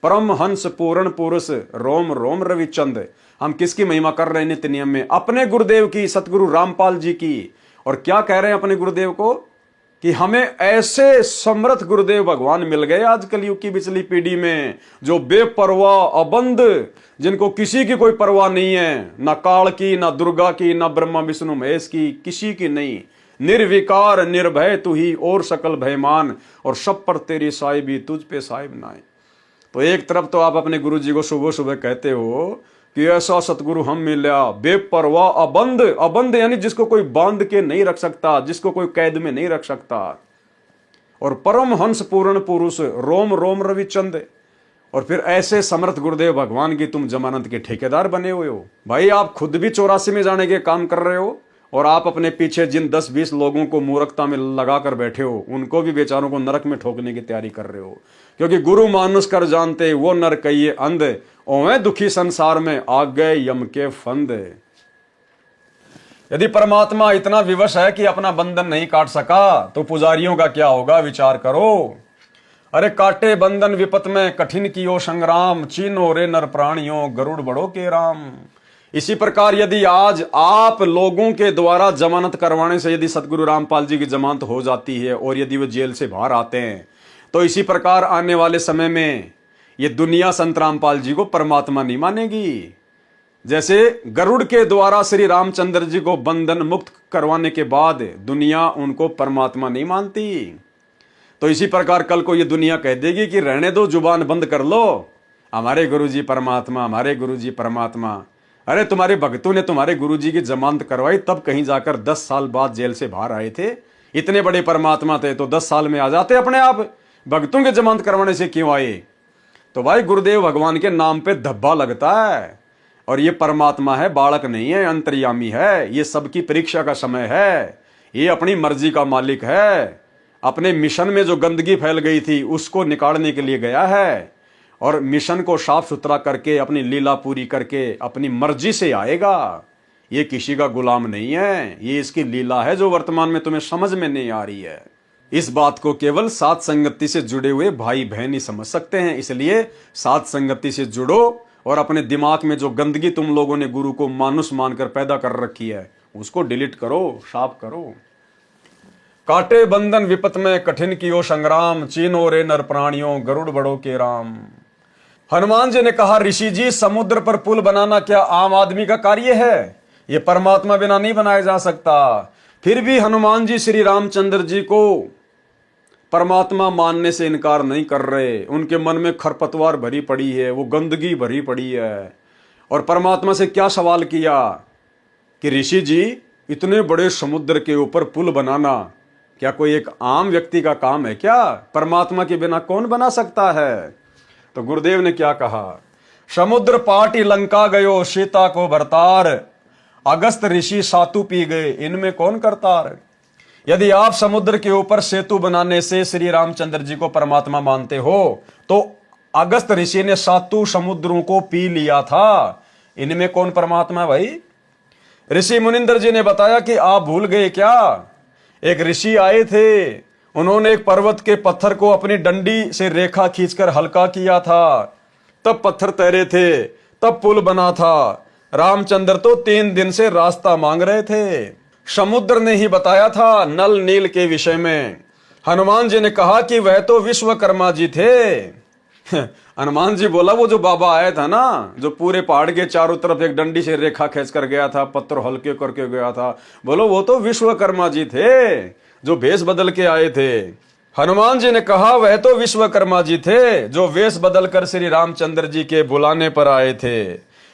परम हंस पूर्ण पुरुष, रोम रोम रविचंद। हम किसकी महिमा कर रहे हैं नित्य नियम में? अपने गुरुदेव की, सतगुरु रामपाल जी की। और क्या कह रहे हैं अपने गुरुदेव को कि हमें ऐसे समर्थ गुरुदेव भगवान मिल गए आज कलयुग की पिछली पीढ़ी में, जो बेपरवाह अबंध, जिनको किसी की कोई परवाह नहीं है, ना काल की, ना दुर्गा की, ना ब्रह्मा विष्णु महेश की, किसी की नहीं। निर्विकार निर्भय तू ही और सकल भयमान, और सब पर तेरी साहिबी तुझ पे साहिब नाए। तो एक तरफ तो आप अपने गुरु जी को सुबह सुबह कहते हो कि ऐसा सतगुरु हम मिला, बेपरवाह अबंध, अबंध यानी जिसको कोई बांध के नहीं रख सकता, जिसको कोई कैद में नहीं रख सकता, और परम हंस पूर्ण पुरुष, रोम रोम रविचंद। और फिर ऐसे समर्थ गुरुदेव भगवान की तुम जमानत के ठेकेदार बने हुए हो। भाई आप खुद भी 84 में जाने के काम कर रहे हो, और आप अपने पीछे जिन 10-20 लोगों को मूर्खता में लगा कर बैठे हो, उनको भी बेचारों को नरक में ठोकने की तैयारी कर रहे हो। क्योंकि गुरु मानुष कर जानते वो नर कहिए अंध, ओवे दुखी संसार में आ गए यम के फंद। यदि परमात्मा इतना विवश है कि अपना बंधन नहीं काट सका तो पुजारियों का क्या होगा, विचार करो। अरे काटे बंधन विपत में कठिन कियो संग्राम, चीनो रे नर प्राणियों गरुड़ बड़ो के राम। इसी प्रकार यदि आज आप लोगों के द्वारा जमानत करवाने से यदि सतगुरु रामपाल जी की जमानत हो जाती है और यदि वो जेल से बाहर आते हैं, तो इसी प्रकार आने वाले समय में ये दुनिया संत रामपाल जी को परमात्मा नहीं मानेगी। जैसे गरुड़ के द्वारा श्री रामचंद्र जी को बंधन मुक्त करवाने के बाद दुनिया उनको परमात्मा नहीं मानती, तो इसी प्रकार कल को ये दुनिया कह देगी कि रहने दो, जुबान बंद कर लो, हमारे गुरुजी परमात्मा, हमारे गुरुजी परमात्मा। अरे तुम्हारे भक्तों ने तुम्हारे गुरुजी की जमानत करवाई, तब कहीं जाकर 10 साल बाद जेल से बाहर आए थे। इतने बड़े परमात्मा थे तो 10 साल में आ जाते अपने आप। भक्तों की जमानत करवाने से क्यों आए? तो भाई गुरुदेव भगवान के नाम पे धब्बा लगता है, और ये परमात्मा है, बालक नहीं है, अंतर्यामी है। ये सबकी परीक्षा का समय है, ये अपनी मर्जी का मालिक है। अपने मिशन में जो गंदगी फैल गई थी उसको निकालने के लिए गया है, और मिशन को साफ सुथरा करके अपनी लीला पूरी करके अपनी मर्जी से आएगा। ये किसी का गुलाम नहीं है, ये इसकी लीला है जो वर्तमान में तुम्हें समझ में नहीं आ रही है। इस बात को केवल साथ संगति से जुड़े हुए भाई बहन ही समझ सकते हैं। इसलिए साथ संगति से जुड़ो और अपने दिमाग में जो गंदगी तुम लोगों ने गुरु को मानुष मानकर पैदा कर रखी है उसको डिलीट करो, साफ करो। काटे बंधन विपत में कठिन कियो संग्राम, चीनो रे नर प्राणियों गरुड़ बड़ो के राम। हनुमान जी ने कहा, ऋषि जी समुद्र पर पुल बनाना क्या आम आदमी का कार्य है? ये परमात्मा बिना नहीं बनाया जा सकता। फिर भी हनुमान जी श्री रामचंद्र जी को परमात्मा मानने से इनकार नहीं कर रहे। उनके मन में खरपतवार भरी पड़ी है, वो गंदगी भरी पड़ी है। और परमात्मा से क्या सवाल किया कि ऋषि जी इतने बड़े समुद्र के ऊपर पुल बनाना क्या कोई एक आम व्यक्ति का काम है क्या? परमात्मा के बिना कौन बना सकता है? तो गुरुदेव ने क्या कहा, समुद्र पाटी लंका गयो सीता को भरतार, अगस्त ऋषि सातु पी गए इनमें कौन करतार। यदि आप समुद्र के ऊपर सेतु बनाने से श्री रामचंद्र जी को परमात्मा मानते हो तो अगस्त ऋषि ने सातु समुद्रों को पी लिया था, इनमें कौन परमात्मा है भाई? ऋषि मुनिंदर जी ने बताया कि आप भूल गए क्या, एक ऋषि आए थे, उन्होंने एक पर्वत के पत्थर को अपनी डंडी से रेखा खींचकर हल्का किया था, तब पत्थर तैरे थे, तब पुल बना था। रामचंद्र तो 3 दिन से रास्ता मांग रहे थे। समुद्र ने ही बताया था नल नील के विषय में। हनुमान जी ने कहा कि वह तो विश्वकर्मा जी थे। हनुमान जी बोला, वो जो बाबा आया था ना, जो पूरे पहाड़ के चारों तरफ एक डंडी से रेखा खींच कर गया था, पत्थर हल्के करके गया था, बोलो वो तो विश्वकर्मा जी थे जो भेष बदल के आए थे। हनुमान जी ने कहा वह तो विश्वकर्मा जी थे जो वेश बदल कर श्री रामचंद्र जी के बुलाने पर आए थे।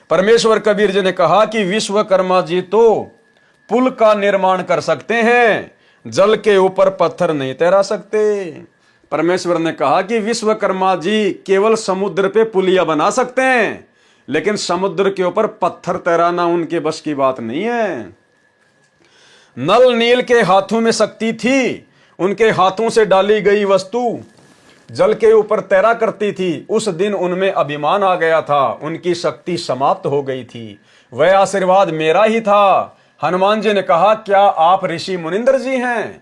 परमेश्वर कबीर जी ने कहा कि विश्वकर्मा जी तो पुल का निर्माण कर सकते हैं, जल के ऊपर पत्थर नहीं तैरा सकते। परमेश्वर ने कहा कि विश्वकर्मा जी केवल समुद्र पे पुलिया बना सकते हैं, लेकिन समुद्र के ऊपर पत्थर तैराना उनके बस की बात नहीं है। नल नील के हाथों में शक्ति थी, उनके हाथों से डाली गई वस्तु जल के ऊपर तैरा करती थी। उस दिन उनमें अभिमान आ गया था, उनकी शक्ति समाप्त हो गई थी। वह आशीर्वाद मेरा ही था। हनुमान जी ने कहा, क्या आप ऋषि मुनिंदर जी हैं?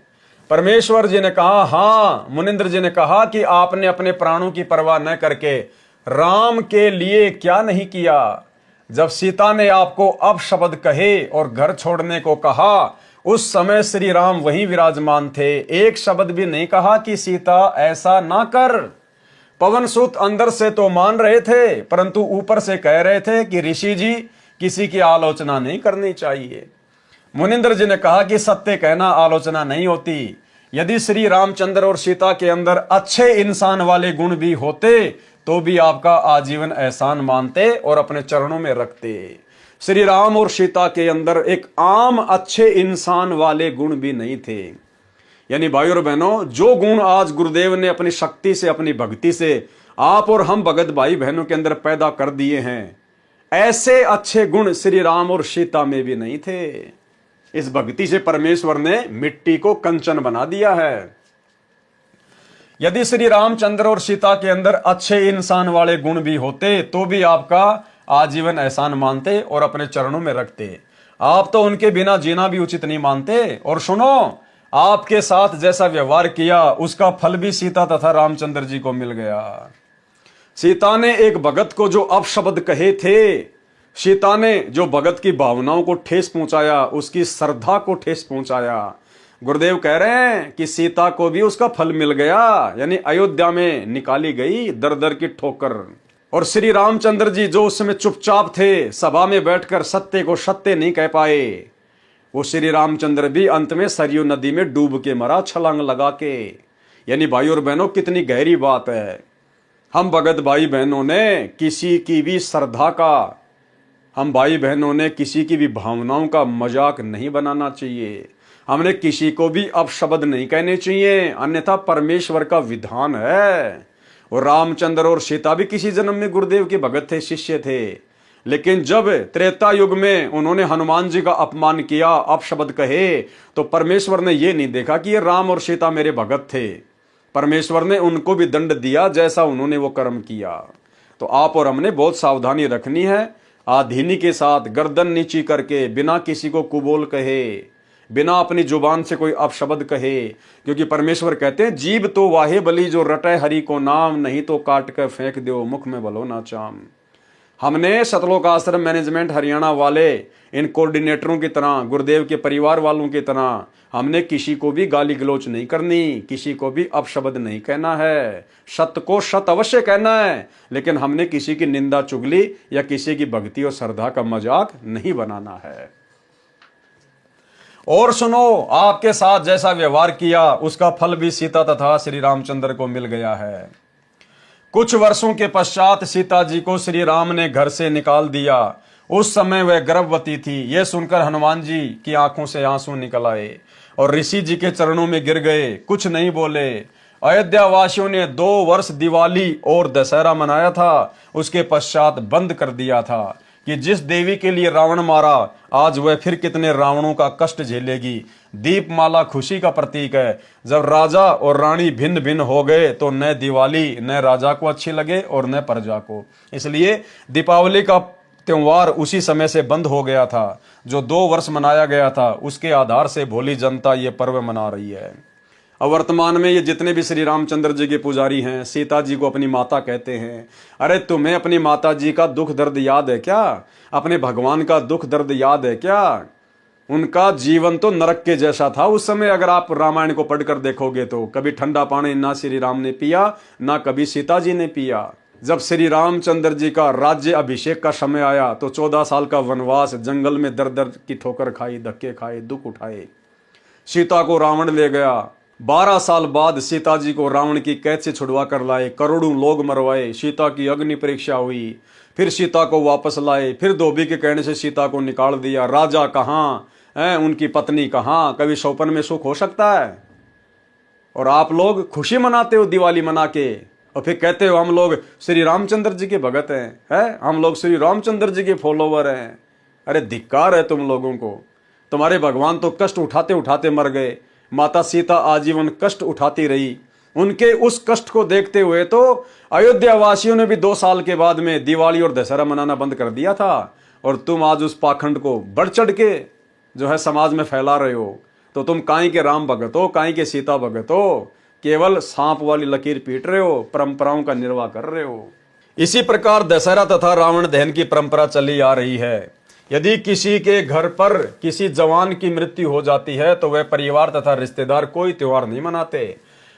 परमेश्वर जी ने कहा, हाँ। मुनिंदर जी ने कहा कि आपने अपने प्राणों की परवाह न करके राम के लिए क्या नहीं किया? जब सीता ने आपको अपशब्द कहे और घर छोड़ने को कहा, उस समय श्री राम वहीं विराजमान थे। एक शब्द भी नहीं कहा कि सीता ऐसा ना कर। पवन सुत अंदर से तो मान रहे थे, परंतु ऊपर से कह रहे थे कि ऋषि जी किसी की आलोचना नहीं करनी चाहिए। मुनिंदर जी ने कहा कि सत्य कहना आलोचना नहीं होती। यदि श्री रामचंद्र और सीता के अंदर अच्छे इंसान वाले गुण भी होते तो भी आपका आजीवन एहसान मानते और अपने चरणों में रखते। श्री राम और सीता के अंदर एक आम अच्छे इंसान वाले गुण भी नहीं थे। यानी भाई और बहनों, जो गुण आज गुरुदेव ने अपनी शक्ति से, अपनी भक्ति से आप और हम भगत भाई बहनों के अंदर पैदा कर दिए हैं, ऐसे अच्छे गुण श्री राम और सीता में भी नहीं थे। इस भक्ति से परमेश्वर ने मिट्टी को कंचन बना दिया है। यदि श्री रामचंद्र और सीता के अंदर अच्छे इंसान वाले गुण भी होते तो भी आपका आजीवन एहसान मानते और अपने चरणों में रखते। आप तो उनके बिना जीना भी उचित नहीं मानते। और सुनो, आपके साथ जैसा व्यवहार किया उसका फल भी सीता तथा रामचंद्र जी को मिल गया। सीता ने एक भगत को जो अपशब्द कहे थे, सीता ने जो भगत की भावनाओं को ठेस पहुंचाया, उसकी श्रद्धा को ठेस पहुंचाया। गुरुदेव कह रहे हैं कि सीता को भी उसका फल मिल गया, यानी अयोध्या में निकाली गई दर दर की ठोकर। और श्री रामचंद्र जी जो उस समय चुपचाप थे, सभा में बैठकर सत्य को सत्य नहीं कह पाए, वो श्री रामचंद्र भी अंत में सरयू नदी में डूब के मरा, छलांग लगा के। यानी भाई और बहनों, कितनी गहरी बात है। हम भगत भाई बहनों ने किसी की भी श्रद्धा का, हम भाई बहनों ने किसी की भी भावनाओं का मजाक नहीं बनाना चाहिए। हमने किसी को भी अपशब्द नहीं कहने चाहिए, अन्यथा परमेश्वर का विधान है। और रामचंद्र और सीता भी किसी जन्म में गुरुदेव के भगत थे, शिष्य थे। लेकिन जब त्रेता युग में उन्होंने हनुमान जी का अपमान किया, अपशब्द कहे, तो परमेश्वर ने यह नहीं देखा कि ये राम और सीता मेरे भगत थे। परमेश्वर ने उनको भी दंड दिया जैसा उन्होंने वो कर्म किया। तो आप और हमने बहुत सावधानी रखनी है। आधीनी के साथ गर्दन नीची करके, बिना किसी को कुबोल कहे, बिना अपनी जुबान से कोई अपशब्द कहे। क्योंकि परमेश्वर कहते हैं जीभ तो वाहे बली जो रटे हरि को नाम, नहीं तो काट कर फेंक दो मुख में भलो ना चाम। हमने सतलोक आश्रम मैनेजमेंट हरियाणा वाले इन कोऑर्डिनेटरों की तरह, गुरुदेव के परिवार वालों की तरह, हमने किसी को भी गाली गलौच नहीं करनी, किसी को भी अपशब्द नहीं कहना है, सत्य को सत्य अवश्य कहना है, लेकिन हमने किसी की निंदा चुगली या किसी की भक्ति और श्रद्धा का मजाक नहीं बनाना है। और सुनो, आपके साथ जैसा व्यवहार किया उसका फल भी सीता तथा श्री रामचंद्र को मिल गया है। कुछ वर्षों के पश्चात सीता जी को श्री राम ने घर से निकाल दिया। उस समय वह गर्भवती थी। यह सुनकर हनुमान जी की आंखों से आंसू निकल आए और ऋषि जी के चरणों में गिर गए, कुछ नहीं बोले। अयोध्या वासियों ने 2 वर्ष दिवाली और दशहरा मनाया था, उसके पश्चात बंद कर दिया था कि जिस देवी के लिए रावण मारा, आज वह फिर कितने रावणों का कष्ट झेलेगी। दीपमाला खुशी का प्रतीक है। जब राजा और रानी भिन्न भिन्न हो गए तो न दिवाली न राजा को अच्छी लगे और न प्रजा को, इसलिए दीपावली का त्योहार उसी समय से बंद हो गया था। जो 2 वर्ष मनाया गया था उसके आधार से भोली जनता ये पर्व मना रही है। अब वर्तमान में ये जितने भी श्री रामचंद्र जी के पुजारी हैं, सीता जी को अपनी माता कहते हैं। अरे तुम्हें अपनी माता जी का दुख दर्द याद है क्या? अपने भगवान का दुख दर्द याद है क्या? उनका जीवन तो नरक के जैसा था उस समय। अगर आप रामायण को पढ़कर देखोगे तो कभी ठंडा पानी ना श्री राम ने पिया, ना कभी सीता जी ने पिया। जब श्री रामचंद्र जी का राज्य अभिषेक का समय आया तो 14 साल का वनवास, जंगल में दर दर की ठोकर खाई, धक्के खाए, दुख उठाए। सीता को रावण ले गया। 12 साल बाद सीता जी को रावण की कैद से छुड़वा कर लाए। करोड़ों लोग मरवाए। सीता की अग्नि परीक्षा हुई, फिर सीता को वापस लाए। फिर धोबी के कहने से सीता को निकाल दिया। राजा कहाँ है, उनकी पत्नी कहाँ? कभी सौपन में सुख हो सकता है? और आप लोग खुशी मनाते हो दिवाली मना के, और फिर कहते हो हम लोग श्री रामचंद्र जी के भगत हैं, हम लोग श्री रामचंद्र जी के फॉलोवर हैं। अरे धिक्कार है तुम लोगों को। तुम्हारे भगवान तो कष्ट उठाते उठाते मर गए। माता सीता आजीवन कष्ट उठाती रही। उनके उस कष्ट को देखते हुए तो अयोध्या वासियों ने भी 2 साल के बाद में दिवाली और दशहरा मनाना बंद कर दिया था। और तुम आज उस पाखंड को बढ़ चढ़ के जो है समाज में फैला रहे हो। तो तुम काई के राम भगत हो, काई के सीता भगत हो, केवल सांप वाली लकीर पीट रहे हो, परंपराओं का निर्वाह कर रहे हो। इसी प्रकार दशहरा तथा रावण दहन की परंपरा चली आ रही है। यदि किसी के घर पर किसी जवान की मृत्यु हो जाती है तो वह परिवार तथा रिश्तेदार कोई त्योहार नहीं मनाते।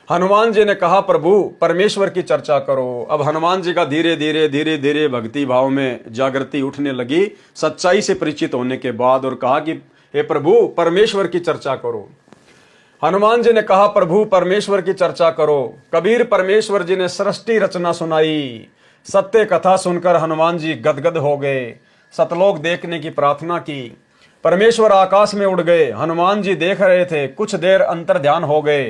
हनुमान जी ने कहा प्रभु परमेश्वर की चर्चा करो। अब हनुमान जी का धीरे धीरे भक्ति भाव में जागृति उठने लगी सच्चाई से परिचित होने के बाद, और कहा कि हे प्रभु परमेश्वर की चर्चा करो। हनुमान जी ने कहा प्रभु परमेश्वर की चर्चा करो। कबीर परमेश्वर जी ने सृष्टि रचना सुनाई। सत्य कथा सुनकर हनुमान जी गदगद हो गए। सतलोक देखने की प्रार्थना की। परमेश्वर आकाश में उड़ गए। हनुमान जी देख रहे थे। कुछ देर अंतर ध्यान हो गए।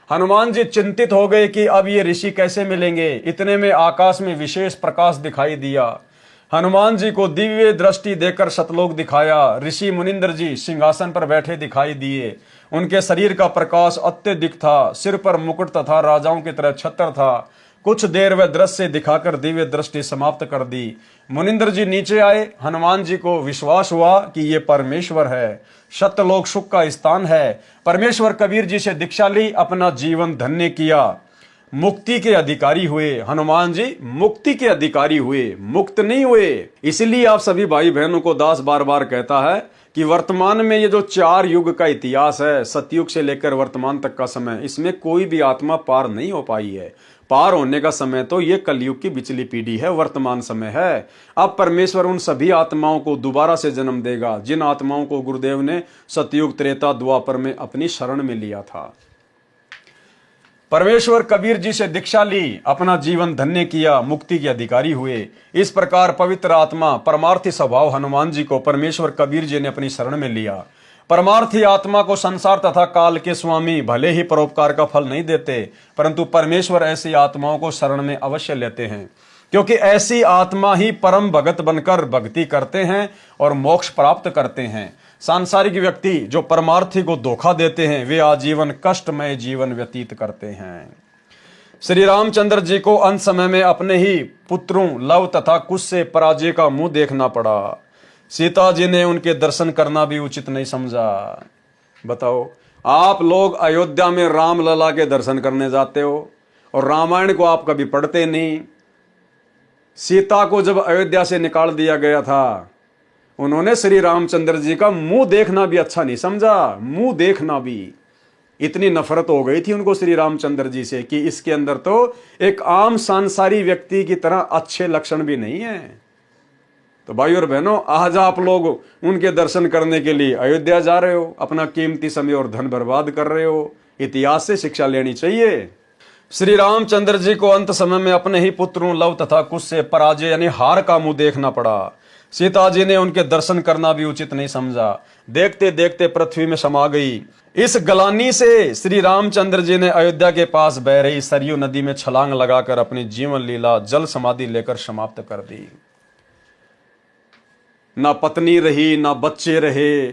हनुमान जी चिंतित हो गए कि अब ये ऋषि कैसे मिलेंगे। इतने में आकाश में विशेष प्रकाश दिखाई दिया। हनुमान जी को दिव्य दृष्टि देकर सतलोक दिखाया। ऋषि मुनिंद्र जी सिंहासन पर बैठे दिखाई दिए। उनके शरीर का प्रकाश अत्यधिक था। सिर पर मुकुट तथा राजाओं की तरह छत्र था। कुछ देर वह दृश्य दिखाकर दिव्य दृष्टि समाप्त कर दी। मुनिंद्र जी नीचे आए। हनुमान जी को विश्वास हुआ कि ये परमेश्वर है, सत्यलोक सुख का स्थान है। परमेश्वर कबीर जी से दीक्षा ली, अपना जीवन धन्य किया, मुक्ति के अधिकारी हुए। हनुमान जी मुक्ति के अधिकारी हुए, मुक्त नहीं हुए। इसलिए आप सभी भाई बहनों को दास बार बार कहता है कि वर्तमान में ये जो 4 युग का इतिहास है, सतयुग से लेकर वर्तमान तक का समय, इसमें कोई भी आत्मा पार नहीं हो पाई है। पार होने का समय तो ये कलयुग की बिचली पीढ़ी है, वर्तमान समय है। अब परमेश्वर उन सभी आत्माओं को दोबारा से जन्म देगा जिन आत्माओं को गुरुदेव ने सतयुग त्रेता द्वापर में अपनी शरण में लिया था। परमेश्वर कबीर जी से दीक्षा ली, अपना जीवन धन्य किया, मुक्ति के अधिकारी हुए। इस प्रकार पवित्र आत्मा परमार्थी स्वभाव हनुमान जी को परमेश्वर कबीर जी ने अपनी शरण में लिया। परमार्थी आत्मा को संसार तथा काल के स्वामी भले ही परोपकार का फल नहीं देते, परंतु परमेश्वर ऐसी आत्माओं को शरण में अवश्य लेते हैं, क्योंकि ऐसी आत्मा ही परम भगत बनकर भक्ति करते हैं और मोक्ष प्राप्त करते हैं। सांसारिक व्यक्ति जो परमार्थी को धोखा देते हैं वे आजीवन कष्टमय जीवन व्यतीत करते हैं। श्री रामचंद्र जी को अंत समय में अपने ही पुत्रों लव तथा कुश से पराजय का मुंह देखना पड़ा। सीता जी ने उनके दर्शन करना भी उचित नहीं समझा। बताओ, आप लोग अयोध्या में राम लला के दर्शन करने जाते हो और रामायण को आप कभी पढ़ते नहीं। सीता को जब अयोध्या से निकाल दिया गया था, उन्होंने श्री रामचंद्र जी का मुंह देखना भी अच्छा नहीं समझा। मुंह देखना भी, इतनी नफरत हो गई थी उनको श्री रामचंद्र जी से कि इसके अंदर तो एक आम सांसारी व्यक्ति की तरह अच्छे लक्षण भी नहीं है। तो भाई और बहनों, आज आप लोग उनके दर्शन करने के लिए अयोध्या जा रहे हो, अपना कीमती समय और धन बर्बाद कर रहे हो। इतिहास से शिक्षा लेनी चाहिए। श्री रामचंद्र जी को अंत समय में अपने ही पुत्रों लव तथा कुश से पराजय यानी हार का मुंह देखना पड़ा। सीता जी ने उनके दर्शन करना भी उचित नहीं समझा। देखते देखते पृथ्वी में समा गई। इस गलानी से श्री रामचंद्र जी ने अयोध्या के पास बह रही सरयू नदी में छलांग लगाकर अपनी जीवन लीला जल समाधि लेकर समाप्त कर दी। ना पत्नी रही, ना बच्चे रहे,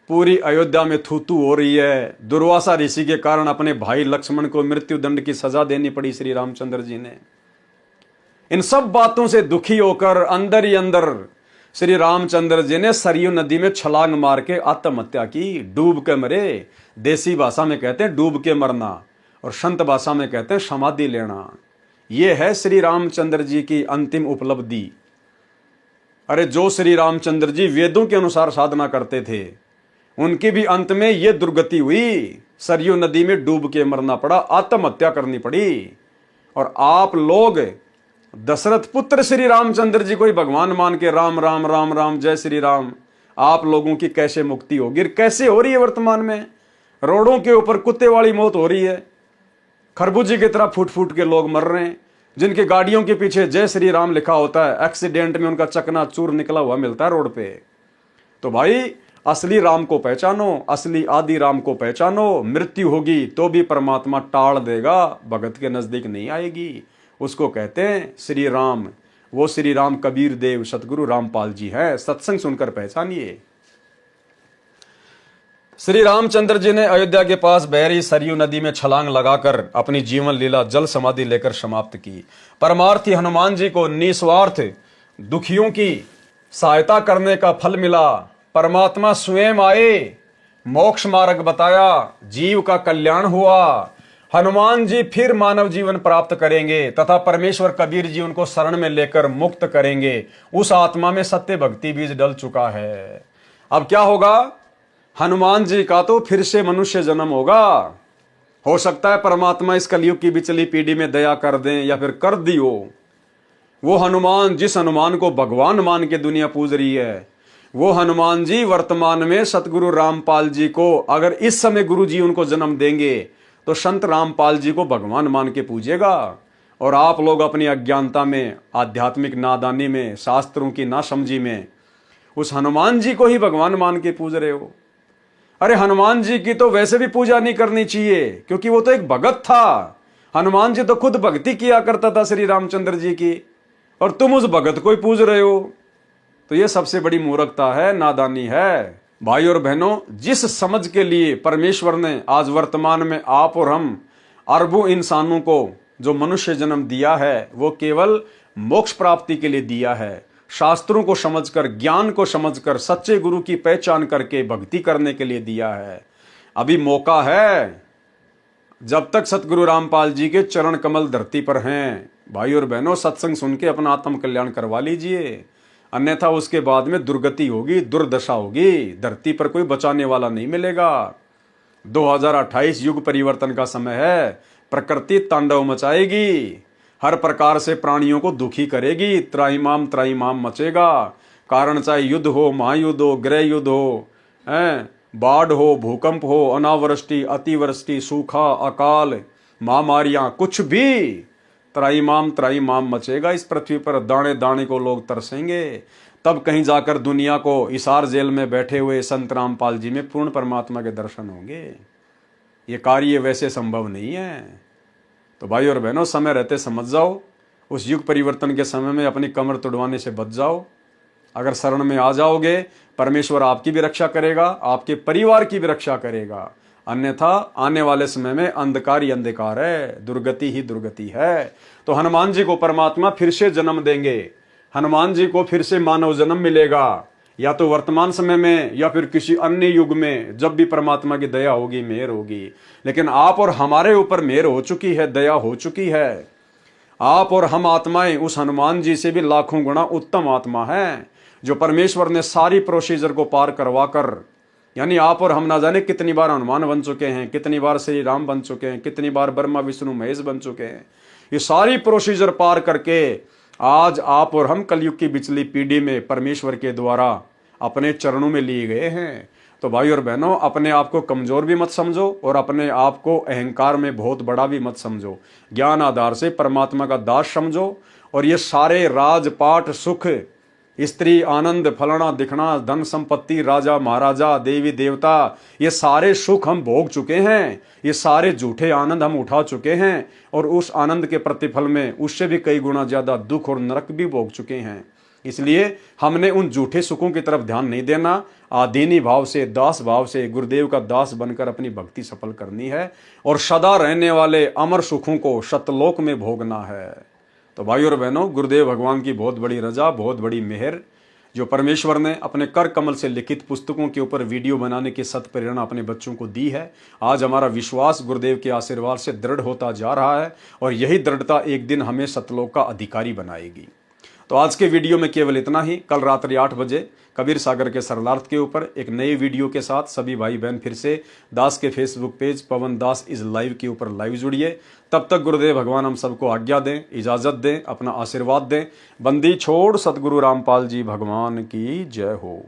पूरी अयोध्या में थूथू हो रही है। दुर्वासा ऋषि के कारण अपने भाई लक्ष्मण को मृत्यु दंड की सजा देनी पड़ी श्री रामचंद्र जी ने। इन सब बातों से दुखी होकर अंदर ही अंदर श्री रामचंद्र जी ने सरयू नदी में छलांग मार के आत्महत्या की। डूब के मरे। देसी भाषा में कहते हैं डूब के मरना और संत भाषा में कहते हैं समाधि लेना। यह है श्री रामचंद्र जी की अंतिम उपलब्धि। अरे जो श्री रामचंद्र जी वेदों के अनुसार साधना करते थे, उनकी भी अंत में यह दुर्गति हुई। सरयू नदी में डूब के मरना पड़ा, आत्महत्या करनी पड़ी। और आप लोग दशरथ पुत्र श्री रामचंद्र जी को ही भगवान मान के राम राम राम राम जय श्री राम, आप लोगों की कैसे मुक्ति होगी? कैसे हो रही है वर्तमान में? रोडों के ऊपर कुत्ते वाली मौत हो रही है। खरबूजे की तरह फूट फूट के लोग मर रहे हैं। जिनकी गाड़ियों के पीछे जय श्री राम लिखा होता है, एक्सीडेंट में उनका चकना चूर निकला हुआ मिलता है रोड पे। तो भाई, असली राम को पहचानो, असली आदि राम को पहचानो। मृत्यु होगी तो भी परमात्मा टाल देगा, भगत के नजदीक नहीं आएगी। उसको कहते हैं श्री राम। वो श्री राम कबीर देव सतगुरु रामपाल जी है। सत्संग सुनकर पहचानिए। श्री रामचंद्र जी ने अयोध्या के पास बह रही सरयू नदी में छलांग लगाकर अपनी जीवन लीला जल समाधि लेकर समाप्त की। परमार्थी हनुमान जी को निस्वार्थ दुखियों की सहायता करने का फल मिला। परमात्मा स्वयं आए, मोक्ष मार्ग बताया, जीव का कल्याण हुआ। हनुमान जी फिर मानव जीवन प्राप्त करेंगे तथा परमेश्वर कबीर जी उनको शरण में लेकर मुक्त करेंगे। उस आत्मा में सत्य भक्ति बीज डल चुका है। अब क्या होगा? हनुमान जी का तो फिर से मनुष्य जन्म होगा। हो सकता है परमात्मा इस कलयुग की बिचली पीढ़ी में दया कर दें या फिर कर दी हो। वो हनुमान, जिस हनुमान को भगवान मान के दुनिया पूज रही है, वो हनुमान जी वर्तमान में सतगुरु रामपाल जी को, अगर इस समय गुरु जी उनको जन्म देंगे तो संत रामपाल जी को भगवान मान के पूजेगा। और आप लोग अपनी अज्ञानता में, आध्यात्मिक नादानी में, शास्त्रों की नासमझी में उस हनुमान जी को ही भगवान मान के पूज रहे हो। अरे हनुमान जी की तो वैसे भी पूजा नहीं करनी चाहिए, क्योंकि वो तो एक भगत था। हनुमान जी तो खुद भक्ति किया करता था श्री रामचंद्र जी की, और तुम उस भगत को ही पूज रहे हो। तो ये सबसे बड़ी मूर्खता है, नादानी है। भाई और बहनों, जिस समझ के लिए परमेश्वर ने आज वर्तमान में आप और हम अरबों इंसानों को जो मनुष्य जन्म दिया है, वो केवल मोक्ष प्राप्ति के लिए दिया है। शास्त्रों को समझकर, ज्ञान को समझकर, सच्चे गुरु की पहचान करके भक्ति करने के लिए दिया है। अभी मौका है, जब तक सतगुरु रामपाल जी के चरण कमल धरती पर हैं। भाई और बहनों, सत्संग सुन के अपना आत्म कल्याण करवा लीजिए, अन्यथा उसके बाद में दुर्गति होगी, दुर्दशा होगी। धरती पर कोई बचाने वाला नहीं मिलेगा। 2028 युग परिवर्तन का समय है। प्रकृति तांडव मचाएगी, हर प्रकार से प्राणियों को दुखी करेगी। त्राहिमाम मचेगा। कारण चाहे युद्ध हो, महायुद्ध हो, गृह युद्ध हो, बाढ़ हो, भूकंप हो, अनावृष्टि, अतिवृष्टि, सूखा, अकाल, महामारियां, कुछ भी त्राहिमाम मचेगा इस पृथ्वी पर। दाने दाने को लोग तरसेंगे। तब कहीं जाकर दुनिया को हिसार जेल में बैठे हुए संत रामपाल जी में पूर्ण परमात्मा के दर्शन होंगे। ये कार्य वैसे संभव नहीं है। तो भाई और बहनों, समय रहते समझ जाओ। उस युग परिवर्तन के समय में अपनी कमर तुड़वाने से बच जाओ। अगर शरण में आ जाओगे, परमेश्वर आपकी भी रक्षा करेगा, आपके परिवार की भी रक्षा करेगा। अन्यथा आने वाले समय में अंधकार ही अंधकार है, दुर्गति ही दुर्गति है। तो हनुमान जी को परमात्मा फिर से जन्म देंगे, हनुमान जी को फिर से मानव जन्म मिलेगा, या तो वर्तमान समय में या फिर किसी अन्य युग में, जब भी परमात्मा की दया होगी, मेहर होगी। लेकिन आप और हमारे ऊपर मेहर हो चुकी है, दया हो चुकी है। आप और हम आत्माएं उस हनुमान जी से भी लाखों गुना उत्तम आत्मा है, जो परमेश्वर ने सारी प्रोसीजर को पार करवा कर, यानी आप और हम ना जाने कितनी बार हनुमान बन चुके हैं, कितनी बार श्री राम बन चुके हैं, कितनी बार ब्रह्मा विष्णु महेश बन चुके हैं। ये सारी प्रोसीजर पार करके आज आप और हम कलयुग की बिचली पीढ़ी में परमेश्वर के द्वारा अपने चरणों में लिए गए हैं। तो भाई और बहनों, अपने आप को कमजोर भी मत समझो और अपने आप को अहंकार में बहुत बड़ा भी मत समझो। ज्ञान आधार से परमात्मा का दास समझो। और ये सारे राजपाट, सुख, स्त्री, आनंद, फलाना दिखना, धन संपत्ति, राजा महाराजा, देवी देवता, ये सारे सुख हम भोग चुके हैं। ये सारे झूठे आनंद हम उठा चुके हैं और उस आनंद के प्रतिफल में उससे भी कई गुना ज्यादा दुख और नरक भी भोग चुके हैं। इसलिए हमने उन झूठे सुखों की तरफ ध्यान नहीं देना, आदीनी भाव से, दास भाव से गुरुदेव का दास बनकर अपनी भक्ति सफल करनी है और सदा रहने वाले अमर सुखों को सतलोक में भोगना है। तो भाई और बहनों, गुरुदेव भगवान की बहुत बड़ी रजा, बहुत बड़ी मेहर, जो परमेश्वर ने अपने कर कमल से लिखित पुस्तकों के ऊपर वीडियो बनाने की सत प्रेरणा अपने बच्चों को दी है। आज हमारा विश्वास गुरुदेव के आशीर्वाद से दृढ़ होता जा रहा है और यही दृढ़ता एक दिन हमें सतलोक का अधिकारी बनाएगी। तो आज के वीडियो में केवल इतना ही। कल रात्रि 8 बजे कबीर सागर के सरलार्थ के ऊपर एक नए वीडियो के साथ सभी भाई बहन फिर से दास के Facebook page Pawan Das is live के ऊपर लाइव जुड़िए। तब तक गुरुदेव भगवान हम सबको आज्ञा दें, इजाजत दें, अपना आशीर्वाद दें। बंदी छोड़ सतगुरु रामपाल जी भगवान की जय हो।